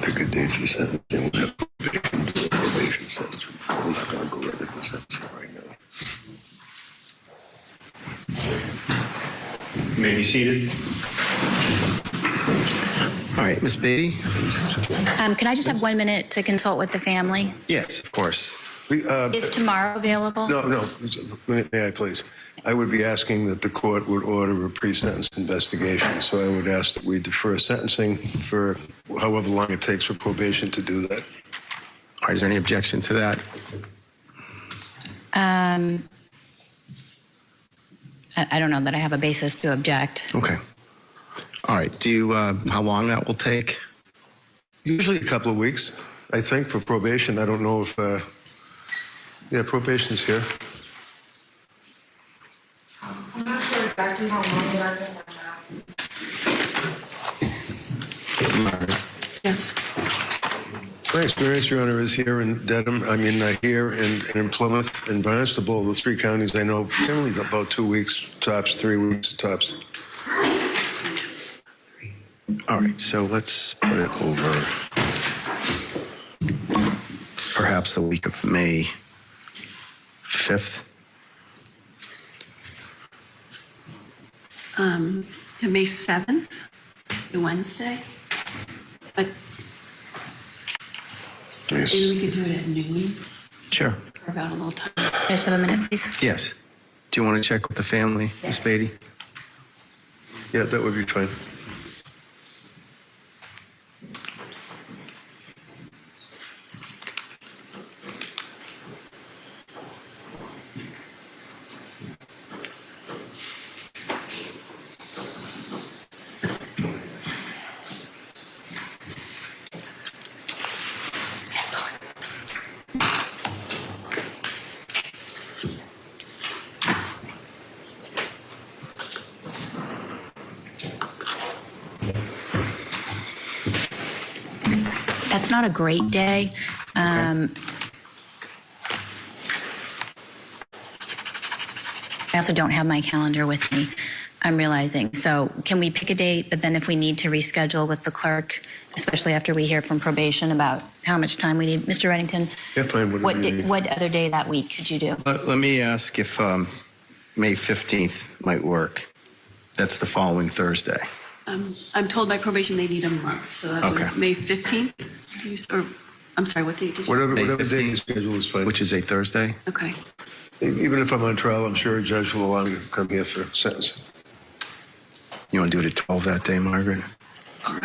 Pick a dangerous sentence. They won't have probation sentence. I'm not going to go with it for sentencing right now. You may be seated. All right, Ms. Beatty? Can I just have 1 minute to consult with the family? Yes, of course. Is tomorrow available? No. May I please? I would be asking that the court would order a pre-sentence investigation. So I would ask that we defer sentencing for however long it takes for probation to do that. All right, is there any objection to that? I don't know that I have a basis to object. Okay. All right. Do you, how long that will take? Usually a couple of weeks, I think, for probation. I don't know if, yeah, probation's here. I'm not sure exactly how long that is. All right. Yes. My experience, Your Honor, is here in Dedham. Here and in Plymouth and Barnstable, the 3 counties I know, generally about 2 weeks tops, 3 weeks tops. All right, so let's put it over perhaps the week of May 5th. May 7th, the Wednesday. But maybe we could do it at noon. Sure. For about a little time. Can I just have a minute, please? Yes. Do you want to check with the family, Ms. Beatty? Yeah, that would be fine. That's not a great day. I also don't have my calendar with me, I'm realizing. So can we pick a date, but then if we need to reschedule with the clerk, especially after we hear from probation about how much time we need. Mr. Reddington, yeah, fine. what other day that week could you do? Let me ask if May 15th might work. That's the following Thursday. I'm told by probation they need a month, so that's Okay. May 15th. Or I'm sorry, what date did you say? Whatever day you schedule is fine. Which is a Thursday. Okay. Even if I'm on trial, I'm sure a judge will allow me to come here for sentencing. You want to do it at 12 that day, Margaret? Or,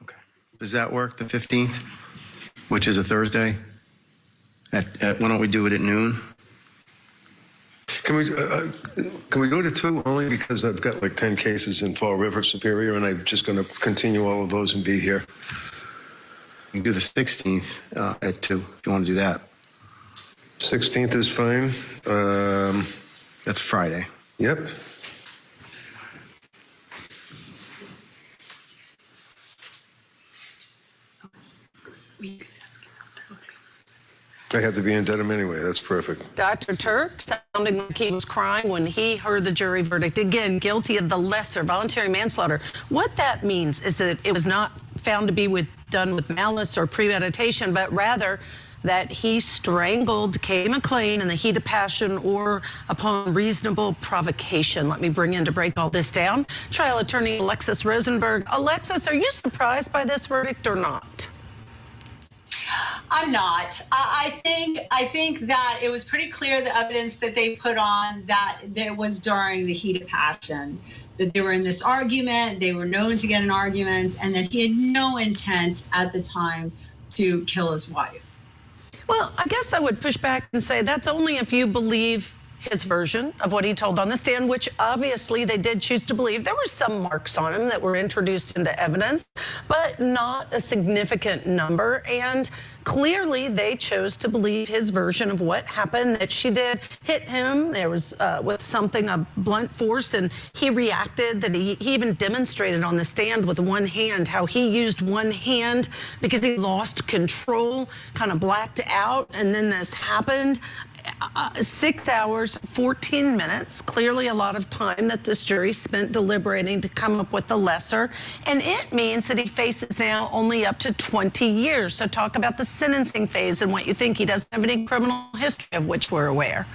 Okay. Does that work, the 15th, which is a Thursday? Why don't we do it at noon? Can we go to 2 only because I've got like 10 cases in Fall River Superior and I'm just going to continue all of those and be here. You can do the 16th at 2 if you want to do that. 16th is fine. That's Friday. Yep. I have to be in Dedham anyway. That's perfect. Dr. Turk sounding like he was crying when he heard the jury verdict. Again, guilty of the lesser voluntary manslaughter. What that means is that it was not found to be done with malice or premeditation, but rather that he strangled Katie McLean in the heat of passion or upon reasonable provocation. Let me bring in to break all this down trial attorney Alexis Rosenberg. Alexis, are you surprised by this verdict or not? I'm not. I think that it was pretty clear, the evidence that they put on, that there was during the heat of passion, that they were in this argument, they were known to get in arguments, and that he had no intent at the time to kill his wife. Well, I guess I would push back and say that's only if you believe his version of what he told on the stand, which obviously they did choose to believe. There were some marks on him that were introduced into evidence, but not a significant number. And clearly they chose to believe his version of what happened, that she did hit him. There was with something of blunt force, and he reacted, that he even demonstrated on the stand with one hand how he used one hand because he lost control, kind of blacked out, and then this happened. 6 hours, 14 minutes, clearly a lot of time that this jury spent deliberating to come up with the lesser. And it means that he faces now only up to 20 years. So talk about the sentencing phase and what you think. He doesn't have any criminal history of which we're aware.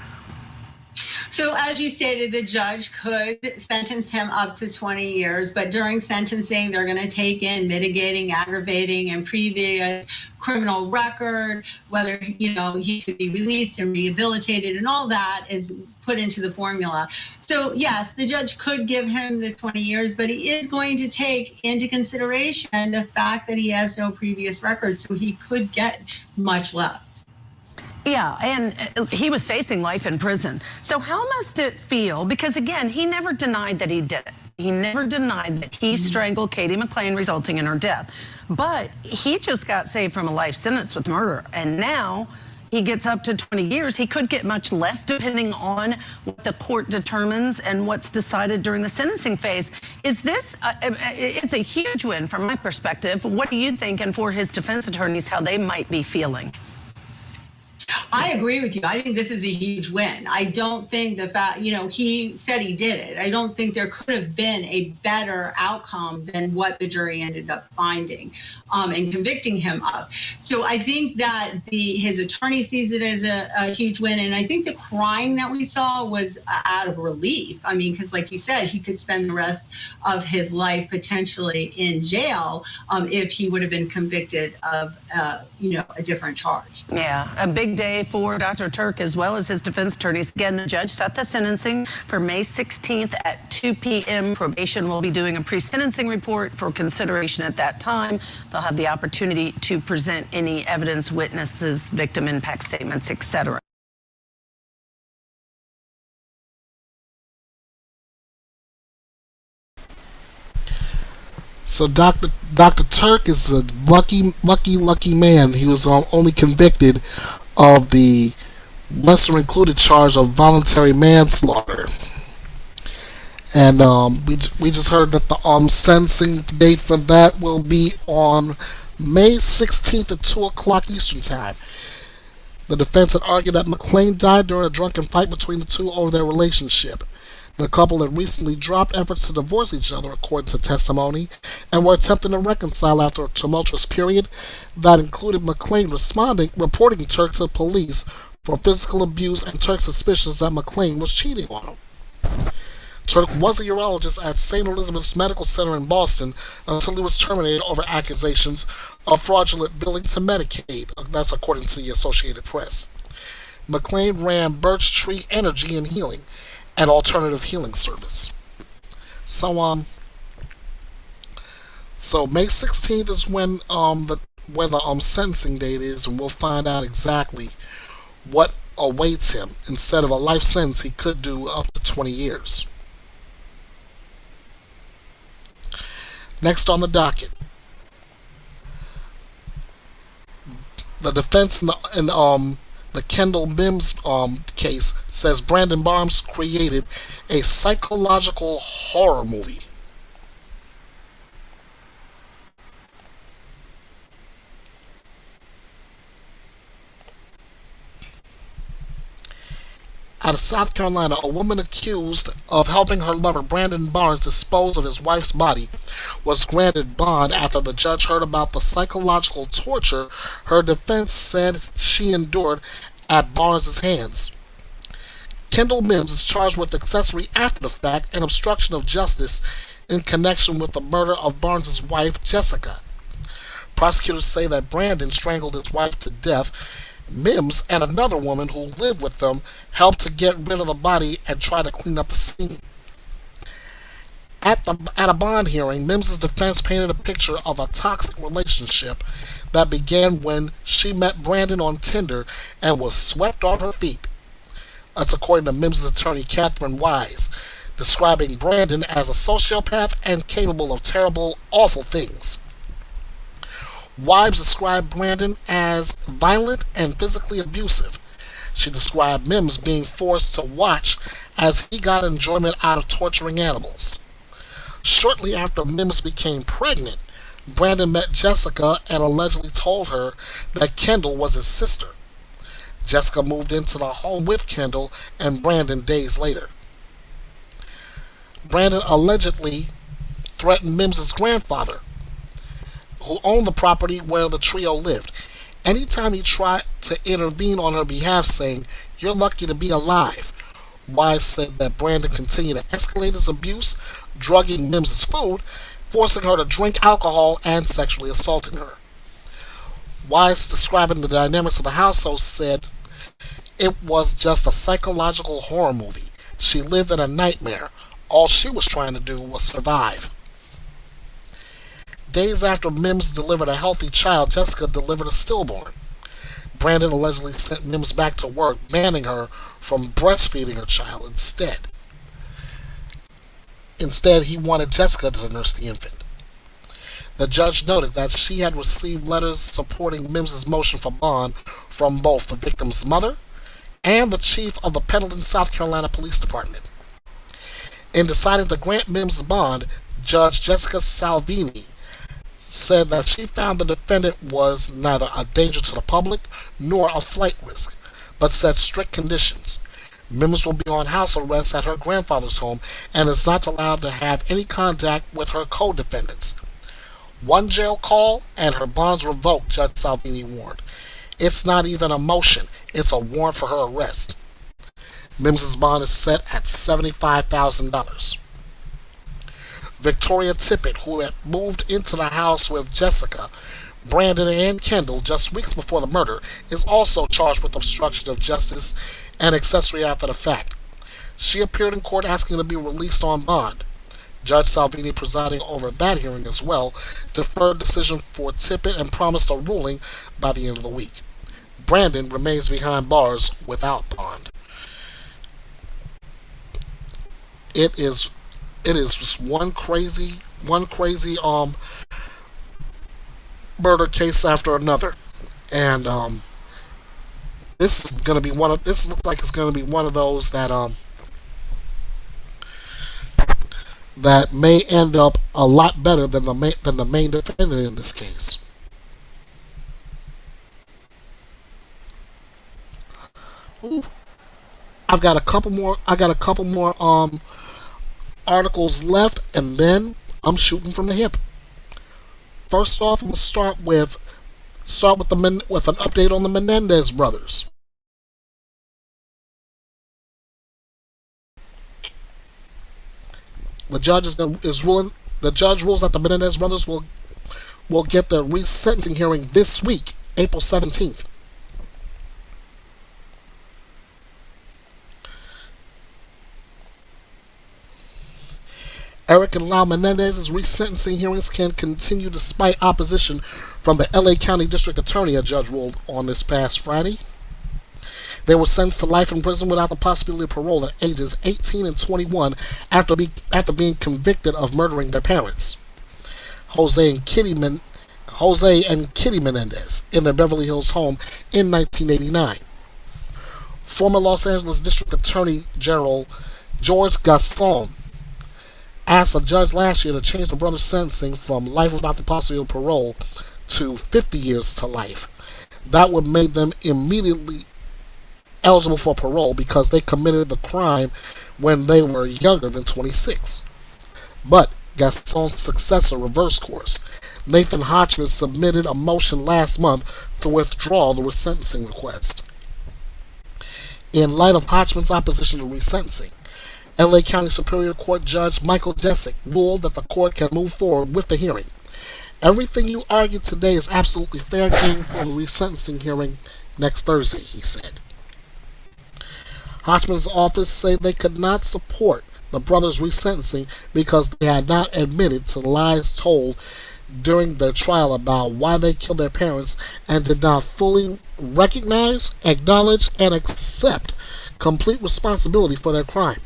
So as you stated, the judge could sentence him up to 20 years, but during sentencing, they're going to take in mitigating, aggravating, and previous criminal record, whether, he could be released and rehabilitated, and all that is put into the formula. So yes, the judge could give him the 20 years, but he is going to take into consideration the fact that he has no previous record, so he could get much less. Yeah, and he was facing life in prison. So how must it feel? Because again, he never denied that he did it. He never denied that he strangled Katie McLean, resulting in her death. But he just got saved from a life sentence with murder. And now he gets up to 20 years. He could get much less depending on what the court determines and what's decided during the sentencing phase. Is this, it's a huge win from my perspective. What do you think, and for his defense attorneys, how they might be feeling? I agree with you. I think this is a huge win. I don't think the fact, he said he did it. I don't think there could have been a better outcome than what the jury ended up finding and convicting him of. So I think that his attorney sees it as a huge win. And I think the crying that we saw was out of relief. I mean, because like you said, he could spend the rest of his life potentially in jail if he would have been convicted of, a different charge. Yeah, a big day for Dr. Turk as well as his defense attorneys. Again, the judge set the sentencing for May 16th at 2 p.m. Probation will be doing a pre-sentencing report for consideration at that time. They'll have the opportunity to present any evidence, witnesses, victim impact statements, etc. So Dr. Turk is a lucky man. He was only convicted of the lesser included charge of voluntary manslaughter. And we just heard that the sentencing date for that will be on May 16th at 2 o'clock Eastern Time. The defense had argued that McClain died during a drunken fight between the two over their relationship. The couple had recently dropped efforts to divorce each other, according to testimony, and were attempting to reconcile after a tumultuous period that included McClain reporting Turk to the police for physical abuse and Turk's suspicions that McClain was cheating on him. Turk was a urologist at St. Elizabeth's Medical Center in Boston until he was terminated over accusations of fraudulent billing to Medicaid. That's according to the Associated Press. McClain ran Birch Tree Energy and Healing, an alternative healing service. So May 16th is when the sentencing date is, and we'll find out exactly what awaits him. Instead of a life sentence, he could do up to 20 years. Next on the docket, the defense in the Kendall Mims case says Brandon Barnes created a psychological horror movie. Out of South Carolina, a woman accused of helping her lover Brandon Barnes dispose of his wife's body was granted bond after the judge heard about the psychological torture her defense said she endured at Barnes' hands. Kendall Mims is charged with accessory after the fact and obstruction of justice in connection with the murder of Barnes' wife, Jessica. Prosecutors say that Brandon strangled his wife to death. Mims and another woman who lived with them helped to get rid of the body and try to clean up the scene. At a bond hearing, Mims' defense painted a picture of a toxic relationship that began when she met Brandon on Tinder and was swept off her feet. That's according to Mims' attorney, Catherine Wise, describing Brandon as a sociopath and capable of terrible, awful things. Wise described Brandon as violent and physically abusive. She described Mims being forced to watch as he got enjoyment out of torturing animals. Shortly after Mims became pregnant, Brandon met Jessica and allegedly told her that Kendall was his sister. Jessica moved into the home with Kendall and Brandon days later. Brandon allegedly threatened Mims' grandfather, who owned the property where the trio lived, anytime he tried to intervene on her behalf, saying, "You're lucky to be alive." Wise said that Brandon continued to escalate his abuse, drugging Mims' food, forcing her to drink alcohol, and sexually assaulting her. Wise, describing the dynamics of the household, said it was just a psychological horror movie. She lived in a nightmare. All she was trying to do was survive. Days after Mims delivered a healthy child, Jessica delivered a stillborn. Brandon allegedly sent Mims back to work, banning her from breastfeeding her child instead. Instead, he wanted Jessica to nurse the infant. The judge noted that she had received letters supporting Mims's motion for bond from both the victim's mother and the chief of the Pendleton, South Carolina Police Department. In deciding to grant Mims bond, Judge Jessica Salvini said that she found the defendant was neither a danger to the public nor a flight risk, but set strict conditions. Mims will be on house arrest at her grandfather's home and is not allowed to have any contact with her co-defendants. One jail call and her bonds revoked, Judge Salvini warned. It's not even a motion, it's a warrant for her arrest. Mims's bond is set at $75,000. Victoria Tippett, who had moved into the house with Jessica, Brandon, and Kendall just weeks before the murder, is also charged with obstruction of justice and accessory after the fact. She appeared in court asking to be released on bond. Judge Salvini, presiding over that hearing as well, deferred decision for Tippett and promised a ruling by the end of the week. Brandon remains behind bars without bond. It is just one crazy murder case after another, and this looks like it's gonna be one of those that that may end up a lot better than the main defendant in this case. Ooh. I've got a couple more articles left, and then I'm shooting from the hip. First off, I'm gonna start with an update on the Menendez brothers. The judge rules that the Menendez brothers will get their resentencing hearing this week, April 17th. Eric and Lau Menendez's resentencing hearings can continue despite opposition from the LA County District Attorney, a judge ruled on this past Friday. They were sentenced to life in prison without the possibility of parole at ages 18 and 21 after being convicted of murdering their parents, Jose and Kitty Menendez, in their Beverly Hills home in 1989. Former Los Angeles District Attorney General George Gascon asked a judge last year to change the brothers' sentencing from life without the possibility of parole to 50 years to life. That would make them immediately eligible for parole because they committed the crime when they were younger than 26. But Gaston's successor reversed course. Nathan Hodgman submitted a motion last month to withdraw the resentencing request. In light of Hodgman's opposition to resentencing, LA County Superior Court Judge Michael Jessic ruled that the court can move forward with the hearing. Everything you argued today is absolutely fair game for the resentencing hearing next Thursday, he said. Hodgman's office said they could not support the brothers' resentencing because they had not admitted to the lies told during their trial about why they killed their parents and did not fully recognize, acknowledge, and accept complete responsibility for their crime.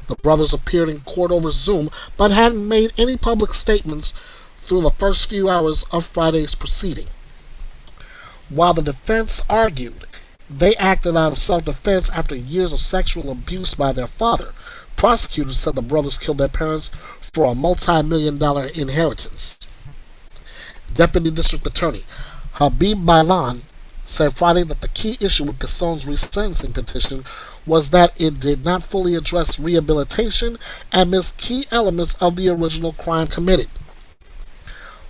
The brothers appeared in court over Zoom but hadn't made any public statements through the first few hours of Friday's proceeding. While the defense argued they acted out of self-defense after years of sexual abuse by their father, prosecutors said the brothers killed their parents for a multi-million-dollar inheritance. Deputy District Attorney Habib Bailan said Friday that the key issue with Gaston's resentencing petition was that it did not fully address rehabilitation and missed key elements of the original crime committed.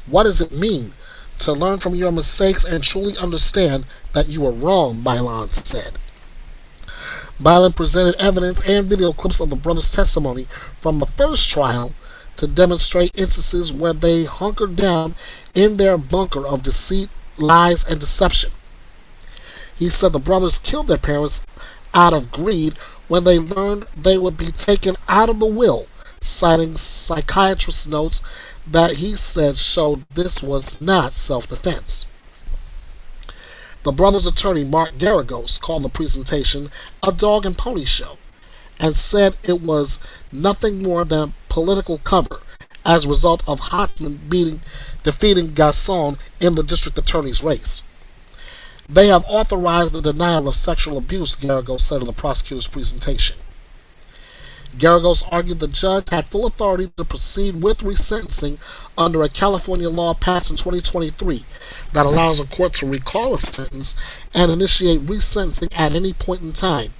What does it mean to learn from your mistakes and truly understand that you were wrong, Bailan said. Bailan presented evidence and video clips of the brothers' testimony from the first trial to demonstrate instances where they hunkered down in their bunker of deceit, lies, and deception. He said the brothers killed their parents out of greed when they learned they would be taken out of the will, citing psychiatrist notes that he said showed this was not self-defense. The brothers' attorney, Mark Garagos, called the presentation a dog and pony show and said it was nothing more than political cover as a result of Hodgman defeating Gasson in the district attorney's race. They have authorized the denial of sexual abuse, Garagos said in the prosecutor's presentation. Garagos argued the judge had full authority to proceed with resentencing under a California law passed in 2023 that allows a court to recall a sentence and initiate resentencing at any point in time.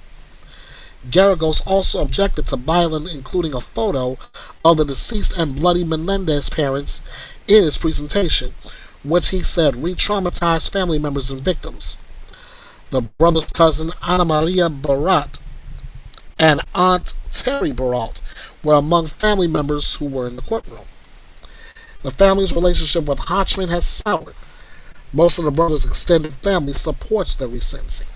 Garagos also objected to Byland including a photo of the deceased and bloody Menendez parents in his presentation, which he said re-traumatized family members and victims. The brother's cousin Ana Maria Barat and Aunt Terry Barat were among family members who were in the courtroom. The family's relationship with Hodgman has soured. Most of the brothers' extended family supports their resentencing.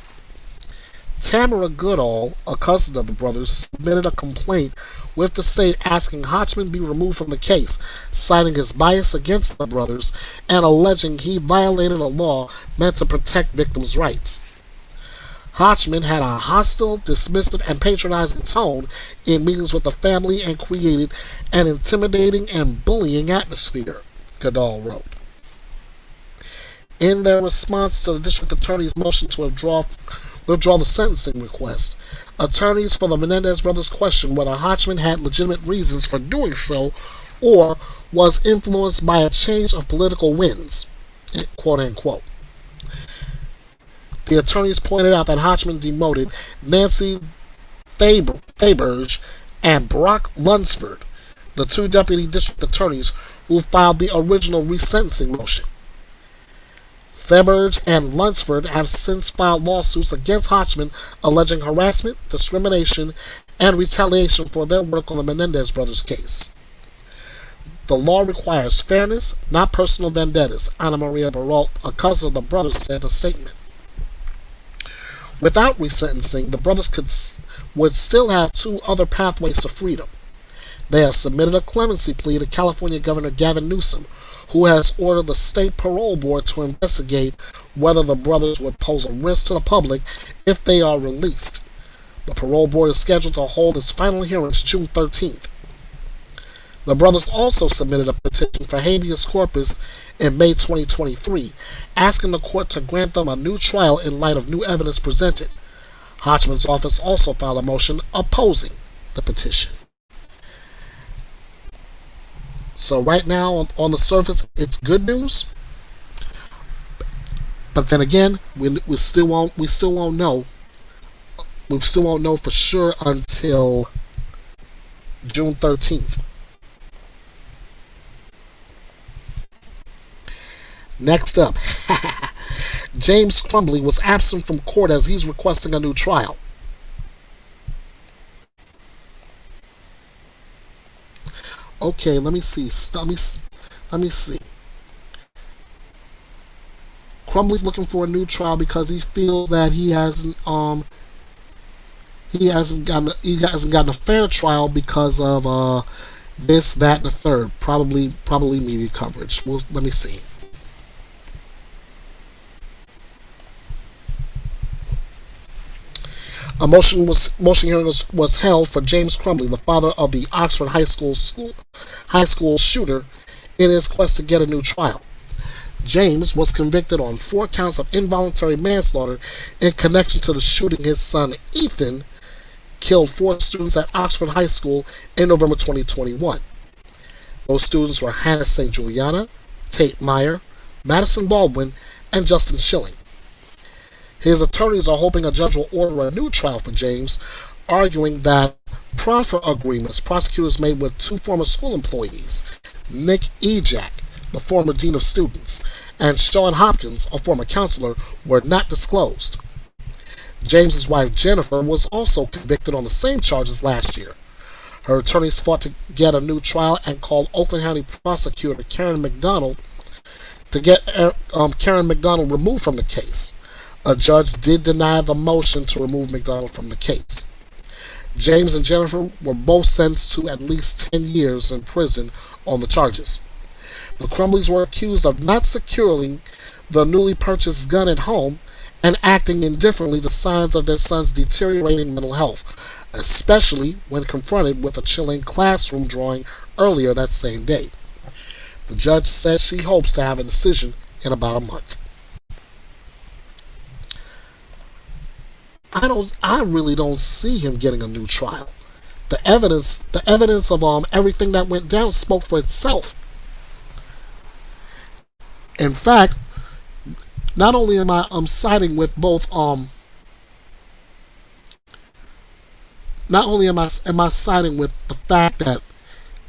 Tamara Goodall, a cousin of the brothers, submitted a complaint with the state asking Hodgman be removed from the case, citing his bias against the brothers and alleging he violated a law meant to protect victims' rights. Hodgman had a hostile, dismissive, and patronizing tone in meetings with the family and created an intimidating and bullying atmosphere, Goodall wrote. In their response to the district attorney's motion to withdraw the sentencing request, attorneys for the Menendez brothers questioned whether Hodgman had legitimate reasons for doing so or was influenced by a change of political winds, quote unquote. The attorneys pointed out that Hodgman demoted Nancy Faberge and Brock Lunsford, the two deputy district attorneys who filed the original resentencing motion. Faberge and Lunsford have since filed lawsuits against Hodgman alleging harassment, discrimination, and retaliation for their work on the Menendez brothers case. The law requires fairness, not personal vendettas, Ana Maria Barat, a cousin of the brothers, said in a statement. Without resentencing, the brothers would still have two other pathways to freedom. They have submitted a clemency plea to California Governor Gavin Newsom, who has ordered the state parole board to investigate whether the brothers would pose a risk to the public if they are released. The parole board is scheduled to hold its final hearings June 13th. The brothers also submitted a petition for habeas corpus in May 2023, asking the court to grant them a new trial in light of new evidence presented. Hodgman's office also filed a motion opposing the petition. So right now, on the surface, it's good news. But then again, we still won't know. We still won't know for sure until June 13th. Next up, James Crumbly was absent from court as he's requesting a new trial. Okay, let me see. Let me see. Crumbly's looking for a new trial because he feels that he hasn't gotten a fair trial because of this, that, and the third. Probably media coverage. Well, let me see. A motion hearing was held for James Crumbly, the father of the Oxford high school shooter, in his quest to get a new trial. James was convicted on 4 counts of involuntary manslaughter in connection to the shooting his son Ethan killed 4 students at Oxford High School in November 2021. Those students were Hannah St. Juliana, Tate Meyer, Madison Baldwin, and Justin Schilling. His attorneys are hoping a judge will order a new trial for James, arguing that proffer agreements prosecutors made with 2 former school employees, Nick Ejak, the former dean of students, and Sean Hopkins, a former counselor, were not disclosed. James's wife Jennifer was also convicted on the same charges last year. Her attorneys fought to get a new trial and called Oakland County prosecutor Karen McDonald to get Karen McDonald removed from the case. A judge did deny the motion to remove McDonald from the case. James and Jennifer were both sentenced to at least 10 years in prison on the charges. The Crumbleys were accused of not securing the newly purchased gun at home and acting indifferently to signs of their son's deteriorating mental health, especially when confronted with a chilling classroom drawing earlier that same day. The judge says she hopes to have a decision in about a month. I really don't see him getting a new trial. The evidence of everything that went down spoke for itself. In fact, not only am I siding with both not only am I siding with the fact that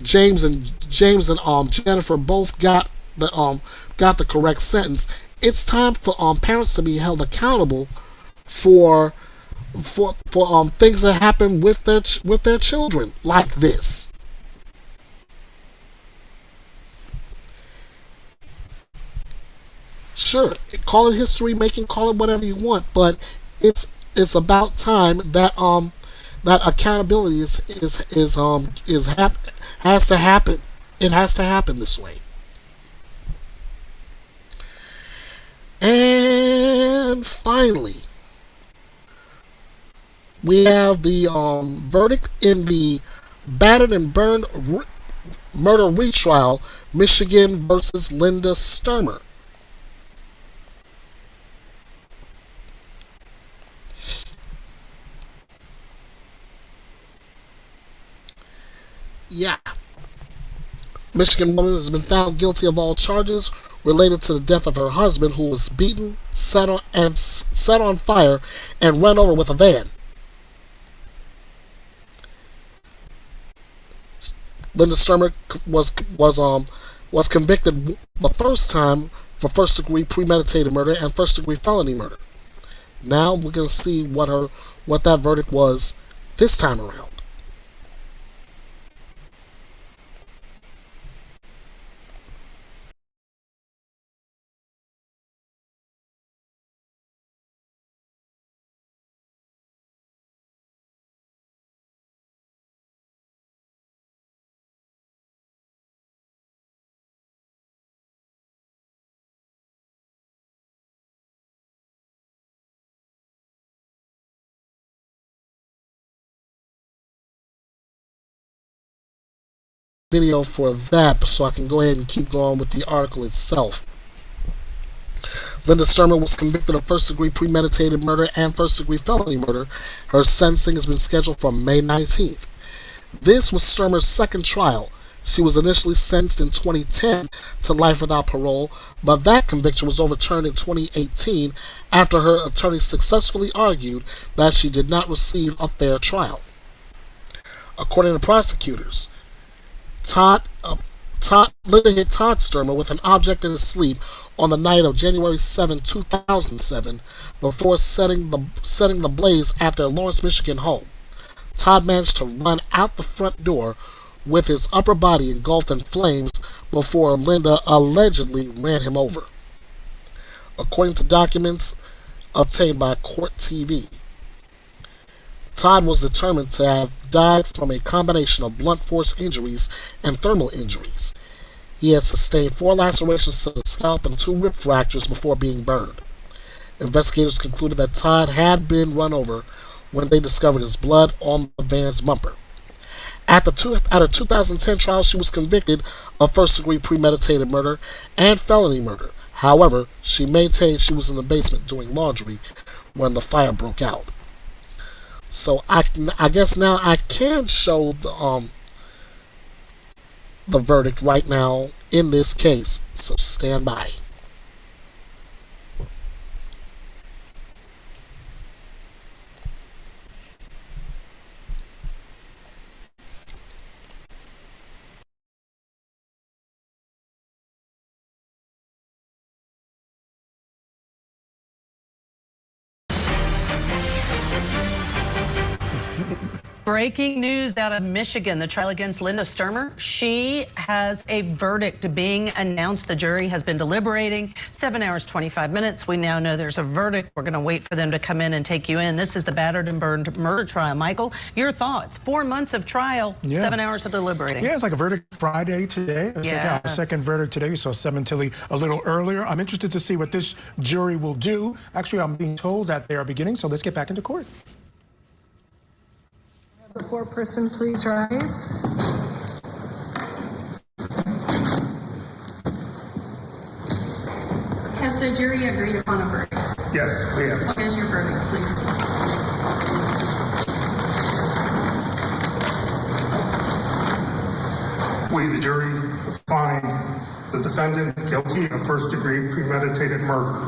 James and Jennifer both got the correct sentence. It's time for parents to be held accountable for things that happen with their children like this. Sure, call it history making, call it whatever you want, but it's about time that that accountability has to happen. It has to happen this way. And finally, we have the verdict in the battered and burned murder retrial, Michigan versus Linda Sturmer. Yeah. Michigan woman has been found guilty of all charges related to the death of her husband, who was beaten, set on fire, and run over with a van. Linda Sturmer was convicted the first time for first-degree premeditated murder and first-degree felony murder. Now we're going to see what that verdict was this time around. Video for that so I can go ahead and keep going with the article itself. Linda Sturmer was convicted of first-degree premeditated murder and first-degree felony murder. Her sentencing has been scheduled for May 19th. This was Sturmer's second trial. She was initially sentenced in 2010 to life without parole, but that conviction was overturned in 2018 after her attorney successfully argued that she did not receive a fair trial. According to prosecutors, Linda hit Todd Sturmer with an object in his sleep on the night of January 7, 2007, before setting the blaze at their Lawrence, Michigan home. Todd managed to run out the front door with his upper body engulfed in flames before Linda allegedly ran him over. According to documents obtained by Court TV, Todd was determined to have died from a combination of blunt force injuries and thermal injuries. He had sustained 4 lacerations to the scalp and 2 rib fractures before being burned. Investigators concluded that Todd had been run over when they discovered his blood on the van's bumper. At a 2010 trial, she was convicted of first-degree premeditated murder and felony murder. However, she maintained she was in the basement doing laundry when the fire broke out. So I guess now I can show the verdict right now in this case. So stand by. Breaking news out of Michigan, the trial against Linda Sturmer. She has a verdict being announced. The jury has been deliberating 7 hours, 25 minutes. We now know there's a verdict. We're going to wait for them to come in and take you in. This is the battered and burned murder trial. Michael, your thoughts? 4 months of trial, 7 hours of deliberating. Yeah, it's like a verdict Friday today. It's like our second verdict today. We saw 7 Tilly a little earlier. I'm interested to see what this jury will do. Actually, I'm being told that they are beginning, so let's get back into court. The foreperson, please rise. the jury agreed upon a verdict? Yes, we have. What is your verdict, please? We, the jury, find the defendant guilty of first-degree premeditated murder.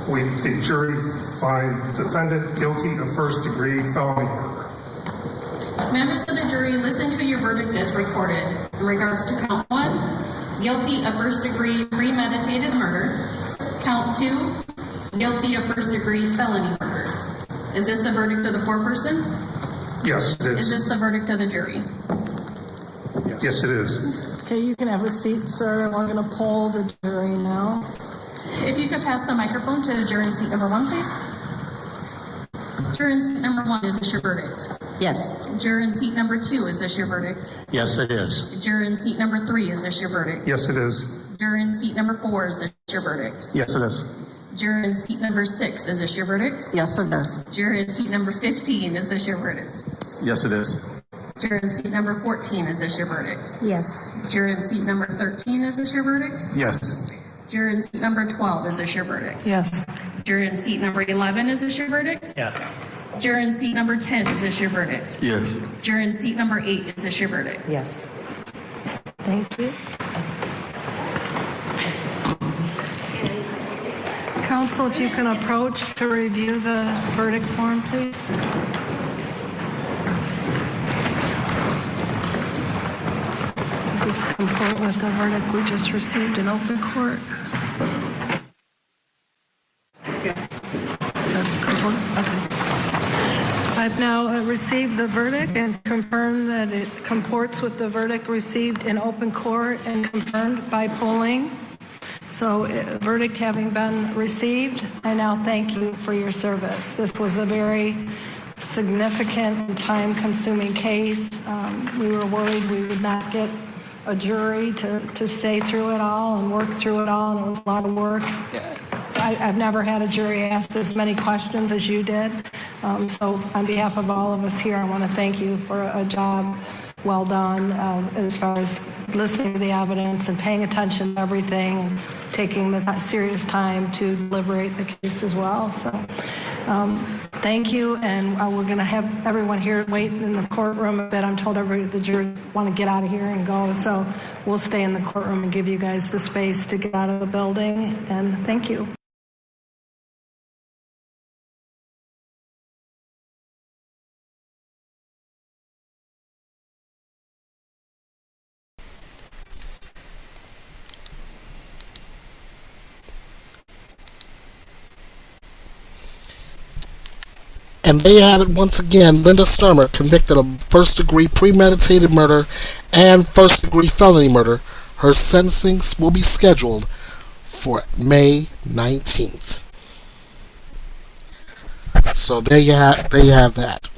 We, the jury, find the defendant guilty of first-degree felony murder. Members of the jury, listen to your verdict as recorded. In regards to count 1, guilty of first-degree premeditated murder. Count 2, guilty of first-degree felony murder. Is this the verdict of the foreperson? Yes, it is. Is this the verdict of the jury? Yes, it is. Okay, you can have a seat, sir. We're going to poll the jury now. If you could pass the microphone to jury in seat number 1, please. Juror in seat number 1, is this your verdict? Yes. Juror in seat number 2, is this your verdict? Yes, it is. Juror in seat number 3, is this your verdict? Yes, it is. Juror in seat number 4, is this your verdict? Yes, it is. Juror in seat number 6, is this your verdict? Yes, it is. Juror in seat number 15, is this your verdict? Yes, it is. Juror in seat number 14, is this your verdict? Yes. Juror in seat number 13, is this your verdict? Yes. Juror in seat number 12, is this your verdict? Yes. Juror in seat number 11, is this your verdict? Yes. Juror in seat number 10, is this your verdict? Yes. Juror in seat number 8, is this your verdict? Yes. Thank you. Counsel, if you can approach to review the verdict form, please. Does this comport with the verdict we just received in open court? Yes. Okay. I've now received the verdict and confirmed that it comports with the verdict received in open court and confirmed by polling. So, verdict having been received, I now thank you for your service. This was a very significant and time-consuming case. We were worried we would not get a jury to stay through it all and work through it all, and it was a lot of work. I've never had a jury ask as many questions as you did. So on behalf of all of us here, I want to thank you for a job well done as far as listening to the evidence and paying attention to everything and taking the serious time to deliberate the case as well. So thank you, and we're going to have everyone here wait in the courtroom a bit. I'm told the jurors want to get out of here and go, so we'll stay in the courtroom and give you guys the space to get out of the building, and thank you. And there you have it once again. Linda Sturmer, convicted of first-degree premeditated murder and first-degree felony murder. Her sentencing will be scheduled for May 19th. So there you have that.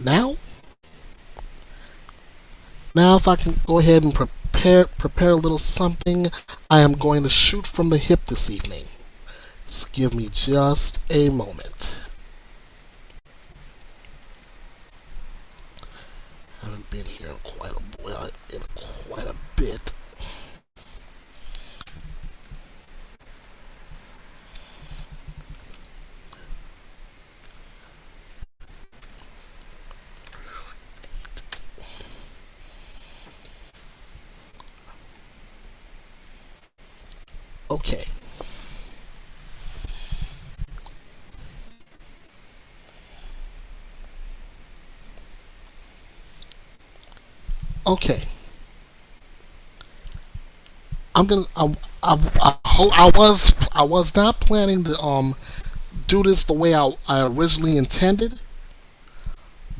Now if I can go ahead and prepare a little something, I am going to shoot from the hip this evening. Just give me just a moment. I haven't been here in quite a bit. Okay. Okay. I was not planning to do this the way I originally intended,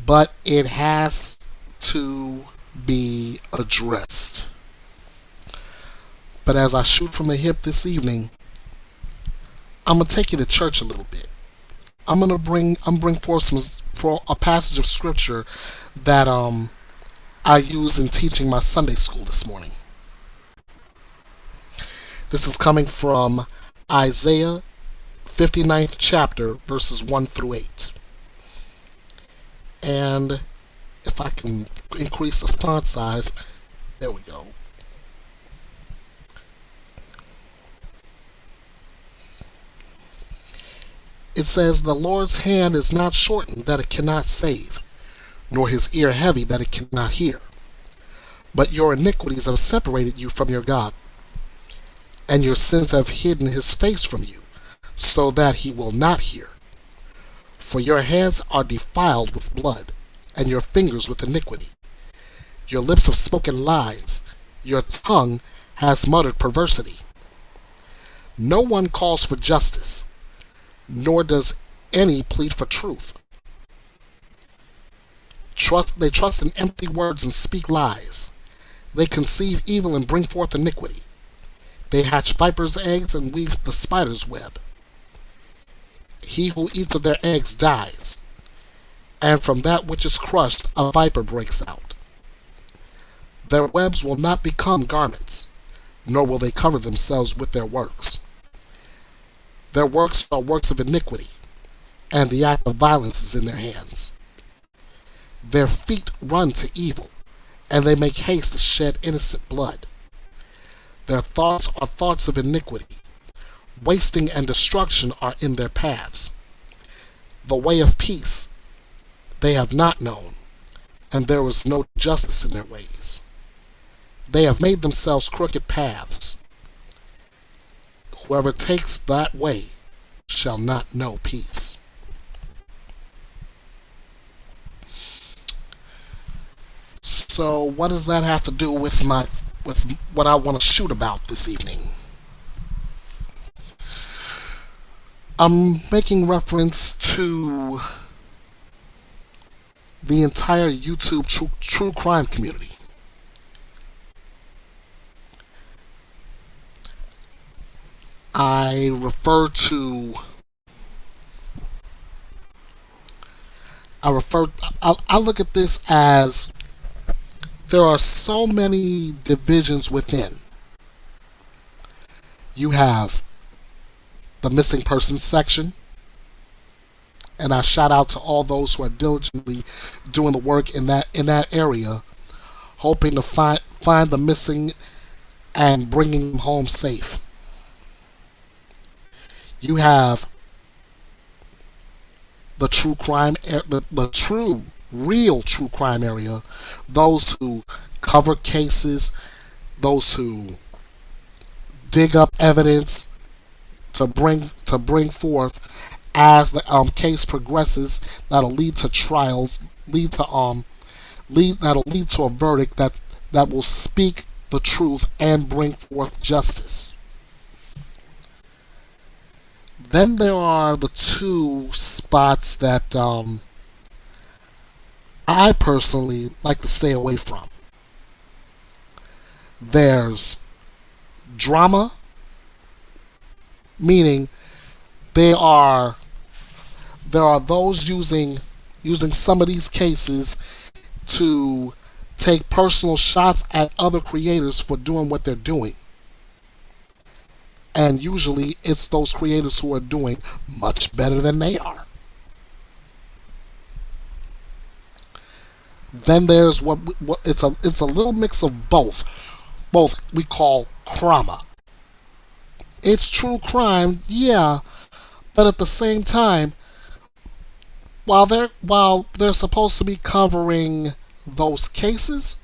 but it has to be addressed. But as I shoot from the hip this evening, I'm gonna take you to church a little bit. I'm gonna bring forth a passage of scripture that I used in teaching my Sunday school this morning. This is coming from Isaiah 59th chapter, verses 1 through 8. And if I can increase the font size, there we go. It says, "The Lord's hand is not shortened that it cannot save, nor his ear heavy that it cannot hear. But your iniquities have separated you from your God, and your sins have hidden his face from you, so that he will not hear. For your hands are defiled with blood, and your fingers with iniquity. Your lips have spoken lies, your tongue has muttered perversity. No one calls for justice, nor does any plead for truth. They trust in empty words and speak lies. They conceive evil and bring forth iniquity. They hatch vipers' eggs and weave the spider's web. He who eats of their eggs dies, and from that which is crushed a viper breaks out. Their webs will not become garments, nor will they cover themselves with their works. Their works are works of iniquity, and the act of violence is in their hands. Their feet run to evil, and they make haste to shed innocent blood. Their thoughts are thoughts of iniquity. Wasting and destruction are in their paths. The way of peace they have not known, and there is no justice in their ways. They have made themselves crooked paths. Whoever takes that way shall not know peace." So what does that have to do with what I want to shoot about this evening? I'm making reference to the entire YouTube true crime community. I look at this as there are so many divisions within. You have the missing persons section, and I shout out to all those who are diligently doing the work in that area, hoping to find the missing and bringing them home safe. You have the true crime, the real true crime area, those who cover cases, those who dig up evidence to bring forth as the case progresses, that'll lead to trials, that'll lead to a verdict that will speak the truth and bring forth justice. Then there are the two spots that I personally like to stay away from. There's drama, meaning there are those using some of these cases to take personal shots at other creators for doing what they're doing. And usually it's those creators who are doing much better than they are. Then there's what it's a little mix of both we call Crama. It's true crime, yeah, but at the same time, while they're supposed to be covering those cases,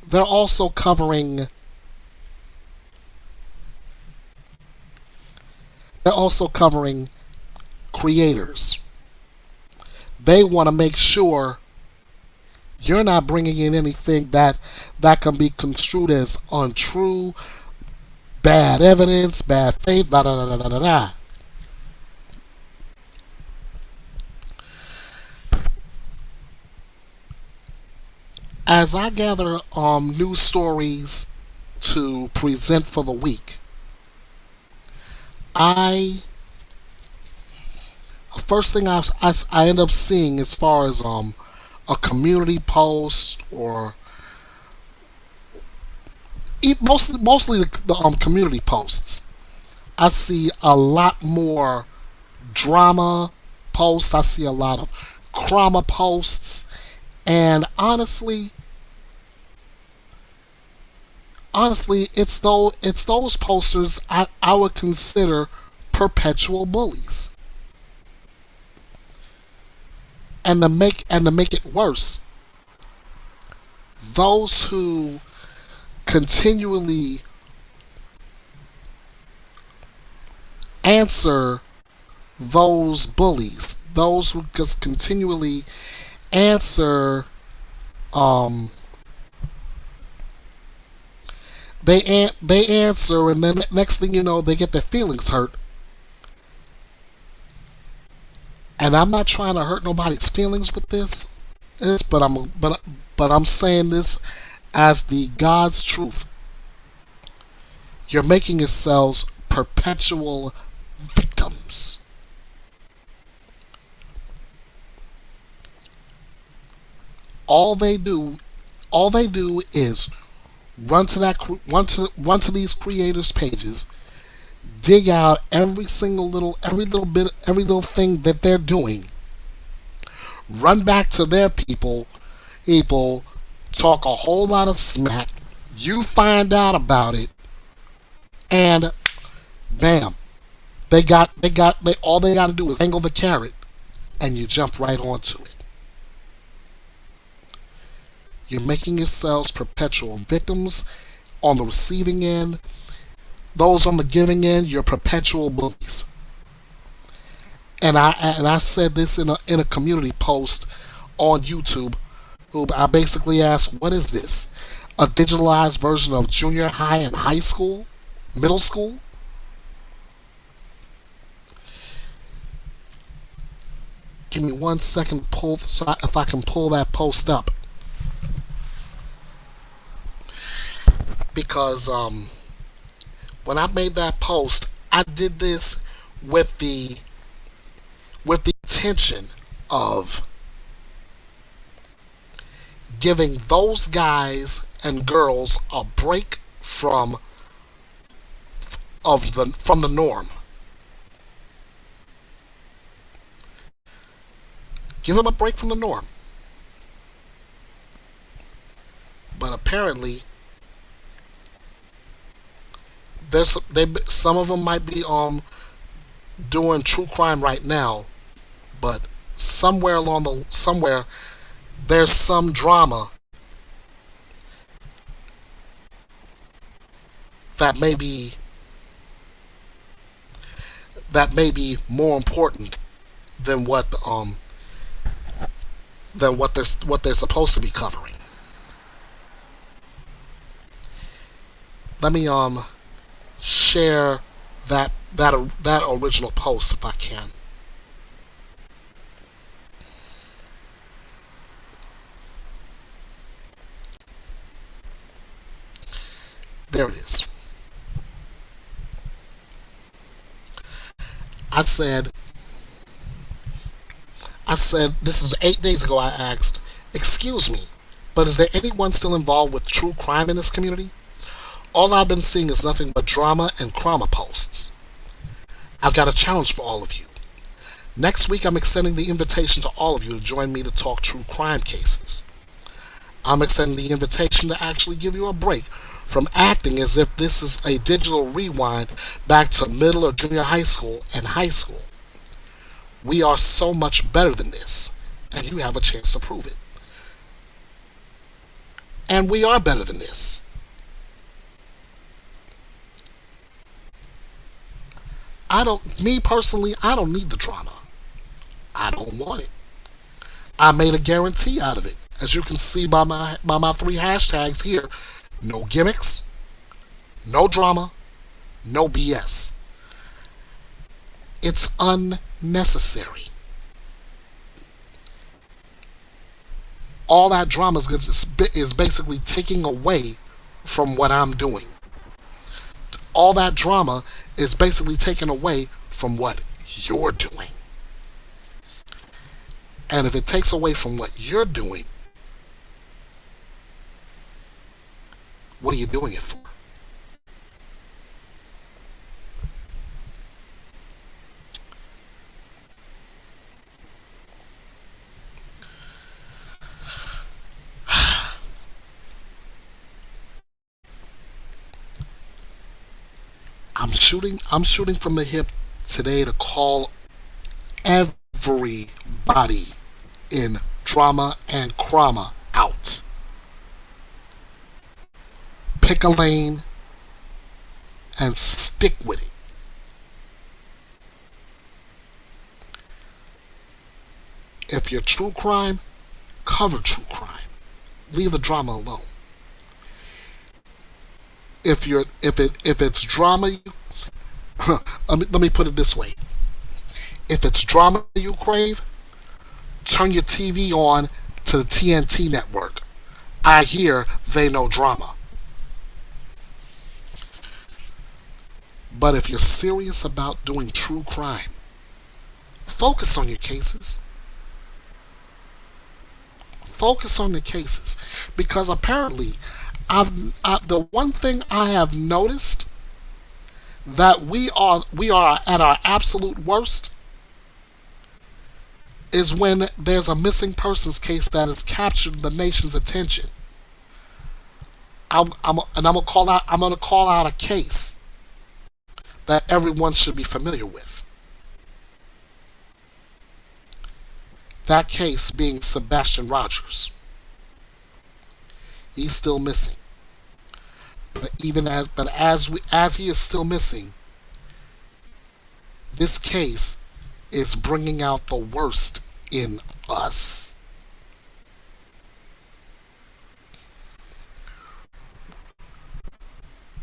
they're also covering creators. They want to make sure you're not bringing in anything that can be construed as untrue, bad evidence, bad faith, da da da da da da. As I gather news stories to present for the week, first thing I end up seeing as far as a community post, or mostly the community posts, I see a lot more drama posts. I see a lot of Crama posts, and honestly, it's those posters I would consider perpetual bullies. And to make it worse, those who continually answer those bullies, those who just continually answer, they answer, and then next thing you know, they get their feelings hurt. And I'm not trying to hurt nobody's feelings with this, but I'm saying this as the God's truth. You're making yourselves perpetual victims. All they do is run to these creators' pages, dig out every little thing that they're doing, run back to their people, talk a whole lot of smack. You find out about it, and bam, all they got to do is angle the carrot, and you jump right onto it. You're making yourselves perpetual victims on the receiving end. Those on the giving end, you're perpetual bullies. And I said this in a community post on YouTube. I basically asked, what is this? A digitalized version of junior high and high school? Middle school? Give me 1 second if I can pull that post up. Because when I made that post, I did this with the intention of giving those guys and girls a break from the norm. Give them a break from the norm. But apparently, some of them might be doing true crime right now, but somewhere there's some drama that may be more important than what they're supposed to be covering. Let me share that original post if I can. There it is. I said, this is 8 days ago, I asked, excuse me, but is there anyone still involved with true crime in this community? All I've been seeing is nothing but drama and Crama posts. I've got a challenge for all of you. Next week, I'm extending the invitation to all of you to join me to talk true crime cases. I'm extending the invitation to actually give you a break from acting as if this is a digital rewind back to middle or junior high school and high school. We are so much better than this, and you have a chance to prove it. And we are better than this. Me personally, I don't need the drama. I don't want it. I made a guarantee out of it. As you can see by my 3 hashtags here, no gimmicks, no drama, no BS. It's unnecessary. All that drama is basically taking away from what I'm doing. All that drama is basically taken away from what you're doing. And if it takes away from what you're doing, what are you doing it for? I'm shooting from the hip today to call everybody in drama and Crama out. Pick a lane and stick with it. If you're true crime, cover true crime. Leave the drama alone. If it's drama, let me put it this way. If it's drama you crave, turn your TV on to the TNT network. I hear they know drama. But if you're serious about doing true crime, focus on your cases. Focus on the cases. Because apparently, the one thing I have noticed that we are at our absolute worst is when there's a missing persons case that has captured the nation's attention. I'm gonna call out a case that everyone should be familiar with. That case being Sebastian Rogers. He's still missing. But as he is still missing, this case is bringing out the worst in us.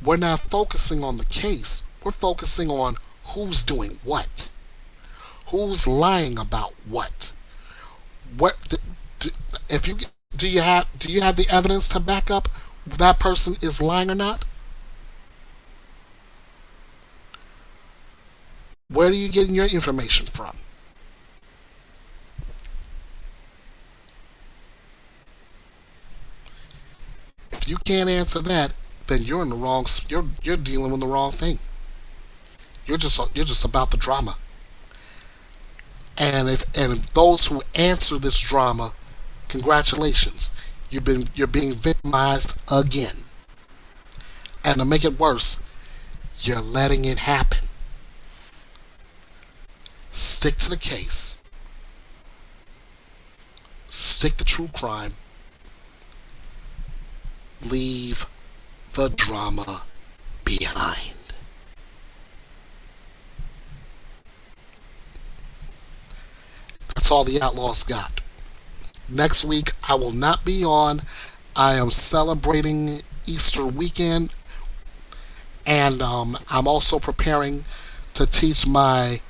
We're not focusing on the case. We're focusing on who's doing what. Who's lying about what. Do you have the evidence to back up that person is lying or not? Where are you getting your information from? If you can't answer that, then you're in the wrong. You're dealing with the wrong thing. You're just about the drama. And if those who answer this drama, congratulations, you're being victimized again. And to make it worse, you're letting it happen. Stick to the case. Stick to true crime. Leave the drama behind. That's all the Outlaws got. Next week, I will not be on. I am celebrating Easter weekend, and I'm also preparing to teach my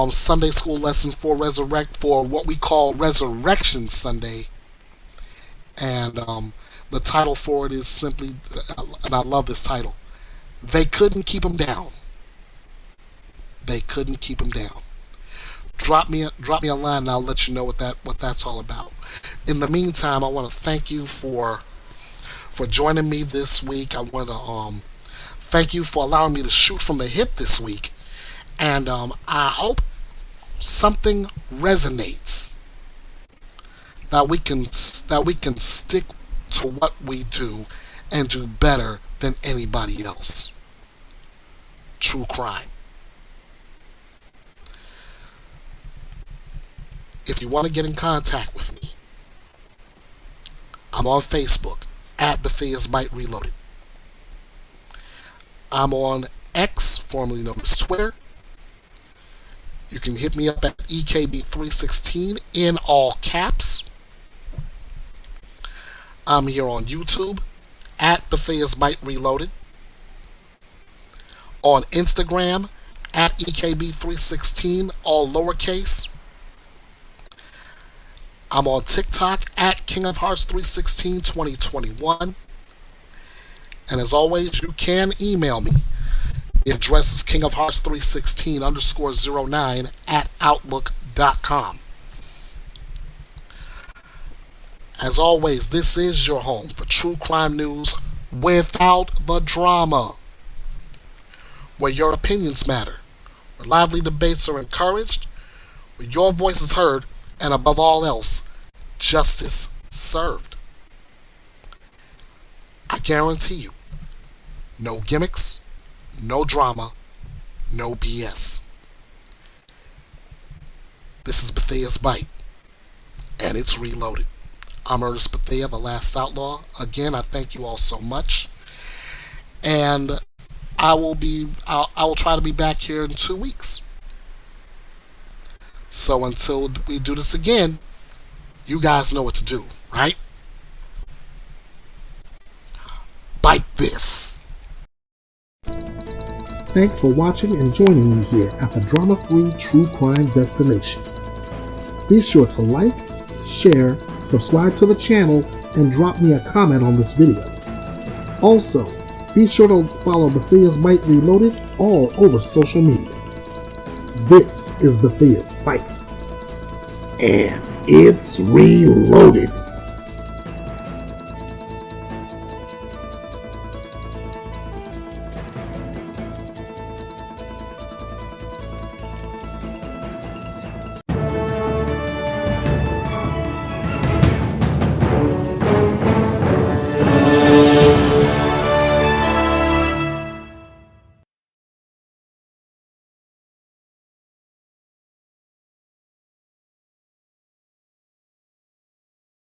Sunday school lesson for what we call Resurrection Sunday, and the title for it is simply, and I love this title, They Couldn't Keep Him Down. They couldn't keep him down. Drop me a line and I'll let you know what that's all about. In the meantime, I want to thank you for joining me this week. I want to thank you for allowing me to shoot from the hip this week, and I hope something resonates, that we can stick to what we do and do better than anybody else. True crime. If you want to get in contact with me, I'm on Facebook at Bethea'S Byte Reloaded. I'm on X, formerly known as Twitter. You can hit me up at EKB316 in all caps. I'm here on YouTube at Bethea'S Byte Reloaded. On Instagram at EKB316, all lowercase. I'm on TikTok at King of Hearts 316 2021. And as always, you can email me. The address is kingofhearts316_09 at outlook.com. As always, this is your home for true crime news without the drama, where your opinions matter, where lively debates are encouraged, where your voice is heard, and above all else, justice served. I guarantee you, no gimmicks, no drama, no BS. This is Bethea'S Byte, and it's reloaded. I'm Ernest Bethea, the Last Outlaw. Again, I thank you all so much. And I will try to be back here in 2 weeks. So until we do this again, you guys know what to do, right? Bite this. Thanks for watching and joining me here at the drama-free true crime destination. Be sure to like, share, subscribe to the channel, and drop me a comment on this video. Also, be sure to follow Bethea'S Byte Reloaded all over social media. This is Bethea'S Byte, and it's reloaded.